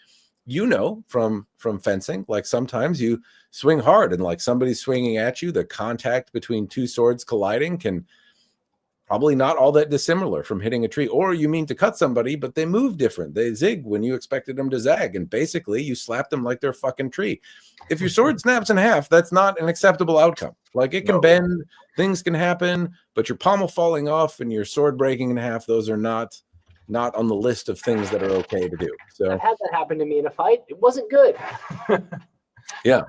you know from fencing, like sometimes you swing hard and like somebody's swinging at you, the contact between two swords colliding can probably not all that dissimilar from hitting a tree. Or you mean to cut somebody, but they move different. They zig when you expected them to zag. And basically you slap them like they're a fucking tree. If your sword snaps in half, that's not an acceptable outcome. Like it can bend, things can happen, but your pommel falling off and your sword breaking in half, those are not on the list of things that are okay to do. So I've had that happen to me in a fight. It wasn't good. Yeah.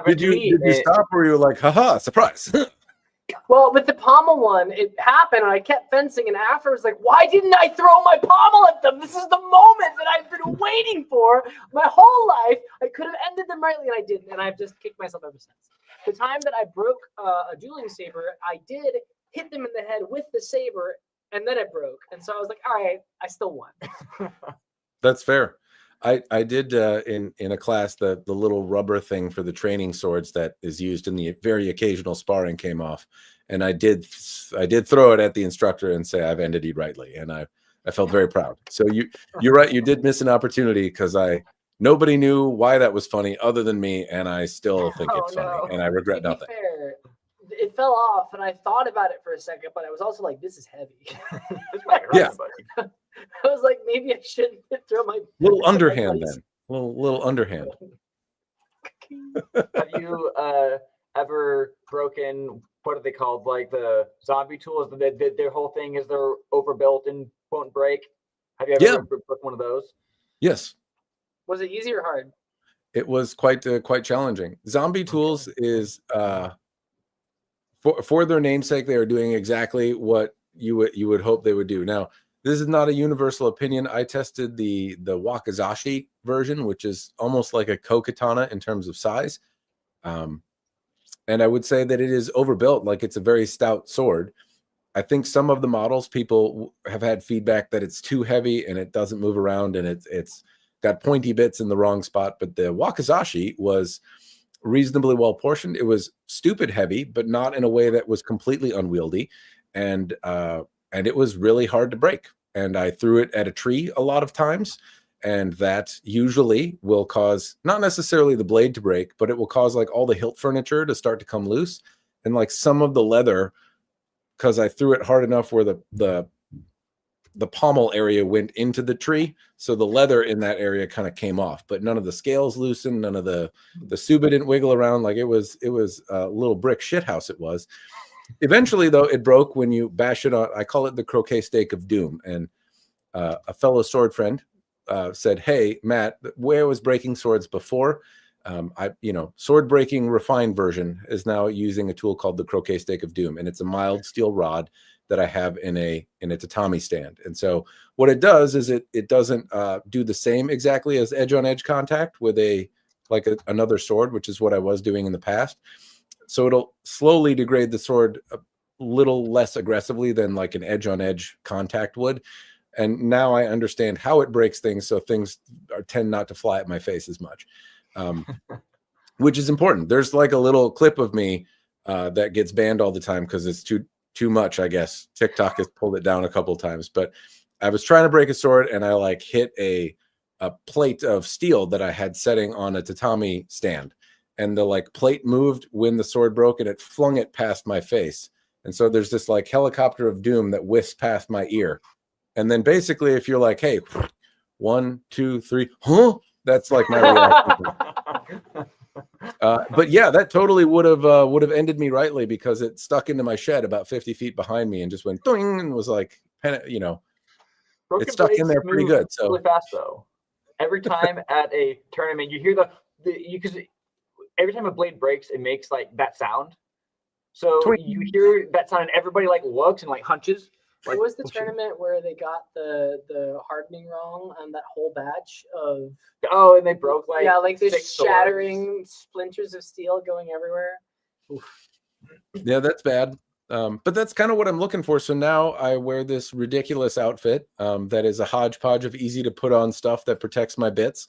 Did you stop or you were like, haha, surprise? Well, with the pommel one, it happened, and I kept fencing, and afterwards, like, why didn't I throw my pommel at them? This is the moment that I've been waiting for my whole life. I could have ended them rightly, and I didn't, and I've just kicked myself ever since. The time that I broke a dueling saber, I did hit them in the head with the saber, and then it broke. And so I was like, all right, I still won. That's fair. I did in a class the little rubber thing for the training swords that is used in the very occasional sparring came off, and I did throw it at the instructor and say I've ended it rightly, and I felt very proud. So you're right, you did miss an opportunity because nobody knew why that was funny other than me, and I still think it's funny, and I regret nothing. Fair, it fell off, and I thought about it for a second, but I was also like, this is heavy. Yeah. I was like, maybe I shouldn't throw my little underhand then. Little underhand. Have you ever broken, what are they called? Like the zombie tools? Their whole thing is they're overbuilt and won't break. Have you ever broken one of those? Yes. Was it easy or hard? It was quite challenging. Zombie tools is for their namesake, they are doing exactly what you would hope they would do. Now, this is not a universal opinion. I tested the wakizashi version, which is almost like a ko-katana in terms of size. And I would say that it is overbuilt, like it's a very stout sword. I think some of the models, people have had feedback that it's too heavy and it doesn't move around and it's got pointy bits in the wrong spot. But the wakizashi was reasonably well portioned. It was stupid heavy, but not in a way that was completely unwieldy. And it was really hard to break. And I threw it at a tree a lot of times. And that usually will cause not necessarily the blade to break, but it will cause like all the hilt furniture to start to come loose. And like some of the leather, because I threw it hard enough where the pommel area went into the tree. So the leather in that area kind of came off, but none of the scales loosened. None of the suba didn't wiggle around. Like it was a little brick shithouse it was. Eventually, though, it broke when you bash it on. I call it the croquet stake of doom. And a fellow sword friend said, "Hey, Matt, where I was breaking swords before, sword breaking refined version is now using a tool called the croquet stake of doom, and it's a mild steel rod that I have in a tatami stand. And so what it does is it doesn't do the same exactly as edge on edge contact with another sword, which is what I was doing in the past. So it'll slowly degrade the sword a little less aggressively than like an edge on edge contact would. And now I understand how it breaks things, so things tend not to fly at my face as much, which is important. There's like a little clip of me that gets banned all the time because it's too much, I guess. TikTok has pulled it down a couple of times, but I was trying to break a sword and I like hit a plate of steel that I had setting on a tatami stand. And the like plate moved when the sword broke and it flung it past my face. And so there's this like helicopter of doom that whiffs past my ear. And then basically if you're like, hey, 1, 2, 3, huh? That's like my reaction. But yeah, that totally would have ended me rightly because it stuck into my shed about 50 feet behind me and just went doing and was like, it stuck in there pretty good. So really fast though. Every time at a tournament, you hear because every time a blade breaks, it makes like that sound. So Tweet. you hear that sound, and everybody like looks and like hunches. Like, What was the oh, shit. tournament where they got the hardening wrong on that whole batch of Oh, and they broke like the 6 shattering splinters of steel going everywhere. Yeah, that's bad. But that's kind of what I'm looking for. So now I wear this ridiculous outfit that is a hodgepodge of easy to put on stuff that protects my bits.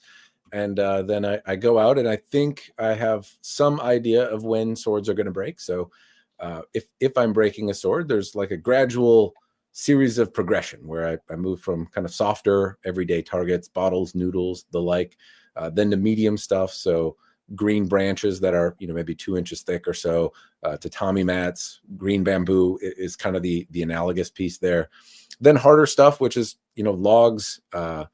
And then I go out, and I think I have some idea of when swords are going to break. So if I'm breaking a sword, there's like a gradual series of progression where I move from kind of softer everyday targets, bottles, noodles, the like, then to medium stuff. So green branches that are, maybe 2 inches thick or so, to Tommy mats. Green bamboo is kind of the analogous piece there. Then harder stuff, which is, logs, other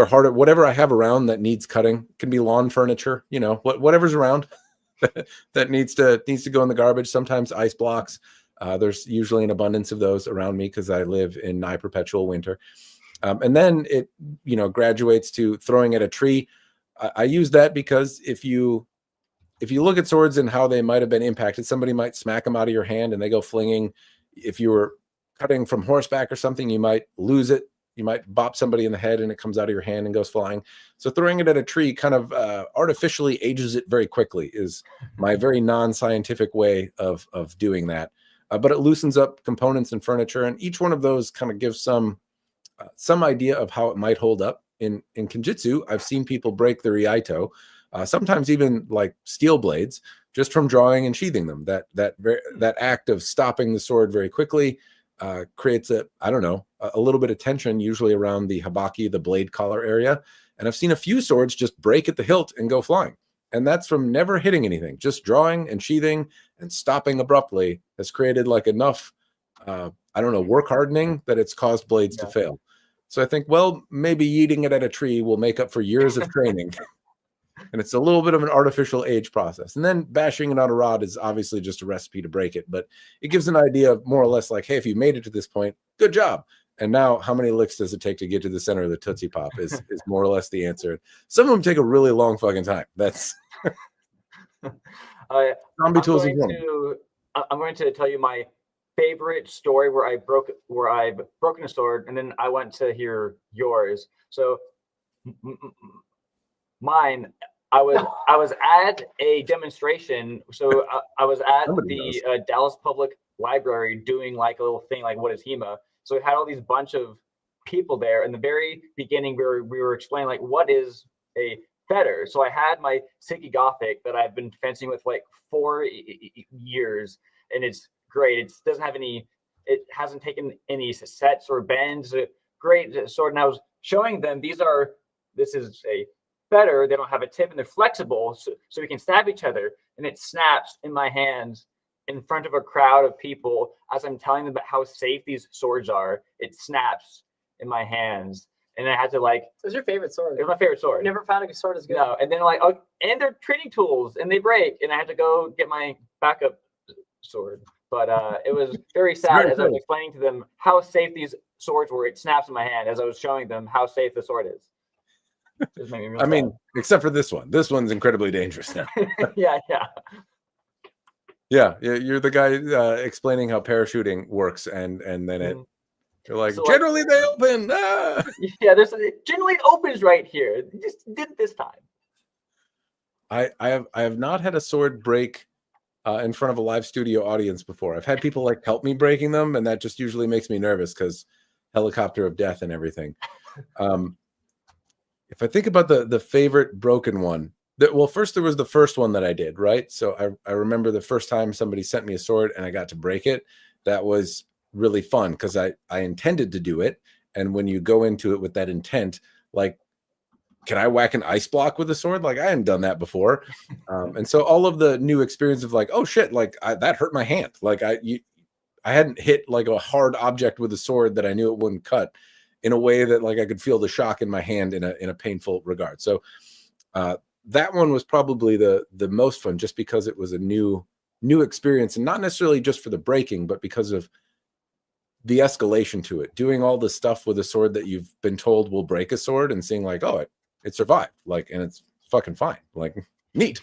harder, whatever I have around that needs cutting. It can be lawn furniture, whatever's around that needs to go in the garbage. Sometimes ice blocks. There's usually an abundance of those around me because I live in nigh perpetual winter. And then it, graduates to throwing at a tree. I use that because if you look at swords and how they might have been impacted, somebody might smack them out of your hand and they go flinging. If you were cutting from horseback or something, you might lose it. You might bop somebody in the head and it comes out of your hand and goes flying. So throwing it at a tree kind of artificially ages it very quickly is my very non-scientific way of doing that. But it loosens up components and furniture, and each one of those kind of gives some idea of how it might hold up. In Kenjutsu, I've seen people break their iaito, sometimes even like steel blades, just from drawing and sheathing them. That act of stopping the sword very quickly creates a little bit of tension, usually around the habaki, the blade collar area. And I've seen a few swords just break at the hilt and go flying. And that's from never hitting anything. Just drawing and sheathing and stopping abruptly has created like enough, work hardening that it's caused blades to fail. So I think, well, maybe yeeting it at a tree will make up for years of training. And it's a little bit of an artificial age process. And then bashing it on a rod is obviously just a recipe to break it. But it gives an idea of more or less like, hey, if you made it to this point, good job. And now how many licks does it take to get to the center of the Tootsie Pop is more or less the answer. Some of them take a really long fucking time. That's I'm going to tell you my favorite story where I've broken a sword, and then I want to hear yours. So mine, I was at a demonstration. So I was at the Dallas Public Library doing like a little thing like what is HEMA. So it had all these bunch of people there. In the very beginning, we were explaining like what is a fetter. So I had my Siki Gothic that I've been fencing with like 4 years, and it's great. It hasn't taken any sets or bends. Great sword. And I was showing them this is a fetter. They don't have a tip and they're flexible, so we can stab each other. And it snaps in my hands in front of a crowd of people as I'm telling them about how safe these swords are. It snaps in my hands. And I had to like. It was your favorite sword. It was my favorite sword. I've never found a sword as good. No, and then like, and they're training tools, and they break, and I had to go get my backup sword. But it was very sad as I was explaining to them how safe these swords were. It snaps in my hand as I was showing them how safe the sword is. Just made me real sad. Except for this one. This one's incredibly dangerous now. Yeah. Yeah, you're the guy explaining how parachuting works, and then you're like, so generally they open. Ah! Yeah, generally it opens right here. Just did it this time. I have not had a sword break in front of a live studio audience before. I've had people like help me breaking them, and that just usually makes me nervous because helicopter of death and everything. If I think about the favorite broken one, first there was the first one that I did, right? So I remember the first time somebody sent me a sword and I got to break it. That was really fun because I intended to do it. And when you go into it with that intent, like, can I whack an ice block with a sword? Like, I hadn't done that before. And so all of the new experience of like, oh shit, like that hurt my hand. Like I hadn't hit like a hard object with a sword that I knew it wouldn't cut in a way that like I could feel the shock in my hand in a painful regard. So that one was probably the most fun just because it was a new experience, and not necessarily just for the breaking, but because of the escalation to it, doing all the stuff with a sword that you've been told will break a sword and seeing like, oh, it survived, like, and it's fucking fine, like, neat.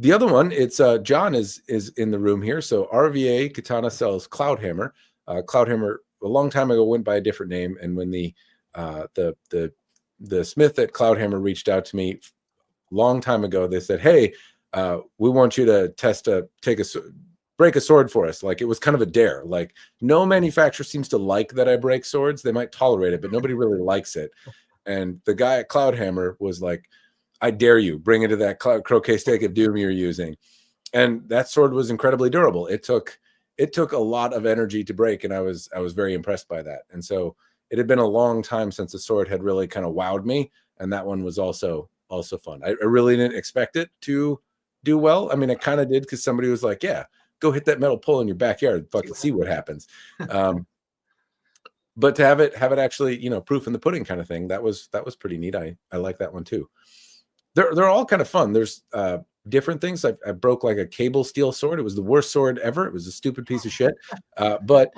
The other one, it's John is in the room here. So RVA Katana sells Cloudhammer. Cloudhammer a long time ago went by a different name, and when the smith at Cloudhammer reached out to me long time ago, they said, "Hey, we want you to break a sword for us." Like, it was kind of a dare. Like, no manufacturer seems to like that I break swords. They might tolerate it, but nobody really likes it. And the guy at Cloudhammer was like, "I dare you, bring it to that croquet stake of doom you're using." And that sword was incredibly durable. It took a lot of energy to break, and I was very impressed by that. And so it had been a long time since a sword had really kind of wowed me, and that one was also fun. I really didn't expect it to do well. I mean, it kind of did, because somebody was like, "Yeah, go hit that metal pole in your backyard, fucking see what happens." But to have it actually, proof in the pudding kind of thing, that was pretty neat. I like that one too. They're all kind of fun. There's different things. I broke like a cable steel sword. It was the worst sword ever. It was a stupid piece of shit. But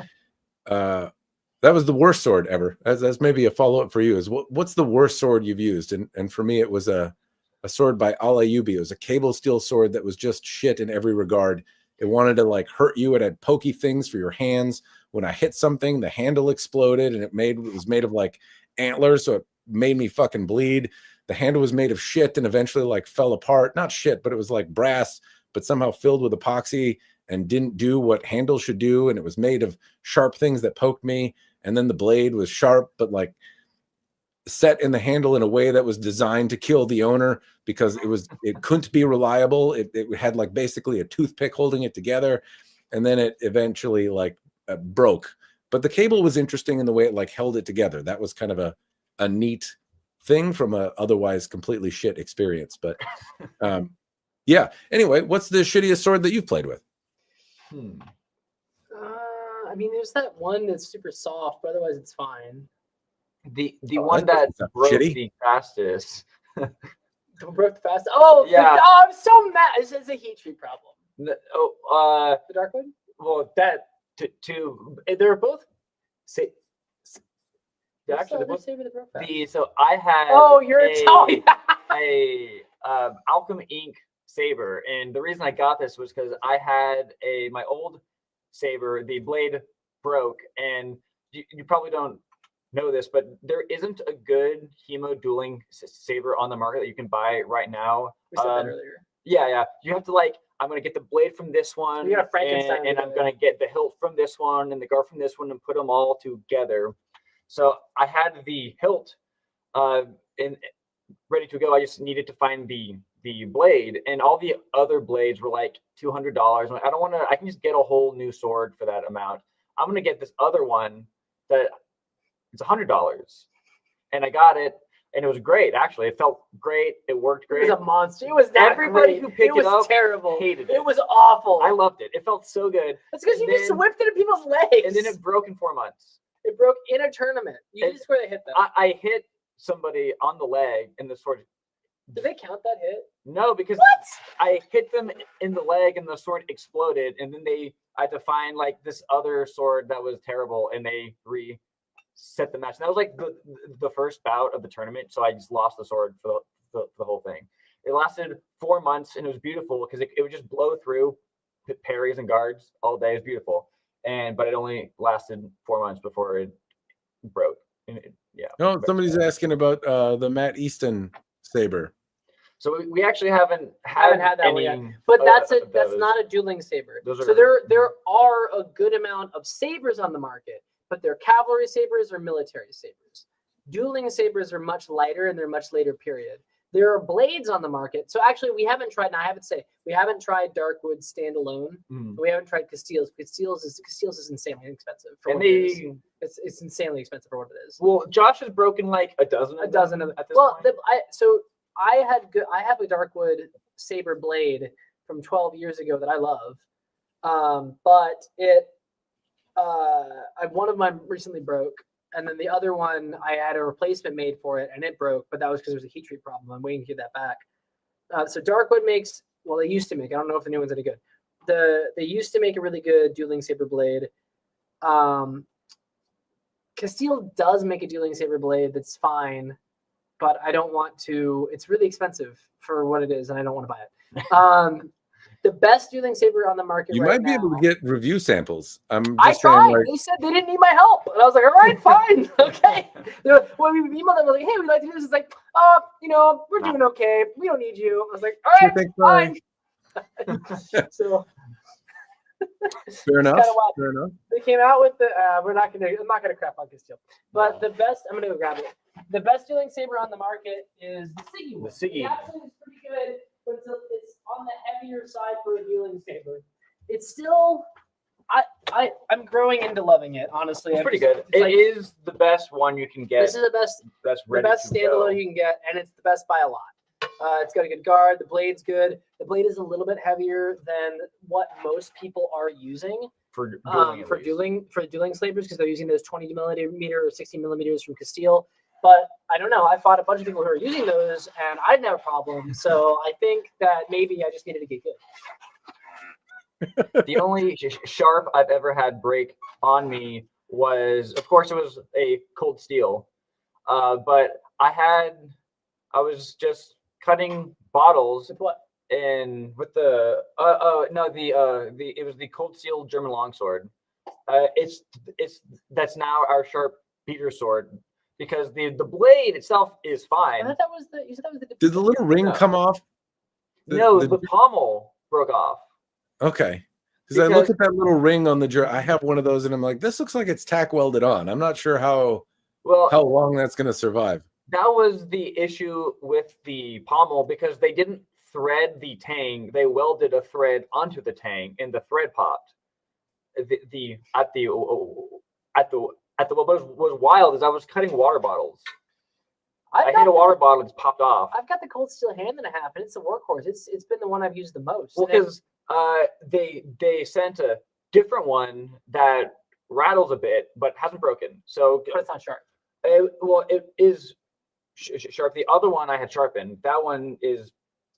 that was the worst sword ever. That's maybe a follow-up for you. Is what's the worst sword you've used? And for me, it was a sword by Al-Ayyubi. It was a cable steel sword that was just shit in every regard. It wanted to like hurt you. It had pokey things for your hands. When I hit something, the handle exploded, and it was made of like antlers, so it made me fucking bleed. The handle was made of shit and eventually like fell apart. Not shit, but it was like brass, but somehow filled with epoxy and didn't do what handles should do. And it was made of sharp things that poked me. And then the blade was sharp, but like set in the handle in a way that was designed to kill the owner, because it couldn't be reliable. It had like basically a toothpick holding it together. And then it eventually like broke. But the cable was interesting in the way it like held it together. That was kind of a neat thing from a otherwise completely shit experience. But yeah. Anyway, what's the shittiest sword that you've played with? I mean, there's that one that's super soft, but otherwise it's fine. The one that broke shitty. the fastest. Broke the fastest. Oh yeah. I'm so mad. It's a heat treat problem. The Darkwood. Well, that they're both. Actually, so I had a Alchem Ink saber, and the reason I got this was because I had my old saber, the blade broke, and you probably don't know this, but there isn't a good hemo dueling saber on the market that you can buy right now. We said that earlier. Yeah. You have to I'm going to get the blade from this one, you got Frankenstein, and I'm going to get the hilt from this one and the guard from this one and put them all together. So I had the hilt ready to go. I just needed to find the blade, and all the other blades were like $200. I don't want to. I can just get a whole new sword for that amount. I'm going to get this other one that it's $100, and I got it, and it was great. Actually, it felt great. It worked great. It was a monster. It was everybody who picked it up terrible. Hated it. It was awful. I loved it. It felt so good. That's because you just whipped it at people's legs, and then it broke in 4 months. It broke in a tournament. You just swear they hit them. I hit somebody on the leg, and the sword. Did they count that hit? No, because I hit them in the leg, and the sword exploded, and then I had to find like this other sword that was terrible, and they reset the match. And that was like the first bout of the tournament, so I just lost the sword for the whole thing. It lasted 4 months, and it was beautiful because it would just blow through parries and guards all day. It was beautiful. But it only lasted 4 months before it broke. Yeah. No, somebody's asking about the Matt Easton saber. So we actually haven't had that one yet. But that's not a dueling saber. So there are a good amount of sabers on the market, but they're cavalry sabers or military sabers. Dueling sabers are much lighter, and they're much later period. There are blades on the market. So actually, we haven't tried Darkwood standalone. We haven't tried Castiles. Castiles is insanely expensive for what it is. It's insanely expensive for what it is. Well, Josh has broken like a dozen of them at this point. I have a Darkwood saber blade from 12 years ago that I love, but one of mine recently broke. And then the other one, I had a replacement made for it, and it broke, but that was because there was a heat treat problem. I'm waiting to get that back. So Darkwood they used to make, I don't know if the new one's any good. They used to make a really good dueling saber blade. Castile does make a dueling saber blade that's fine, but I don't want to. It's really expensive for what it is, and I don't want to buy it. The best dueling saber on the market You right might be able to now- get review samples. I'm I just saying, tried. like, They said they didn't need my help, and I was like, "All right, fine, okay." When we emailed them, I was like, "Hey, we'd like to do this." It's like, we're doing okay. We don't need you." I was like, "All sure, right, thanks, fine." So fair enough. kinda wild. Fair enough. they came out with the. I'm not gonna crap on Castile, but the best. I'm gonna go grab it. The best dueling saber on the market is the Siggy one. The Siggy. The Absolute is pretty good, but it's on the heavier side for a dueling saber. It's still. I'm growing into loving it. Honestly, It's I'm pretty just- good. it's It like- is the best one you can get. This is the best That's the ready best to go. standalone you can get, and it's the best by a lot. It's got a good guard. The blade's good. The blade is a little bit heavier than what most people are using for dueling. at for least. dueling sabers because they're using those 20 millimeter or 60 millimeters from Castile. But I don't know. I fought a bunch of people who are using those, and I didn't have a problem. So I think that maybe I just needed to get good. The only sharp I've ever had break on me was, of course, it was a cold steel. But I was just cutting bottles With what? with the it was the cold steel German longsword. That's now our sharp beater sword because the blade itself is I fine. thought that was the. You said that was the. Did the little ring No. come off? The pommel broke off. Okay. Because I look at that little ring on the I have one of those, and I'm like, this looks like it's tack welded on. I'm not sure how Well, long that's going to survive. that was the issue with the pommel because they didn't thread the tang. They welded a thread onto the tang, and the thread popped. What was wild is I was cutting water bottles. I hit a water bottle, it's popped off. I've got the cold steel hand and a half, and it's a workhorse. It's been the one I've used the most. Well, And because they sent a different one that rattles a bit but hasn't broken. So but it's not sharp. it is sharp. The other one I had sharpened. That one is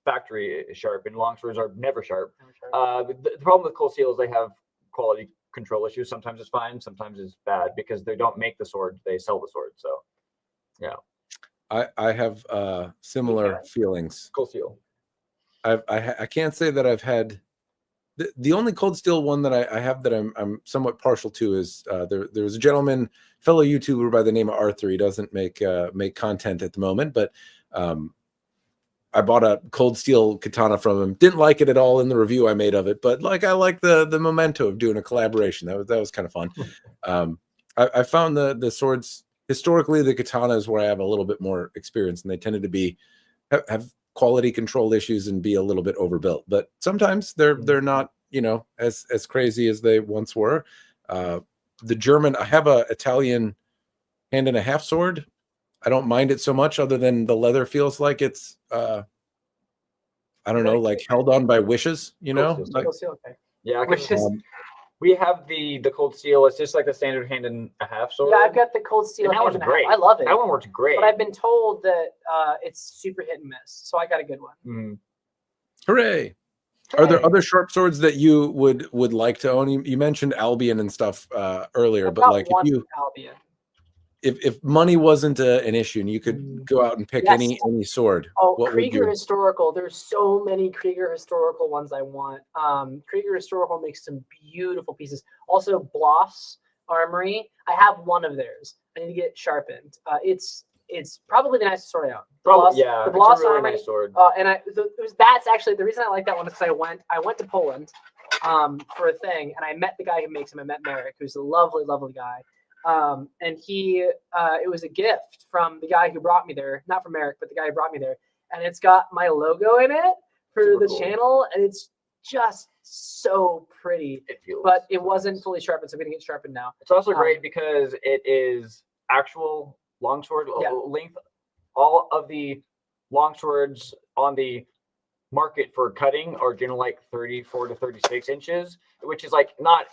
factory sharp, and longswords are never sharp. The problem with cold steel is they have quality control issues. Sometimes it's fine, sometimes it's bad because they don't make the sword; they sell the sword. So, yeah. I have similar feelings. Cold steel. I can't say that I've had the only cold steel one that I have that I'm somewhat partial to is there was a gentleman, fellow YouTuber by the name of Arthur. He doesn't make content at the moment, but I bought a cold steel katana from him. Didn't like it at all in the review I made of it, but I like the memento of doing a collaboration. That was kind of fun. I found the swords historically, the katanas where I have a little bit more experience, and they tended to be have quality control issues and be a little bit overbuilt. But sometimes they're not, as crazy as they once were. The German, I have a Italian hand and a half sword. I don't mind it so much, other than the leather feels like it's I don't know, like held on by wishes, like, Cold steel, okay. Yeah, Wishes. we have the cold steel. It's just like the standard hand and a half sword. Yeah, I've got the cold steel. And that hand one's and a half. great. I love it. That one works great. But I've been told that it's super hit and miss, so I got a good one. Mhm. hooray. Are there other sharp swords that you would like to own? You mentioned Albion and stuff earlier, I've but got like one Albion. if money wasn't an issue and you could go out and pick Yes. any sword, Oh, what would Krieger you? Historical. There's so many Krieger Historical ones I want. Krieger Historical makes some beautiful pieces. Also, Bloss Armory. I have one of theirs. I need to get it sharpened. It's probably the nicest sword I own. The Bloss it's a really Armory. nice sword. That's actually the reason I like that one is because I went to Poland for a thing, and I met the guy who makes them. I met Merrick, who's a lovely, lovely guy. And it was a gift from the guy who brought me there, not from Eric, but the guy who brought me there. And it's got my logo in it for Super the cool. channel. And it's just so pretty, It feels. but it wasn't fully sharpened. So I'm going to get sharpened now. It's also great because it is actual longsword length. All of the longswords on the market for cutting are generally like 34 to 36 inches, which is like not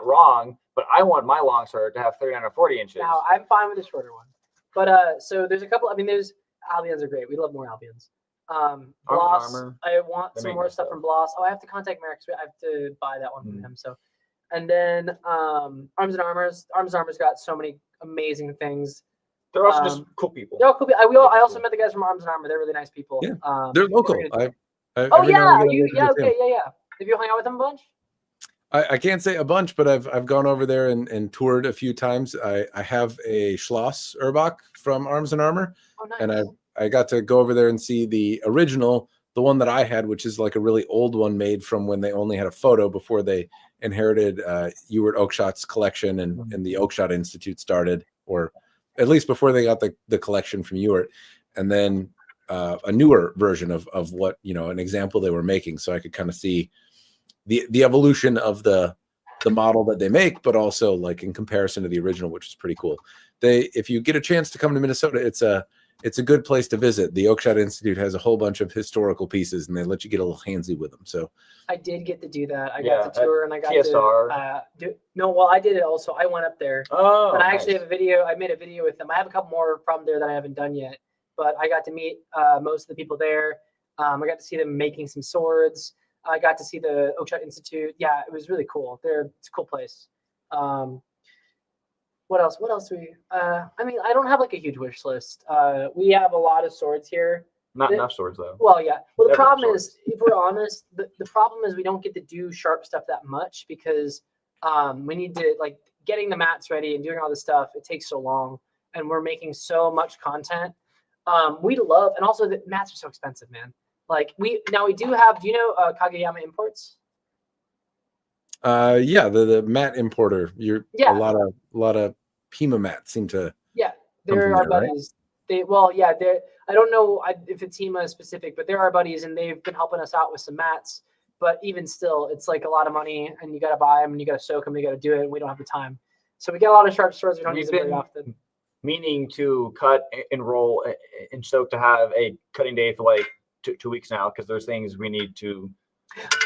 wrong, but I want my longsword to have 39 or 40 inches. Now I'm fine with the shorter one, but so there's a couple. I mean, there's Albions are great. We love more Albions. Bloss, Armor. I want They some make more good stuff stuff. from Bloss. Oh, I have to contact Merrick. I have to buy that one from him. So, and then Arms and Armor's got so many amazing things. They're also just cool people. They're all cool. I also met the guys from Arms and Armor. They're really nice people. Yeah, they're local. Oh yeah, okay. Have you hung out with them a bunch? I can't say a bunch, but I've gone over there and toured a few times. I have a Schloss Urbach from Arms and Armor, nice. And I got to go over there and see the original, the one that I had, which is like a really old one made from when they only had a photo before they inherited Ewart Oakeshot's collection and the Oakeshott Institute started, or at least before they got the collection from Ewart, and then a newer version of what, an example they were making, so I could kind of see the evolution of the model that they make, but also like in comparison to the original, which is pretty cool. If you get a chance to come to Minnesota, it's a good place to visit. The Oakeshott Institute has a whole bunch of historical pieces, and they let you get a little handsy with them. So I did get to do that. I got to tour, and I got TSR. I did it also. I went up there. Oh, and I actually have a video. I made a video with them. I have a couple more from there that I haven't done yet, but I got to meet most of the people there. I got to see them making some swords. I got to see the Oakeshott Institute. Yeah, it was really cool. It's a cool place. What else? Do we? I don't have like a huge wish list. We have a lot of swords here. Not enough swords though. Well, yeah. Well, the problem is, if we're honest, the problem is we don't get to do sharp stuff that much because we need to like getting the mats ready and doing all this stuff. It takes so long, and we're making so much content. We love, and also the mats are so expensive, man. Like we do have. Do you know Kageyama Imports? The mat importer. A lot of Pima mats seem to. Yeah, they're our buddies. Right? I don't know if it's HEMA specific, but they're our buddies, and they've been helping us out with some mats. But even still, it's like a lot of money, and you got to buy them, and you got to soak them, you got to do it, and we don't have the time. So we get a lot of sharp swords. We don't use them very often. Meaning to cut and roll and soak to have a cutting day for like 2 weeks now, because there's things we need to.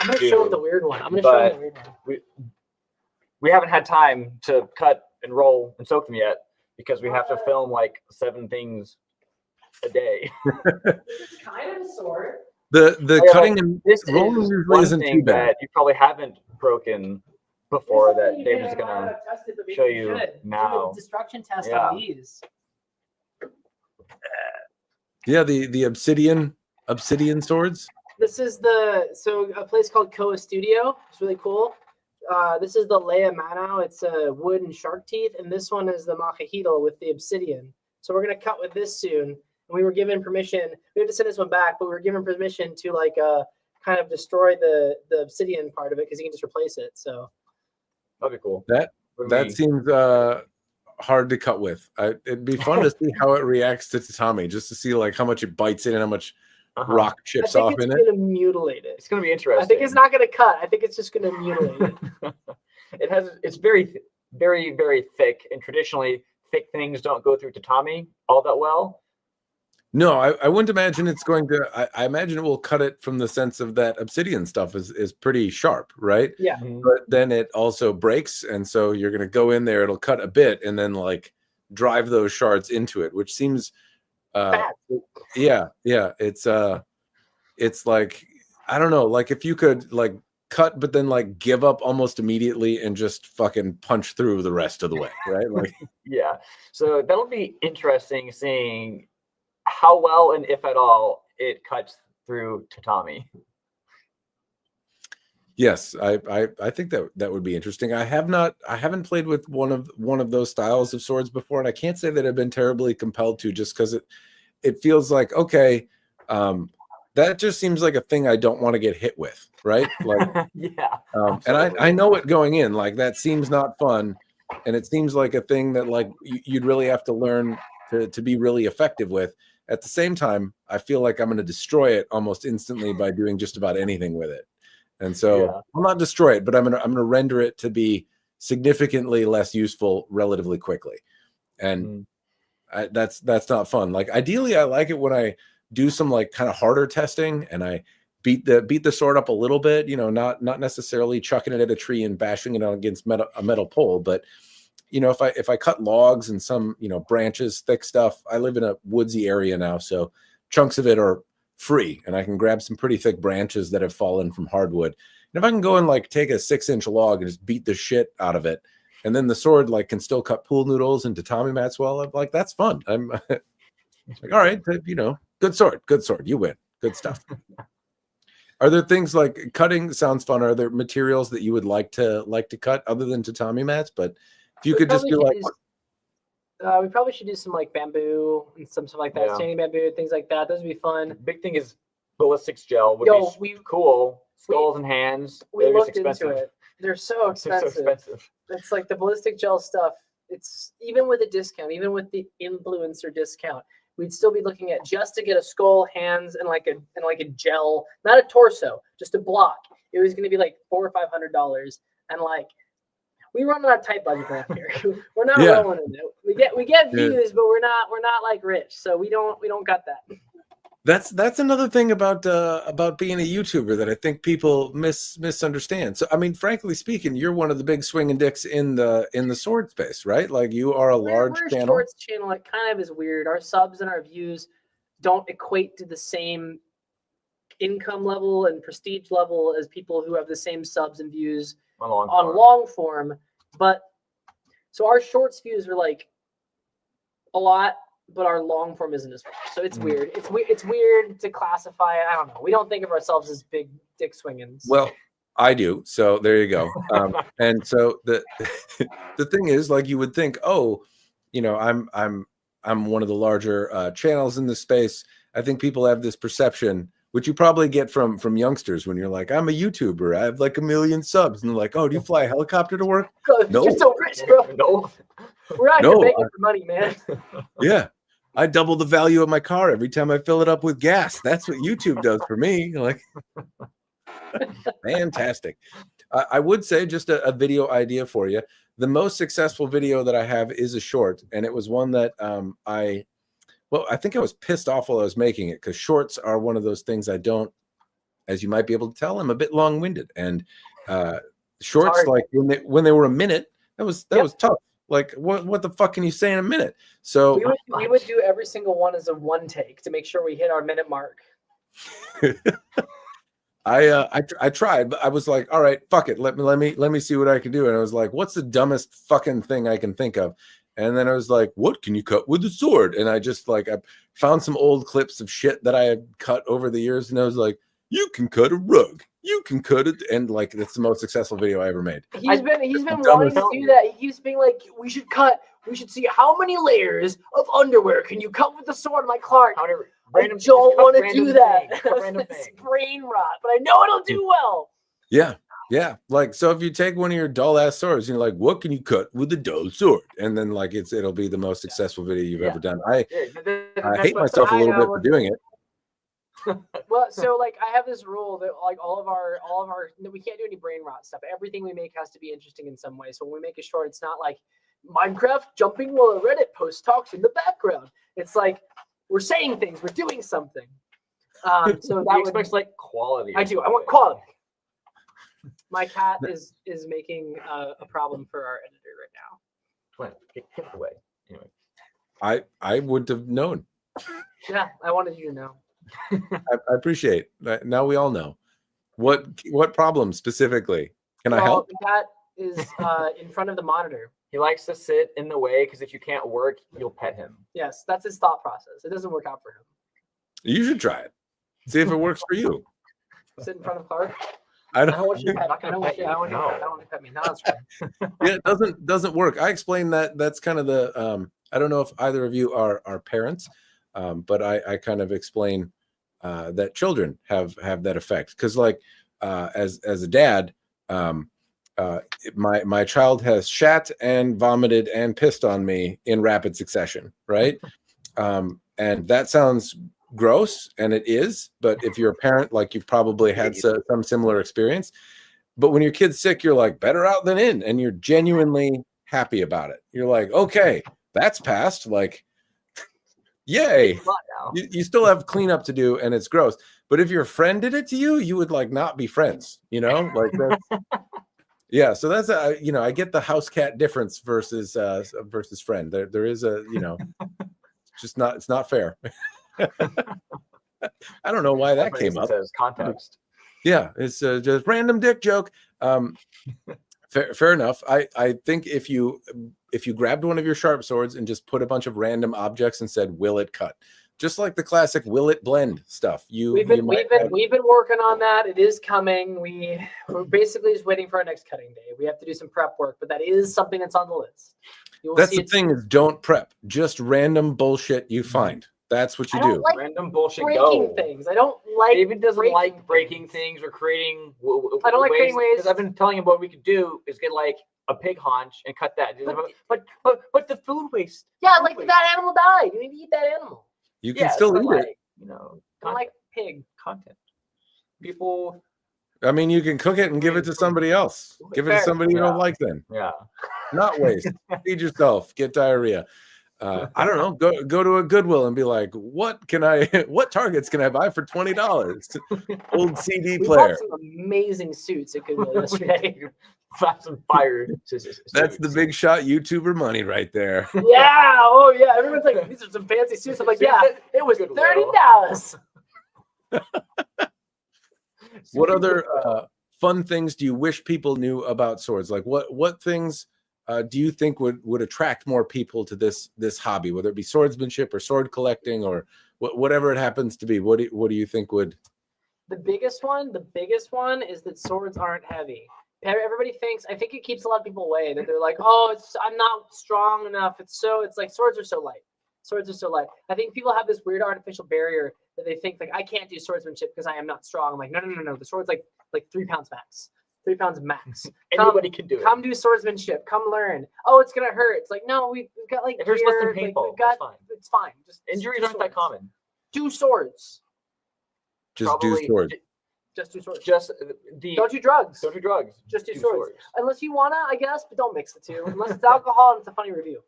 I'm going to show the weird one. We haven't had time to cut and roll and soak them yet because we have to film like 7 things a day. It's kind of a sword. The cutting and rolling usually isn't too bad. That you probably haven't broken before that David's going to show you now. Do a destruction test on these. Yeah, the obsidian swords. This is a place called Koa Studio. It's really cool. This is the Leia Manao. It's a wood and shark teeth, and this one is the Makahito with the obsidian. So we're gonna cut with this soon. And we were given permission. We have to send this one back, but we were given permission to like kind of destroy the obsidian part of it because you can just replace it. So that'd be cool. That seems hard to cut with. It'd be fun to see how it reacts to tatami, just to see like how much it bites in and how much rock chips off in it. It's going to mutilate it. It's going to be interesting. I think it's not going to cut. I think it's just going to mutilate it. It's very, very, very thick, and traditionally thick things don't go through tatami all that well. No, I wouldn't imagine it's going to. I imagine it will cut it from the sense of that obsidian stuff is pretty sharp, right? Yeah. But then it also breaks, and so you're going to go in there. It'll cut a bit, and then like drive those shards into it, which seems. Yeah. It's like, I don't know, like if you could like cut, but then like give up almost immediately and just fucking punch through the rest of the way, right? Like, yeah. So that'll be interesting seeing how well and if at all it cuts through tatami. Yes, I think that would be interesting. I haven't played with one of those styles of swords before, and I can't say that I've been terribly compelled to, just because it feels like, okay, that just seems like a thing I don't want to get hit with, right? Like, yeah. And I know it going in, like that seems not fun, and it seems like a thing that like you'd really have to learn to be really effective with. At the same time, I feel like I'm going to destroy it almost instantly by doing just about anything with it. And so I'll not destroy it, but I'm gonna render it to be significantly less useful relatively quickly. And that's not fun. Like ideally, I like it when I do some like kind of harder testing and I beat the sword up a little bit, not necessarily chucking it at a tree and bashing it against a metal pole, but if I cut logs and some branches, thick stuff. I live in a woodsy area now, so chunks of it are free, and I can grab some pretty thick branches that have fallen from hardwood. And if I can go and like take a 6-inch log and just beat the shit out of it, and then the sword like can still cut pool noodles into tatami mats. Well, I'm like, that's fun. I'm like, all right, you know, good sword, you win, good stuff. Are there things like cutting sounds fun? Are there materials that you would like to cut other than tatami mats? But if you could just be like, we probably should do some like bamboo and some stuff like that, standing bamboo, things like that. Those would be fun. Big thing is ballistics gel would be cool. Skulls and hands. We looked into it. They're so expensive. They're so expensive. It's like the ballistic gel stuff. It's even with a discount, even with the influencer discount, we'd still be looking at just to get a skull, hands, and like a gel, not a torso, just a block. It was going to be like $400 or $500, and like we run on a tight budget around here. We're not rolling in it. We get views, but we're not like rich, so we don't got that. That's another thing about being a YouTuber that I think people misunderstand. So I mean, frankly speaking, you're one of the big swinging dicks in the sword space, right? Like you are we're channel. Shorts channel. It kind of is weird. Our subs and our views don't equate to the same income level and prestige level as people who have the same subs and views on long form. But so our shorts views are like a lot, but our long form isn't as much. So it's weird. It's weird to classify it. I don't know. We don't think of ourselves as big dick swingins. Well, I do. So there you go. And so the thing is, like, you would think, oh, you know, I'm one of the larger channels in this space. I think people have this perception, which you probably get from youngsters when you're like, I'm a YouTuber. I have like 1 million subs. And they're like, oh, do you fly a helicopter to work? No. You're so rich, bro. No. We're out here begging for money, man. Yeah. I double the value of my car every time I fill it up with gas. That's what YouTube does for me. Like, fantastic. I would say just a video idea for you. The most successful video that I have is a short, and it was one that I think I was pissed off while I was making it, because shorts are one of those things I don't, as you might be able to tell, I'm a bit long-winded, and shorts, like when they were a minute, that was tough. Like, what the fuck can you say in a minute? So we would do every single one as a one take to make sure we hit our minute mark. I tried, but I was like, all right, fuck it. Let me see what I can do. And I was like, what's the dumbest fucking thing I can think of? And then I was like, what can you cut with a sword? And I just I found some old clips of shit that I had cut over the years, and I was like, you can cut a rug. You can cut it, and like that's the most successful video I ever made. He's been wanting to do that. He keeps being like, we should see how many layers of underwear can you cut with the sword. I'm like, Clark, I don't want to do that. It's brain rot, but I know it'll do well. Yeah. Like, so if you take one of your dull ass swords, you're like, what can you cut with a dull sword? And then like it'll be the most successful video you've ever done. I hate myself a little bit for doing it. Well, so like I have this rule that like all of our we can't do any brain rot stuff. Everything we make has to be interesting in some way. So when we make a short, it's not like Minecraft jumping while a Reddit post talks in the background. It's like we're saying things, we're doing something. So that expects like quality. I do. I want quality. My cat is making a problem for our editor right now. Get away. Anyway, I wouldn't have known. Yeah, I wanted you to know. I appreciate that. Now we all know. What problem specifically? Can I help? The cat is in front of the monitor. He likes to sit in the way because if you can't work, you'll pet him. Yes, that's his thought process. It doesn't work out for him. You should try it. See if it works for you. Sit in front of Clark. I don't want you to pet me. No, that's right. Yeah, it doesn't work. I explained that. That's kind of the I don't know if either of you are parents, but I kind of explain that children have that effect, because like as a dad, my child has shat and vomited and pissed on me in rapid succession, right? And that sounds gross, and it is, but if you're a parent, like you've probably had some similar experience. But when your kid's sick, you're like, better out than in, and you're genuinely happy about it. You're like, okay, that's passed, like yay. You still have cleanup to do, and it's gross. But if your friend did it to you, you would like not be friends, like that's yeah. So that's I get the house cat difference versus friend. There is a it's not fair. I don't know why that came up. Says context. Yeah, it's just random dick joke. Fair enough. I think if you grabbed one of your sharp swords and just put a bunch of random objects and said, "Will it cut?" Just like the classic "Will it blend" stuff. We've been working on that. It is coming. We're basically just waiting for our next cutting day. We have to do some prep work, but that is something that's on the list. That's the thing is, don't prep. Just random bullshit you find. That's what you do. Like random bullshit. Breaking things. I don't like. David doesn't like breaking things or creating. I don't like creating ways. Because I've been telling him what we could do is get like a pig haunch and cut that. But the food waste. Yeah, like that animal died. You need to eat that animal. You can still eat it. You know, I like pig content. People. I mean, you can cook it and give it to somebody else. Give it to somebody you don't like then. Yeah. Not waste. Feed yourself. Get diarrhea. I don't know. Go to a Goodwill and be like, what targets can I buy for $20? Old CD player. We bought some amazing suits at Goodwill yesterday. Some fire. That's the big shot YouTuber money right there. Yeah. Oh yeah. Everyone's like, these are some fancy suits. I'm like, yeah, it was $30. What other fun things do you wish people knew about swords? Like what things do you think would attract more people to this hobby, whether it be swordsmanship or sword collecting or whatever it happens to be? What do you think would? The biggest one is that swords aren't heavy. Everybody thinks, I think it keeps a lot of people away, that they're like, oh, I'm not strong enough. It's like swords are so light. Swords are so light. I think people have this weird artificial barrier that they think like, I can't do swordsmanship because I am not strong. I'm like, no. The sword's like 3 pounds max. 3 pounds max. Anybody can do it. Come do swordsmanship. Come learn. Oh, it's gonna hurt. It's like, no, we've got like it hurts less than painful. Like, it's fine. Just injuries aren't that common. Do swords. Just do swords. Just do swords. Don't do drugs. Don't do drugs. Just do swords. Unless you wanna, I guess, but don't mix the two. Unless it's alcohol and it's a funny review.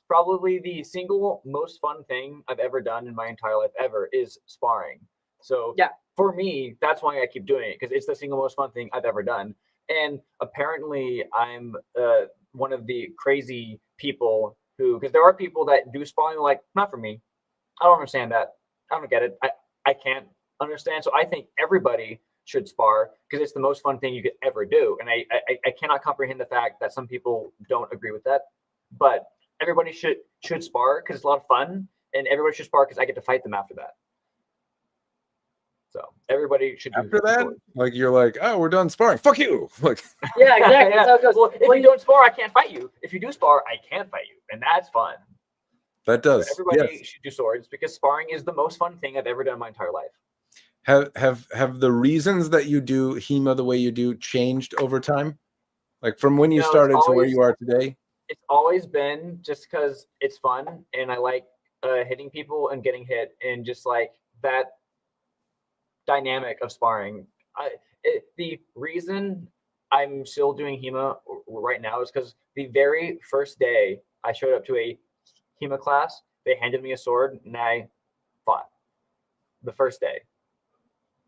Probably the single most fun thing I've ever done in my entire life ever is sparring. So yeah, for me, that's why I keep doing it, because it's the single most fun thing I've ever done. And apparently I'm one of the crazy people who, because there are people that do sparring like, not for me. I don't understand that. I don't get it. I can't understand. So I think everybody should spar because it's the most fun thing you could ever do. And I cannot comprehend the fact that some people don't agree with that. But everybody should spar because it's a lot of fun, and everybody should spar because I get to fight them after that. So everybody should do after that. Like you're like, oh, we're done sparring. Fuck you. Like, yeah, exactly. That's how it goes. Well, if you don't spar, I can't fight you. If you do spar, I can fight you, and that's fun. That does. So everybody should do swords because sparring is the most fun thing I've ever done in my entire life. Have the reasons that you do HEMA the way you do changed over time? Like from when you started to where you are today? It's always been just because it's fun and I like hitting people and getting hit and just like that dynamic of sparring. The reason I'm still doing HEMA right now is because the very first day I showed up to a HEMA class, they handed me a sword and I fought the first day.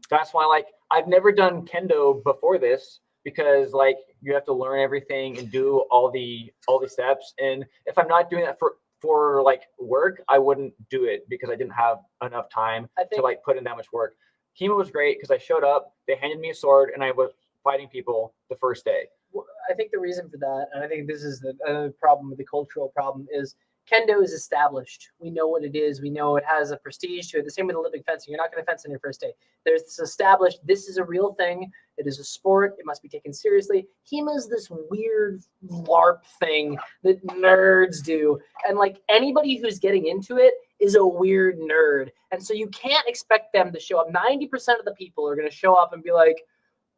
That's why like I've never done Kendo before this, because like you have to learn everything and do all the steps. And if I'm not doing that for like work, I wouldn't do it because I didn't have enough time to like put in that much work. HEMA was great because I showed up, they handed me a sword, and I was fighting people the first day. Well, I think the reason for that, and I think this is the problem with the cultural problem, is Kendo is established. We know what it is. We know it has a prestige to it. The same with Olympic fencing. You're not going to fence on your first day. There's this established, this is a real thing. It is a sport. It must be taken seriously. HEMA is this weird LARP thing that nerds do. And like anybody who's getting into it is a weird nerd. And so you can't expect them to show up. 90% of the people are going to show up and be like,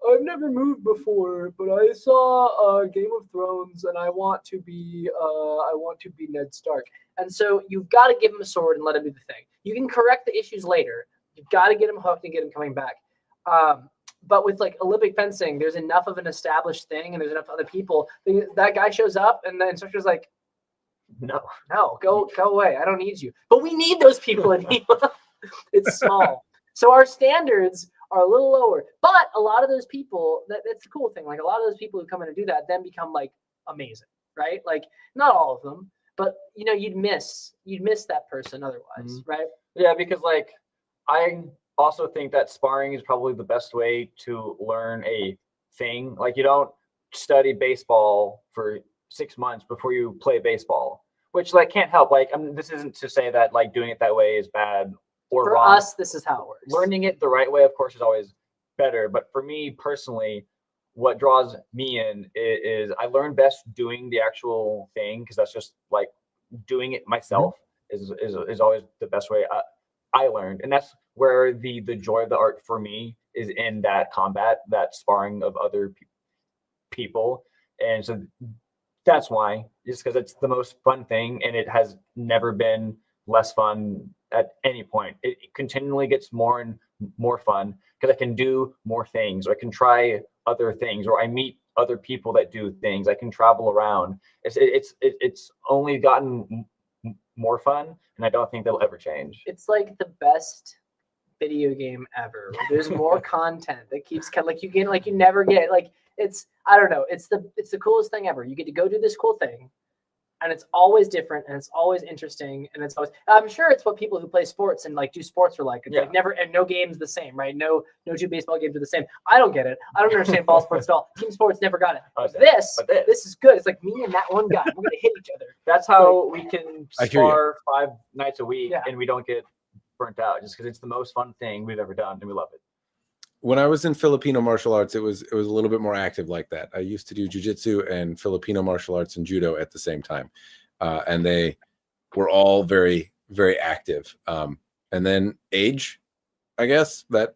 I've never moved before, but I saw Game of Thrones, and I want to be Ned Stark. And so you've got to give him a sword and let him do the thing. You can correct the issues later. You've got to get him hooked and get him coming back. But with like Olympic fencing, there's enough of an established thing, and there's enough other people. That guy shows up, and the instructor's like, "No, go away. I don't need you." But we need those people in HEMA. It's small, so our standards are a little lower, but a lot of those people, that's the cool thing. Like a lot of those people who come in and do that then become like amazing, right? Like not all of them, but you know, you'd miss that person otherwise, right? Yeah, because like I also think that sparring is probably the best way to learn a thing. Like you don't study baseball for 6 months before you play baseball, which like can't help. Like, I mean, this isn't to say that like doing it that way is bad or For wrong. us, this is how it works. Learning it the right way, of course, is always better. But for me personally, what draws me in is I learn best doing the actual thing, because that's just like doing it myself is always the best way I learned. And that's where the joy of the art for me is, in that combat, that sparring of other people. And so that's why, just because it's the most fun thing, and it has never been less fun at any point. It continually gets more and more fun because I can do more things, or I can try other things, or I meet other people that do things. I can travel around. It's only gotten more fun, and I don't think that'll ever change. It's like the best video game ever. There's more content that keeps kind of like you get, like you never get, like it's, I don't know, it's the coolest thing ever. You get to go do this cool thing, and it's always different, and it's always interesting, and it's always, I'm sure it's what people who play sports and like do sports are like. It's like never, and no game's the same, right? No two baseball games are the same. I don't get it. I don't understand ball sports at all. Team sports never got it. This is good. It's like me and that one guy. We're gonna hit each other. That's how we can spar 5 nights a week, and we don't get burnt out, just because it's the most fun thing we've ever done, and we love it. When I was in Filipino martial arts, it was a little bit more active like that. I used to do jiu-jitsu and Filipino martial arts and judo at the same time. And they were all very, very active. And then age, I guess, that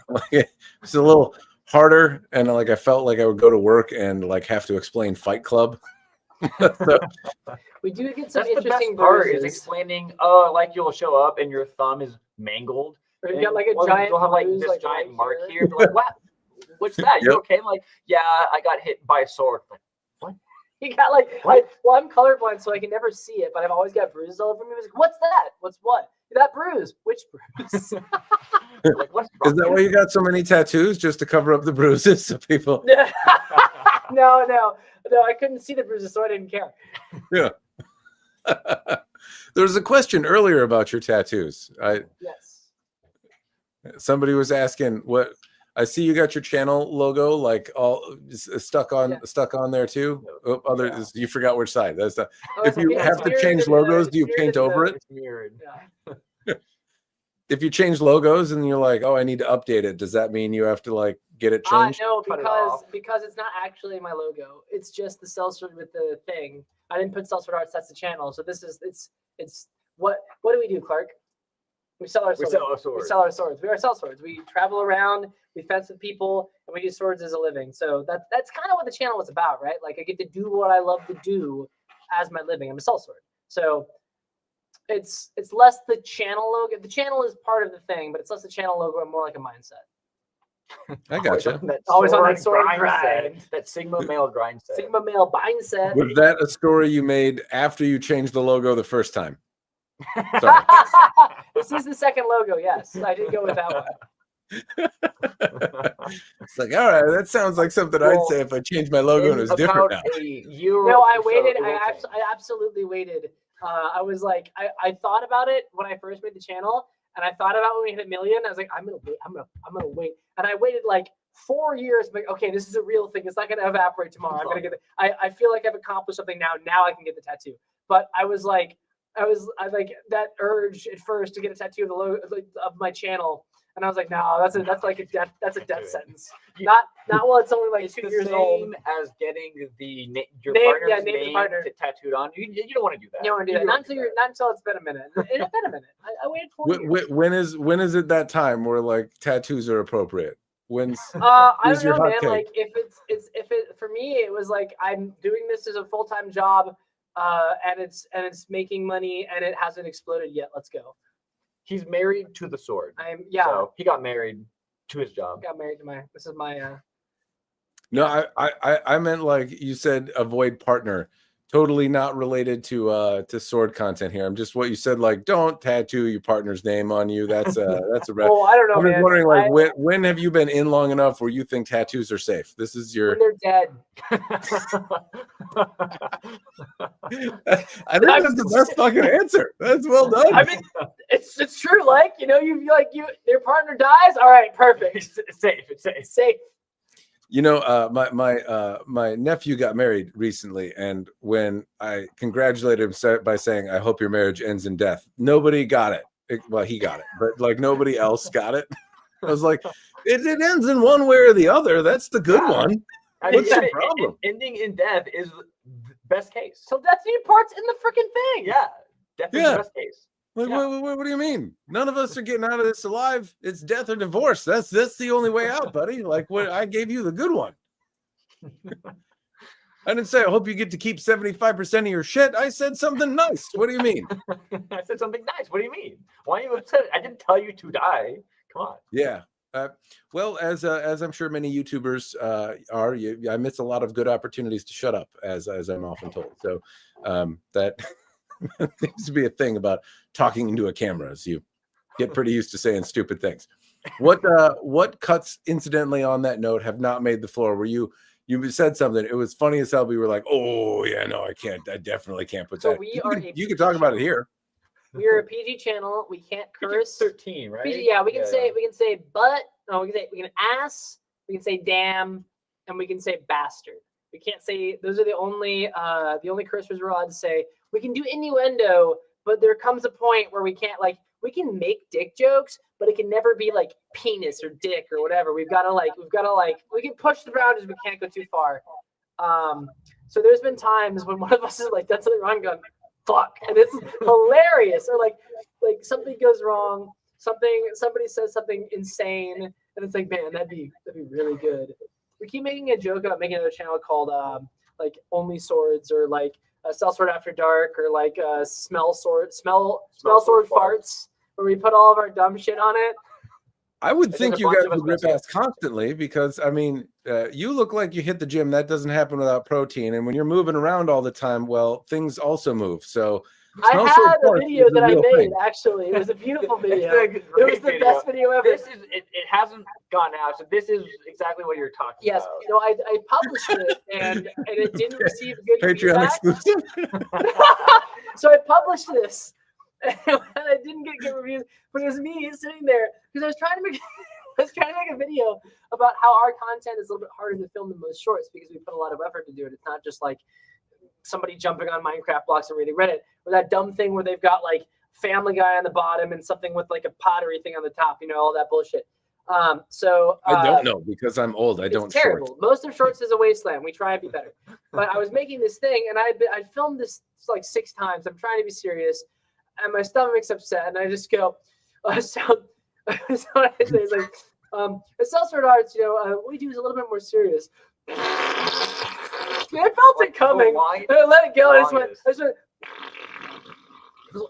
like, it's a little harder. And like, I felt like I would go to work and like have to explain Fight Club. So, we do get some that's interesting the best part, bruises. is explaining, like you'll show up and your thumb is mangled. Or you got like a giant, you'll have like bruise, this like, giant right mark here. here. But like, what? What's that? You okay? I'm like, yeah, I got hit by a sword. Like, what? You got like, well, I'm colorblind, so I can never see it, but I've always got bruises all over me. I was like, what's that? What's what? That bruise. Which bruise? Like, what's wrong? is that why you got so many tattoos, just to cover up the bruises so people? No, I couldn't see the bruises, so I didn't care. Yeah. There was a question earlier about your tattoos. Yes. Somebody was asking what. I see you got your channel logo like all stuck on there too. Oh, you forgot which side. That's the. If you have to change logos, do you paint over it? It's mirrored. Yeah. If you change logos and you're like, oh, I need to update it, does that mean you have to like get it changed? No, because it's not actually my logo. It's just the Sellsword with the thing. I didn't put Sellsword Arts. That's the channel. So this is it's what do we do, Clark? We sell our swords. We sell our swords. We are Sellswords. We travel around, we fence with people, and we do swords as a living. So that's kind of what the channel is about, right? Like I get to do what I love to do as my living. I'm a Sellsword. So it's less the channel logo. The channel is part of the thing, but it's less the channel logo and more like a mindset. I gotcha. Always on that sword grind. That Sigma male grind set. Sigma male mindset. Was that a story you made after you changed the logo the first time? Sorry. This is the second logo. Yes, I did go with that one. It's like, all right, that sounds like something I'd say if I changed my logo and it was different now. No, I waited. I absolutely waited. I was like, I thought about it when I first made the channel, and I thought about when we hit 1 million. I was like, I'm gonna wait, and I waited like 4 years. Like, okay, this is a real thing. It's not gonna evaporate tomorrow. I'm gonna get it. I feel like I've accomplished something now. Now I can get the tattoo. But I like that urge at first to get a tattoo of the logo of my channel, and I was like, no, that's a death sentence. Not while it's only like 2 years old. As getting your partner's name tattooed on. You don't want to do that. You don't want to do that. Not until it's been a minute. It's been a minute. I waited 4 years. When is it that time where like tattoos are appropriate? When's I don't know, man. Like if it for me, it was like I'm doing this as a full-time job. And it's making money and it hasn't exploded yet. Let's go. He's married to the sword. So he got married to his job. Got married to this is my No, I meant like you said avoid partner. Totally not related to sword content here. I'm just what you said, like don't tattoo your partner's name on you. That's a Oh, I don't know, I'm just wondering like when have you been in long enough where you think tattoos are safe? This is your when they're dead. I think that's the best fucking answer. That's well done. I mean, it's true. Like your partner dies. All right, perfect. It's safe. Safe. My nephew got married recently, and when I congratulated him by saying, "I hope your marriage ends in death," nobody got it. Well, he got it, but like nobody else got it. I was like, it ends in one way or the other. That's the good one. What's the problem? Ending in death is the best case. So that's the parts in the freaking thing. Yeah, death is the best case. Like, what do you mean? None of us are getting out of this alive. It's death or divorce. That's the only way out, buddy. Like, what I gave you the good one. I didn't say I hope you get to keep 75% of your shit. I said something nice. What do you mean? I said something nice. What do you mean? Why are you upset? I didn't tell you to die. Come on. Yeah. Well, as I'm sure many YouTubers are, I miss a lot of good opportunities to shut up, as I'm often told. So that seems to be a thing about talking into a camera, as you get pretty used to saying stupid things. What cuts, incidentally, on that note, have not made the floor? Where you said something, it was funny as hell. We were like, oh yeah, no, I definitely can't put that. You can talk about it here. We are a PG channel. We can't curse. 13, right? PG, yeah, we can say butt. No, we can ass. We can say damn, and we can say bastard. We can't say those are the only curse words we're allowed to say. We can do innuendo, but there comes a point where we can't we can make dick jokes, but it can never be like penis or dick or whatever. We've got to we can push the boundaries, we can't go too far. So there's been times when one of us is like, that's something wrong, going, fuck, and it's hilarious. Or like something goes wrong, somebody says something insane, and it's like, man, that'd be really good. We keep making a joke about making another channel called like Only Swords, or like Sellsword After Dark, or like Smell Sword Farts, where we put all of our dumb shit on it. I would think you guys would rip ass constantly, because I mean, you look like you hit the gym. That doesn't happen without protein, and when you're moving around all the time, well, things also move. So I had a video that I made. Actually, it was a beautiful video. It was the best video ever. It hasn't gone out, so this is exactly what you're talking about. Yes, I published it, and it didn't receive good Patreon exclusive. So I published this, and I didn't get good reviews. But it was me sitting there because I was trying to make a video about how our content is a little bit harder to film than most shorts, because we put a lot of effort to do it. It's not just like somebody jumping on Minecraft blocks and reading Reddit, or that dumb thing where they've got like Family Guy on the bottom and something with like a pottery thing on the top, all that bullshit. So I don't know, because I'm old. I don't. It's terrible. Short. Most of shorts is a wasteland. We try to be better. But I was making this thing, and I filmed this like 6 times. I'm trying to be serious, and my stomach's upset, and I just go, so I say is like, at Sellsword Arts, we do is a little bit more serious. I felt it coming. I let it go. I just went.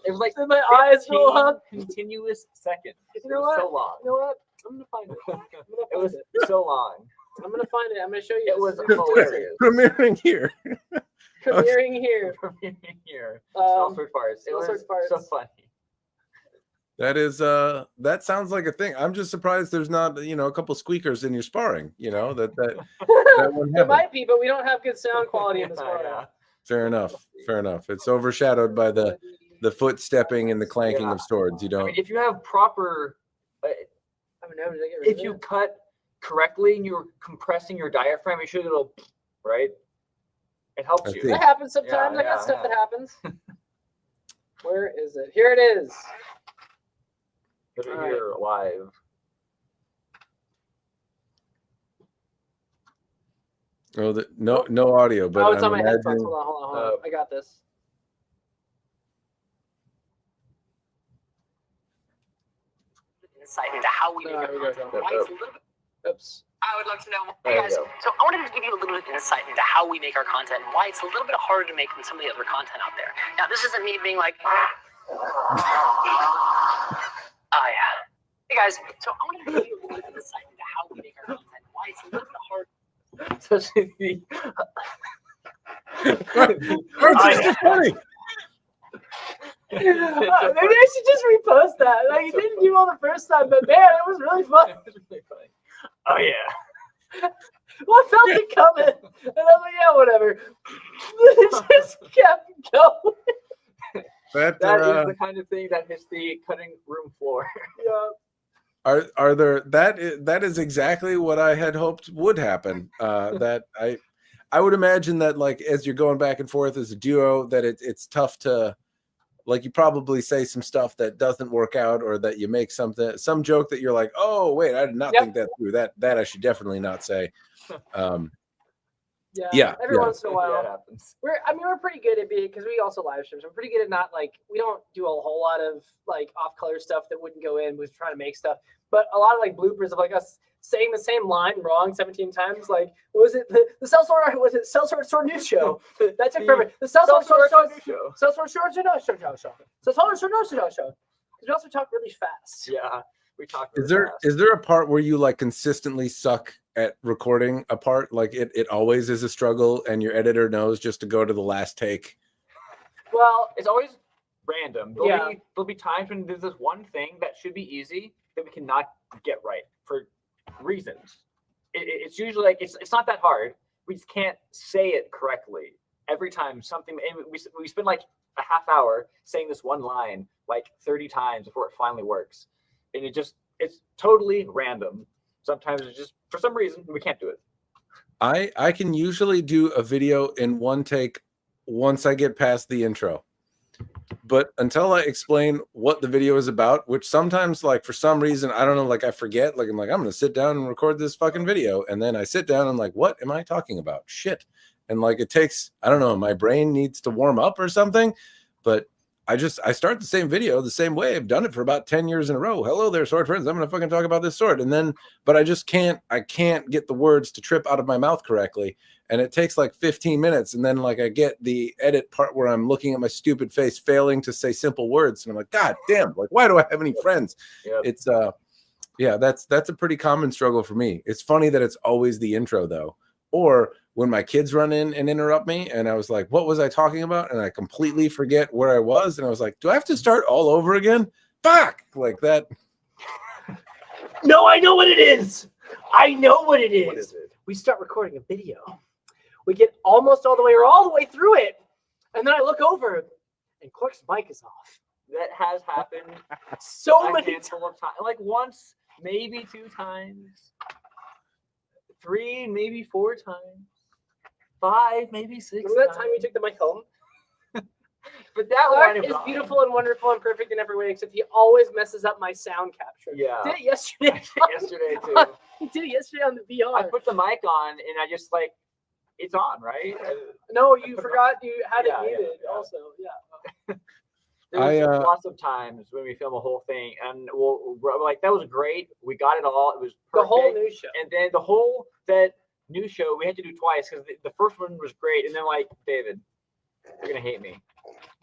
It was like my eyes roll up. Continuous seconds. You know what? So long. You know what? I'm gonna find it. It was so long. I'm gonna find it. I'm gonna show you. It was hilarious. Premiering here. Premiering here. Sellsword Farts. It was so funny. That is that sounds like a thing. I'm just surprised there's not a couple squeakers in your sparring. That There might be, but we don't have good sound quality in the sparring. Yeah. Fair enough. It's overshadowed by the foot stepping and the clanking of swords. You don't. I mean, if you have proper, if you cut correctly and you're compressing your diaphragm, you should go right. It helps you. That happens sometimes. I got stuff that happens. Where is it? Here it is. Put it here live. Oh, no audio, but it's on my headphones. Hold on. I got this. Insight into how we make Oops. I would love to know, hey guys, so I wanted to give you a little bit of insight into how we make our content and why it's a little bit harder to make than some of the other content out there. Now, this isn't me being like, yeah. Hey guys, so I wanted to give you a little bit of insight into how we make our content and why it's a little bit hard. Especially the it's funny. Maybe I should just repost that. Like, it didn't do well the first time, but man, it was really fun. Oh yeah. Well, I felt it coming, and I'm like, yeah, whatever. It just kept going. That is the kind of thing that hits the cutting room floor. Yeah. Are there that is exactly what I had hoped would happen. That I would imagine that like as you're going back and forth as a duo, that it's tough to like you probably say some stuff that doesn't work out, or that you make some joke that you're like, oh wait, I did not think that through. That I should definitely not say. Yeah, every once in a while. Yeah, it happens. We're pretty good at being, because we also live stream. So we're pretty good at not like, we don't do a whole lot of like off color stuff that wouldn't go in. We're trying to make stuff, but a lot of like bloopers of like us saying the same line wrong 17 times. Like, what was it? The Sellsword, was it Sellsword Sword News Show? That's it. Perfect. The Sellsword Sword News Show. Sellsword Sword News Show. Sellsword Sword News Show. Because we also talk really fast. Yeah, we talk. Is there a part where you like consistently suck at recording a part? Like it always is a struggle, and your editor knows just to go to the last take? Well, it's always random. There'll be times when there's this one thing that should be easy that we cannot get right for reasons. It's usually like it's not that hard. We just can't say it correctly every time. Something, and we spend like a half hour saying this one line like 30 times before it finally works, and it's totally random. Sometimes it's just for some reason we can't do it. I can usually do a video in one take once I get past the intro. But until I explain what the video is about, which sometimes, like, for some reason, I don't know, like, I forget, like, I'm going to sit down and record this fucking video. And then I sit down and I'm like, what am I talking about? Shit. And, like, it takes, I don't know, my brain needs to warm up or something. But I start the same video the same way. I've done it for about 10 years in a row. Hello there, sword friends. I'm going to fucking talk about this sword. And then, but I can't get the words to trip out of my mouth correctly. And it takes like 15 minutes. And then like I get the edit part where I'm looking at my stupid face, failing to say simple words. And I'm like, God damn, like, why do I have any friends? Yep. It's, yeah, that's a pretty common struggle for me. It's funny that it's always the intro though. Or when my kids run in and interrupt me and I was like, what was I talking about? And I completely forget where I was. And I was like, do I have to start all over again? Fuck! Like that. No, I know what it is. I know what it is. What is it? We start recording a video. We get almost all the way or all the way through it. And then I look over and Clark's mic is off. That has happened so many times. Like once, maybe 2 times. 3, maybe 4 times. 5, maybe 6. Remember that time you took the mic home? But that Clark is beautiful and wonderful and perfect in every way, except he always messes up my sound capture. Yeah. He did it yesterday. Yesterday too. He did it yesterday on the VR. I put the mic on and I just like, it's on, right? No, you forgot you had it muted also. Yeah. There's lots of times when we film a whole thing and we're like, that was great. We got it all. It was perfect. The whole news show. And then that news show we had to do twice because the first one was great. And then like, David, you're going to hate me.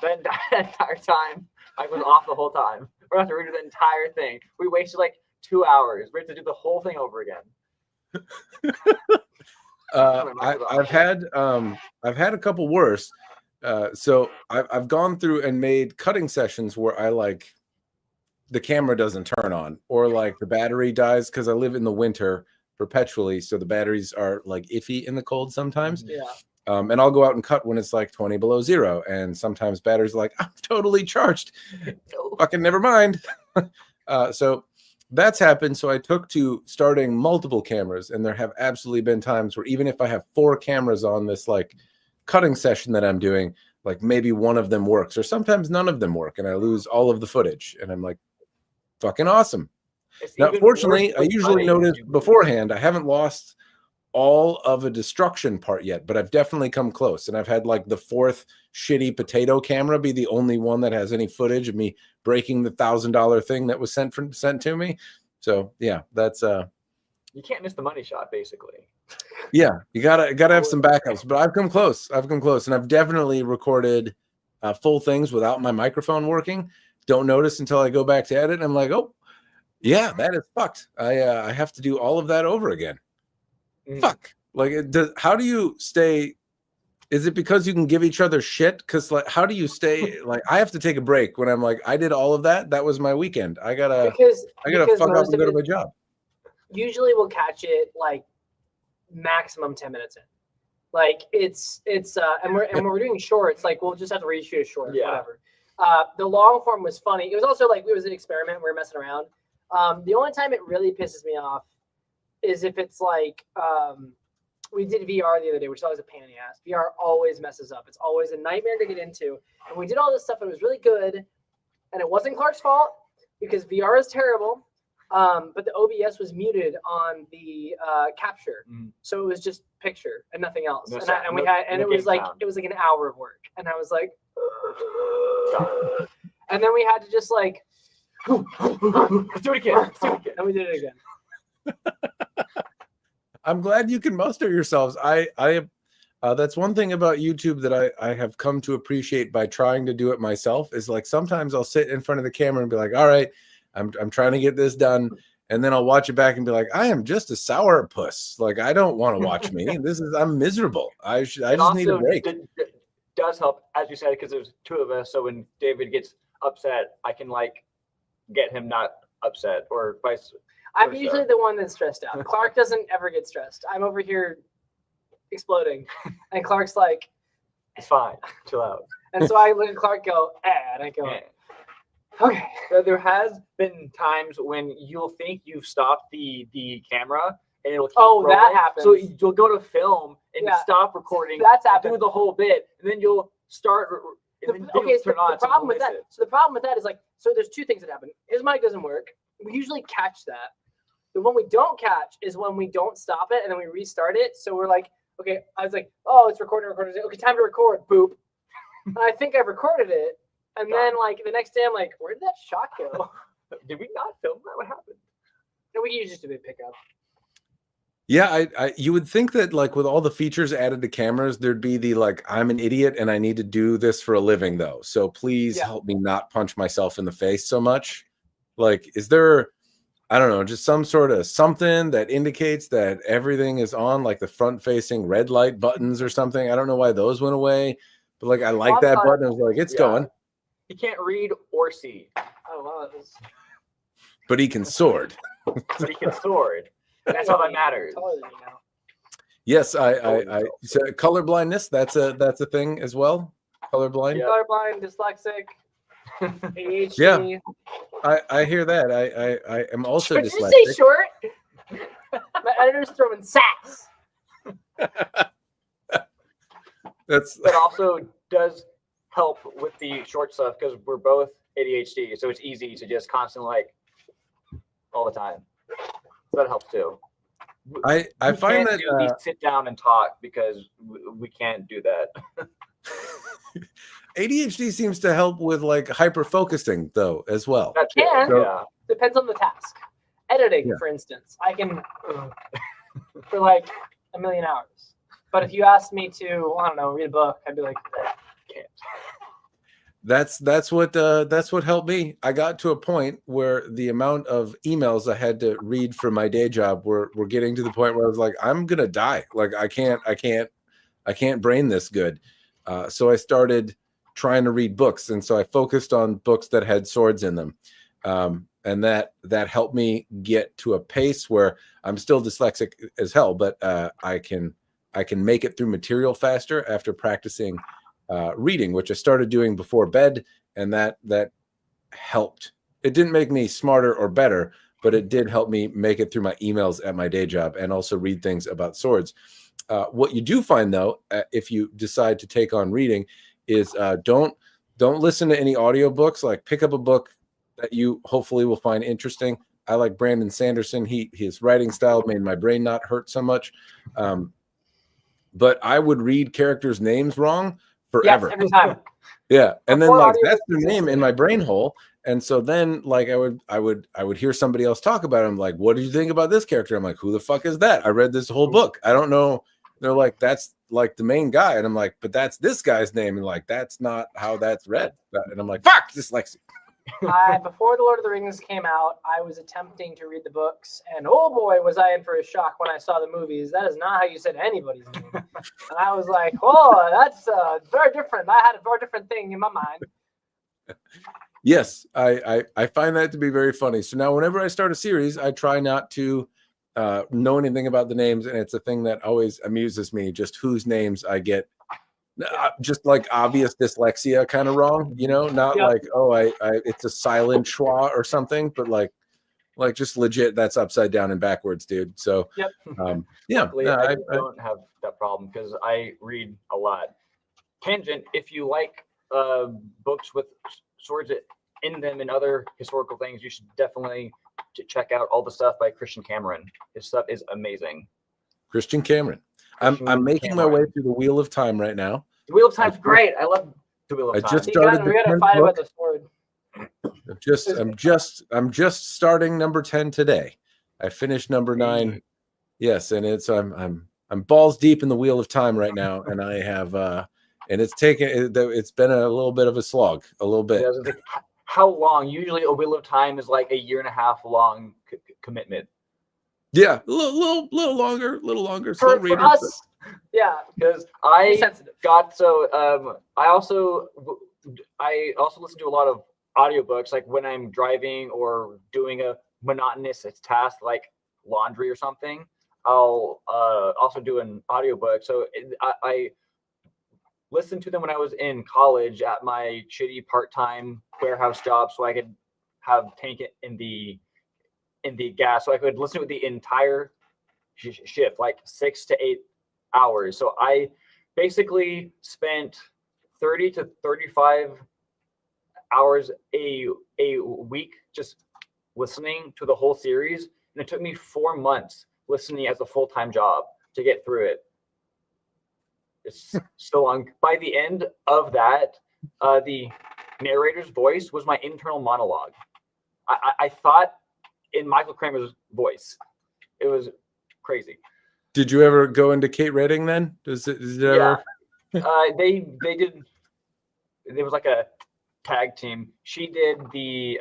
That entire time, I was off the whole time. We're going to have to redo the entire thing. We wasted like 2 hours. We have to do the whole thing over again. I've had a couple worse. So I've gone through and made cutting sessions where I like the camera doesn't turn on, or like the battery dies because I live in the winter perpetually, so the batteries are like iffy in the cold sometimes. Yeah. And I'll go out and cut when it's like 20 below zero, and sometimes batteries are like, I'm totally charged. Fucking never mind. So that's happened. So I took to starting multiple cameras, and there have absolutely been times where even if I have 4 cameras on this like cutting session that I'm doing, like maybe one of them works, or sometimes none of them work, and I lose all of the footage, and I'm like, fucking awesome. Now, fortunately, I usually notice beforehand I haven't lost all of a destruction part yet, but I've definitely come close, and I've had like the 4th shitty potato camera be the only one that has any footage of me breaking the $1,000 thing that was sent to me. So yeah, that's you can't miss the money shot, basically. Yeah, you gotta have some backups. But I've come close, and I've definitely recorded full things without my microphone working. Don't notice until I go back to edit, and I'm like, oh yeah, that is fucked. I have to do all of that over again. Fuck. Like, how do you stay? Is it because you can give each other shit? Because like, how do you stay? Like, I have to take a break when I'm like, I did all of that. That was my weekend. I gotta fuck up and go to my job. Usually we'll catch it like maximum 10 minutes in. Like it's and we're doing shorts. Like we'll just have to reshoot a short. Yeah. Whatever. The long form was funny. It was also like it was an experiment. We were messing around. The only time it really pisses me off is if it's like we did VR the other day, which is always a pain in the ass. VR always messes up. It's always a nightmare to get into. And we did all this stuff, and it was really good. And it wasn't Clark's fault because VR is terrible. But the OBS was muted on the capture, so it was just picture and nothing else. No and sound, we had, and no it was like sound. it was like an hour of work, and I was like, and then we had to just like, Let's do it again. Let's do it again. and we did it again. I'm glad you can muster yourselves. That's one thing about YouTube that I have come to appreciate by trying to do it myself is like sometimes I'll sit in front of the camera and be like, all right, I'm trying to get this done. And then I'll watch it back and be like, I am just a sourpuss. Like, I don't want to watch me. I'm miserable. I just need a break. It does help, as you said, because there's two of us. So when David gets upset, I can like get him not upset or vice. I'm usually the one that's stressed out. Clark doesn't ever get stressed. I'm over here exploding, and Clark's like, It's fine. Chill out. and so I look at Clark go, and I go, okay. So there has been times when you'll think you've stopped the camera and it'll keep rolling. That happens. So you'll go to film and stop recording. That's happened. Do the whole bit, and then you'll start. And then Okay, so turn on, the problem with miss that. it. So the problem with that is like, so there's two things that happen. His mic doesn't work. We usually catch that. The one we don't catch is when we don't stop it and then we restart it. So we're like, okay, I was like, oh, it's recording. Okay, time to record. Boop. And I think I've recorded it. And then like the next day I'm like, where did that shot go? Did we not film that? What happened? And we usually just do a pickup. Yeah, you would think that like with all the features added to cameras, there'd be the like, I'm an idiot and I need to do this for a living though. So please help me not punch myself in the face so much. Like, is there, I don't know, just some sort of something that indicates that everything is on, like the front facing red light buttons or something? I don't know why those went away, but like, I like that button. I was like, it's going. He can't read or see. Oh, wow. But he can sword. But he can sword. That's all that matters. Yes, so color blindness, that's a thing as well. Colorblind. Yeah. Colorblind, dyslexic, ADHD. Yeah, I hear that. I am also Did dyslexic. you say short? My editor's throwing sass. That also does help with the short stuff because we're both ADHD, so it's easy to just constantly like all the time. So that helps too. I find that we sit down and talk because we can't do that. ADHD seems to help with like hyper focusing though as well. That can. So, Depends on the task. Editing, for instance, I can for like a million hours. But if you asked me to, I don't know, read a book, I'd be like, can't. That's what helped me. I got to a point where the amount of emails I had to read for my day job were getting to the point where I was like, I'm gonna die. Like I can't brain this good. So I started trying to read books, and so I focused on books that had swords in them, and that helped me get to a pace where I'm still dyslexic as hell, but I can make it through material faster after practicing reading, which I started doing before bed, and that helped. It didn't make me smarter or better, but it did help me make it through my emails at my day job and also read things about swords. What you do find though, if you decide to take on reading, is don't listen to any audiobooks. Like pick up a book that you hopefully will find interesting. I like Brandon Sanderson. His writing style made my brain not hurt so much. But I would read characters' names wrong forever. Yes, every time. Yeah, and then like that's their name in my brain hole, and so then like I would hear somebody else talk about it. I'm like, what did you think about this character? I'm like, who the fuck is that? I read this whole book. I don't know. They're like, that's like the main guy, and I'm like, but that's this guy's name, and like that's not how that's read. And I'm like, fuck, dyslexic. Before the Lord of the Rings came out, I was attempting to read the books, and oh boy, was I in for a shock when I saw the movies. That is not how you said anybody's name. And I was like, oh, that's very different. I had a very different thing in my mind. Yes, I find that to be very funny. So now whenever I start a series, I try not to know anything about the names, and it's a thing that always amuses me, just whose names I get just like obvious dyslexia kind of wrong, you know, not like, oh, I it's a silent schwa or something, but like like just legit. That's upside down and backwards, dude. So Yep. yeah, Luckily, no, I don't have that problem because I read a lot. Tangent, if you like books with swords in them and other historical things, you should definitely check out all the stuff by Christian Cameron. His stuff is amazing. Christian Cameron. Christian I'm making my way through the Wheel of Time right now. The Wheel of Time's great. I love the Wheel of I Time. just We started the gotta 10th fight about book. the sword. I'm just starting number 10 today. I finished number 9. Yes, and I'm balls deep in the Wheel of Time right now, and I have and it's been a little bit of a slog, a little bit. Yeah, how long? Usually a Wheel of Time is like a 1.5 year long commitment. Yeah, a little longer. Slow For reading, us, yeah, Because be I sensitive. got so I also listen to a lot of audiobooks, like when I'm driving or doing a monotonous task like laundry or something. I'll also do an audiobook. So I listened to them when I was in college at my shitty part-time warehouse job, so I could have tank it in the gas, so I could listen to the entire shift, like 6 to 8 hours. So I basically spent 30 to 35 hours a week just listening to the whole series, and it took me 4 months listening as a full-time job to get through it. It's so long. By the end of that, the narrator's voice was my internal monologue. I thought in Michael Kramer's voice. It was crazy. Did you ever go into Kate Redding then? Is it ever? They did. There was like a tag team. She did the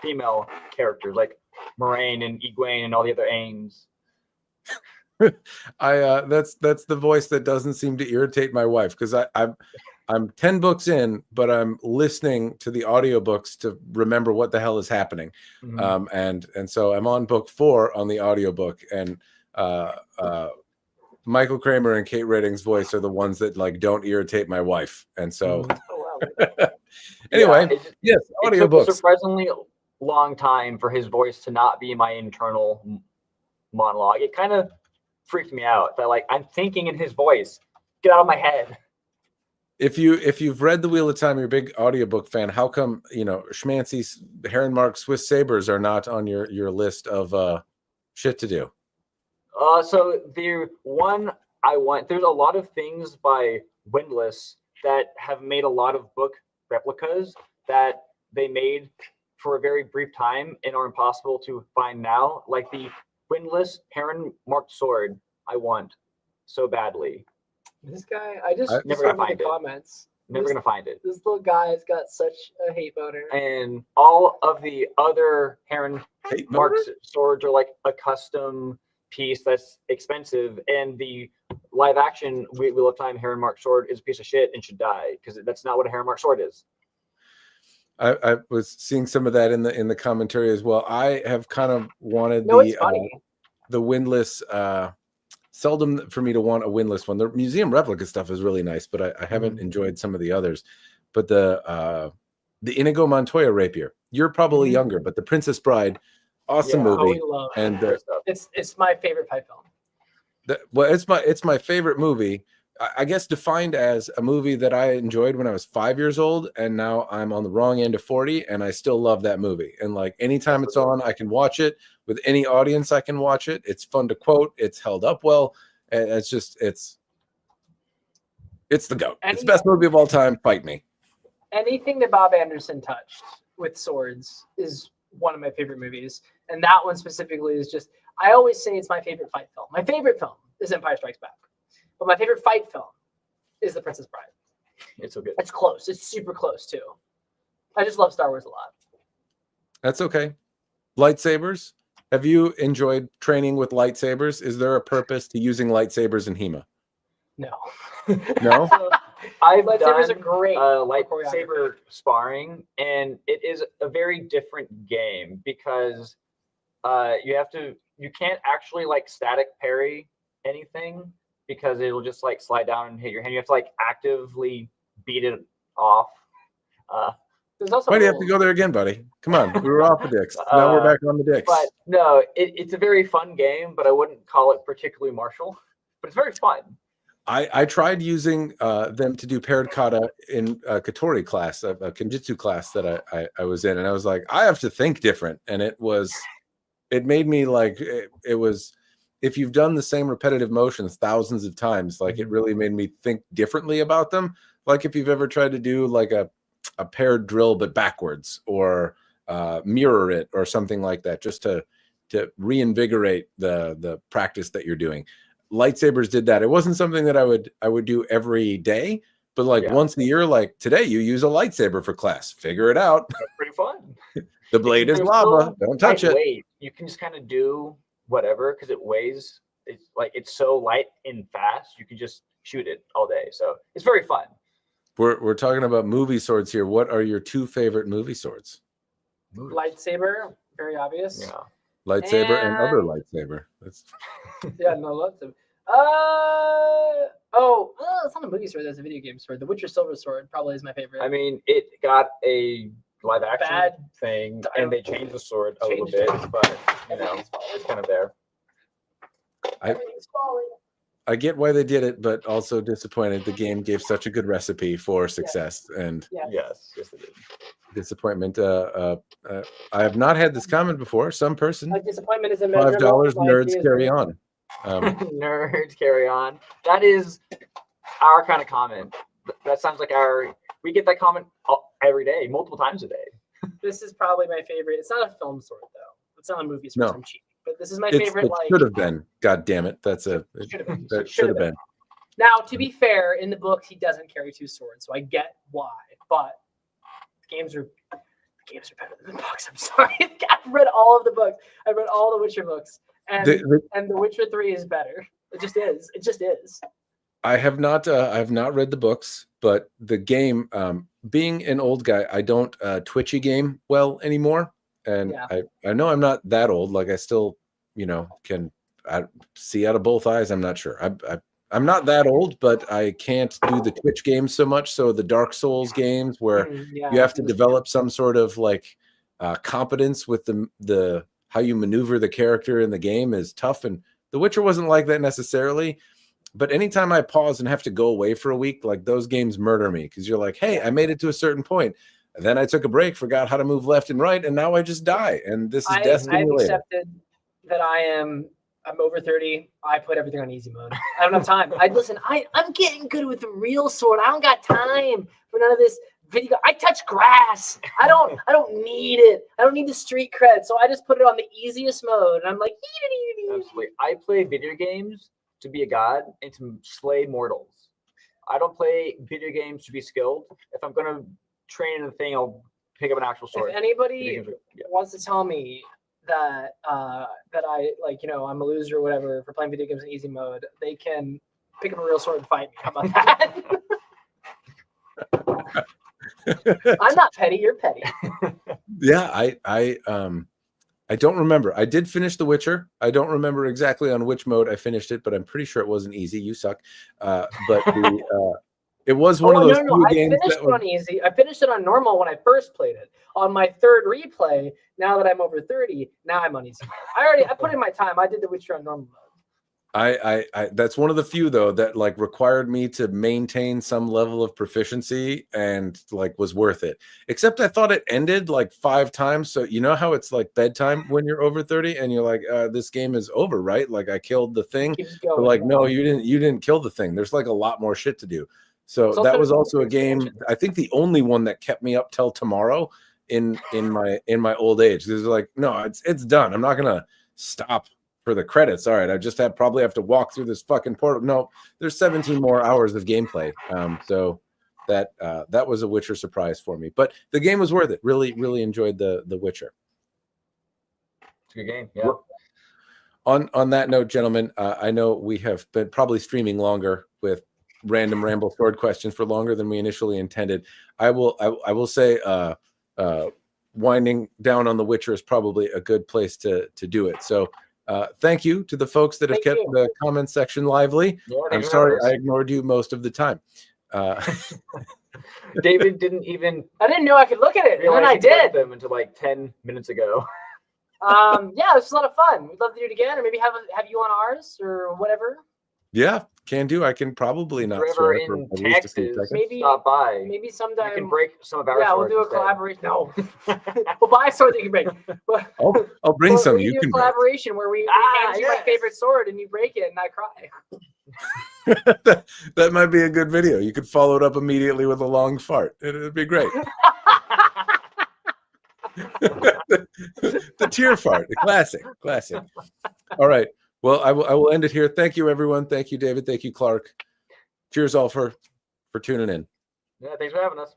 female characters like Moraine and Egwene and all the other Ains. That's the voice that doesn't seem to irritate my wife, because I'm 10 books in, but I'm listening to the audiobooks to remember what the hell is happening. Mm-hmm. And so I'm on book 4 on the audiobook, and Michael Kramer and Kate Redding's voice are the ones that like don't irritate my wife. And so anyway, yes, audiobooks. It took a surprisingly long time for his voice to not be my internal monologue. It kind of freaked me out that like I'm thinking in his voice. Get out of my head. If you've read The Wheel of Time, you're a big audiobook fan, how come, Schmancy's Herrenmark Swiss Sabers are not on your list of shit to do? So the one I want, there's a lot of things by Windlass that have made a lot of book replicas that they made for a very brief time and are impossible to find now. Like the Windlass Herrenmark sword I want so badly. This guy, I just never gonna saw find the it. comments. Never gonna find it. This little guy's got such a hate boner. And all of the other Herrenmark swords are like a custom piece that's expensive, and the live action Wheel of Time Herrenmark sword is a piece of shit and should die, because that's not what a Herrenmark sword is. I was seeing some of that in the commentary as well. I have kind of wanted the Windlass. Seldom for me to want a Windlass one. The museum replica stuff is really nice, but I haven't enjoyed some of the others. But the Inigo Montoya rapier, you're probably younger, but the Princess Bride, awesome movie. Oh, and it's my favorite fight film. It's my favorite movie. I guess defined as a movie that I enjoyed when I was 5 years old, and now I'm on the wrong end of 40, and I still love that movie. And like anytime it's on, I can watch it. With any audience, I can watch it. It's fun to quote. It's held up well, and it's the GOAT. It's the best movie of all time. Fight me. Anything that Bob Anderson touched with swords is one of my favorite movies, and that one specifically is just. I always say it's my favorite fight film. My favorite film is Empire Strikes Back. But my favorite fight film is The Princess Bride. It's so good. It's close. It's super close, too. I just love Star Wars a lot. That's okay. Lightsabers? Have you enjoyed training with lightsabers? Is there a purpose to using lightsabers in HEMA? No. No? Lightsabers are great. Lightsaber sparring, and it is a very different game because you can't actually like static parry anything, because it'll just like slide down and hit your hand. You have to like actively beat it off. There's also Why do you have to go there again, buddy? Come on, we were off the dicks. Now we're back on the dicks. But no, it's a very fun game, but I wouldn't call it particularly martial. But it's very fun. I tried using them to do paired kata in a Katori class, a Kenjutsu class that I was in, and I was like, I have to think different, and it made me like it was. If you've done the same repetitive motions thousands of times, like it really made me think differently about them. Like if you've ever tried to do like a paired drill but backwards, or mirror it or something like that, just to reinvigorate the practice that you're doing. Lightsabers did that. It wasn't something that I would do every day, but like once a year, like today you use a lightsaber for class. Figure it out. That's pretty fun. The blade is lava. Don't touch it. Weight. You can just kind of do whatever because it weighs. It's so light and fast. You can just shoot it all day. So it's very fun. We're talking about movie swords here. What are your 2 favorite movie swords? Lightsaber, very obvious. Yeah. Lightsaber and other lightsaber. That's yeah, no, lightsaber. It's not a movie sword. That's a video game sword. The Witcher Silver Sword probably is my favorite. I mean, it got a live action thing, and they changed the sword a little bit, but it's kind of there. I get why they did it, but also disappointed. The game gave such a good recipe for success, and yes, it did. Disappointment. I have not had this comment before. Some person. Disappointment is a $5. Nerds carry on. Nerds carry on. That is our kind of comment. That sounds like we get that comment every day, multiple times a day. This is probably my favorite. It's not a film sword though. It's not a movie sword. No. I'm cheating. But this is my favorite. It should have been. God damn it! That should have been. Now, to be fair, in the books he doesn't carry 2 swords, so I get why. But the games are better than the books. I'm sorry. I've read all of the books. I've read all the Witcher books, and The Witcher 3 is better. It just is. It just is. I have not read the books, but the game, being an old guy, I don't Twitchy game well anymore. And I know I'm not that old. Like I still, can see out of both eyes. I'm not sure. I'm not that old, but I can't do the Twitch games so much. So the Dark Souls games where you have to develop some sort of like competence with the how you maneuver the character in the game is tough. And The Witcher wasn't like that necessarily. But anytime I pause and have to go away for a week, like those games murder me because you're like, hey, I made it to a certain point. And then I took a break, forgot how to move left and right, and now I just die. And this is destiny. I've accepted that I'm over 30. I put everything on easy mode. I don't have time. I'm getting good with the real sword. I don't got time for none of this video. I touch grass. I don't need it. I don't need the street cred. So I just put it on the easiest mode. And I'm like, absolutely. I play video games to be a god and to slay mortals. I don't play video games to be skilled. If I'm gonna train in a thing, I'll pick up an actual sword. If anybody wants to tell me that I I'm a loser or whatever for playing video games in easy mode, they can pick up a real sword and fight me. How about that? I'm not petty, you're petty. Yeah, I don't remember. I did finish The Witcher. I don't remember exactly on which mode I finished it, but I'm pretty sure it wasn't easy. You suck. But it was one of those games. I finished it on easy. I finished it on normal when I first played it. On my 3rd replay, now that I'm over 30, now I'm on easy mode. I put in my time. I did The Witcher on normal mode. I that's one of the few though that like required me to maintain some level of proficiency and like was worth it. Except I thought it ended like 5 times. So you know how it's like bedtime when you're over 30 and you're like, this game is over, right? Like I killed the thing. But like, no, you didn't kill the thing. There's like a lot more shit to do. So that was also a game. I think the only one that kept me up till tomorrow in my old age. There's like, no, it's done. I'm not gonna stop for the credits. All right, I just probably have to walk through this fucking portal. No, there's 17 more hours of gameplay. So that was a Witcher surprise for me. But the game was worth it. Really, really enjoyed the Witcher. It's a good game. Yeah. On that note, gentlemen, I know we have been probably streaming longer with random Ramble sword questions for longer than we initially intended. I will say winding down on The Witcher is probably a good place to do it. So thank you to the folks that have kept the comment section lively. Yeah, I'm sorry I ignored you most of the time. David didn't even I didn't know I could look at it, and then I realize he read did. them until like 10 minutes ago. Yeah, it was a lot of fun. We'd love to do it again, or maybe have you on ours or whatever. Yeah, can do. I can probably not If you're swear ever for in at least a few Texas, seconds. Maybe- stop by. Maybe You sometime. can break some of our Yeah, we'll swords do a instead. collaboration. No, we'll buy a sword that you can break. But I'll bring but some. we You do can a break. collaboration where we hand you my yes. favorite sword and you break it and I cry. That might be a good video. You could follow it up immediately with a long fart. It'd be great. The tear fart, the classic. All right. Well, I will end it here. Thank you, everyone. Thank you, David. Thank you, Clark. Cheers, all for tuning in. Yeah, thanks for having us.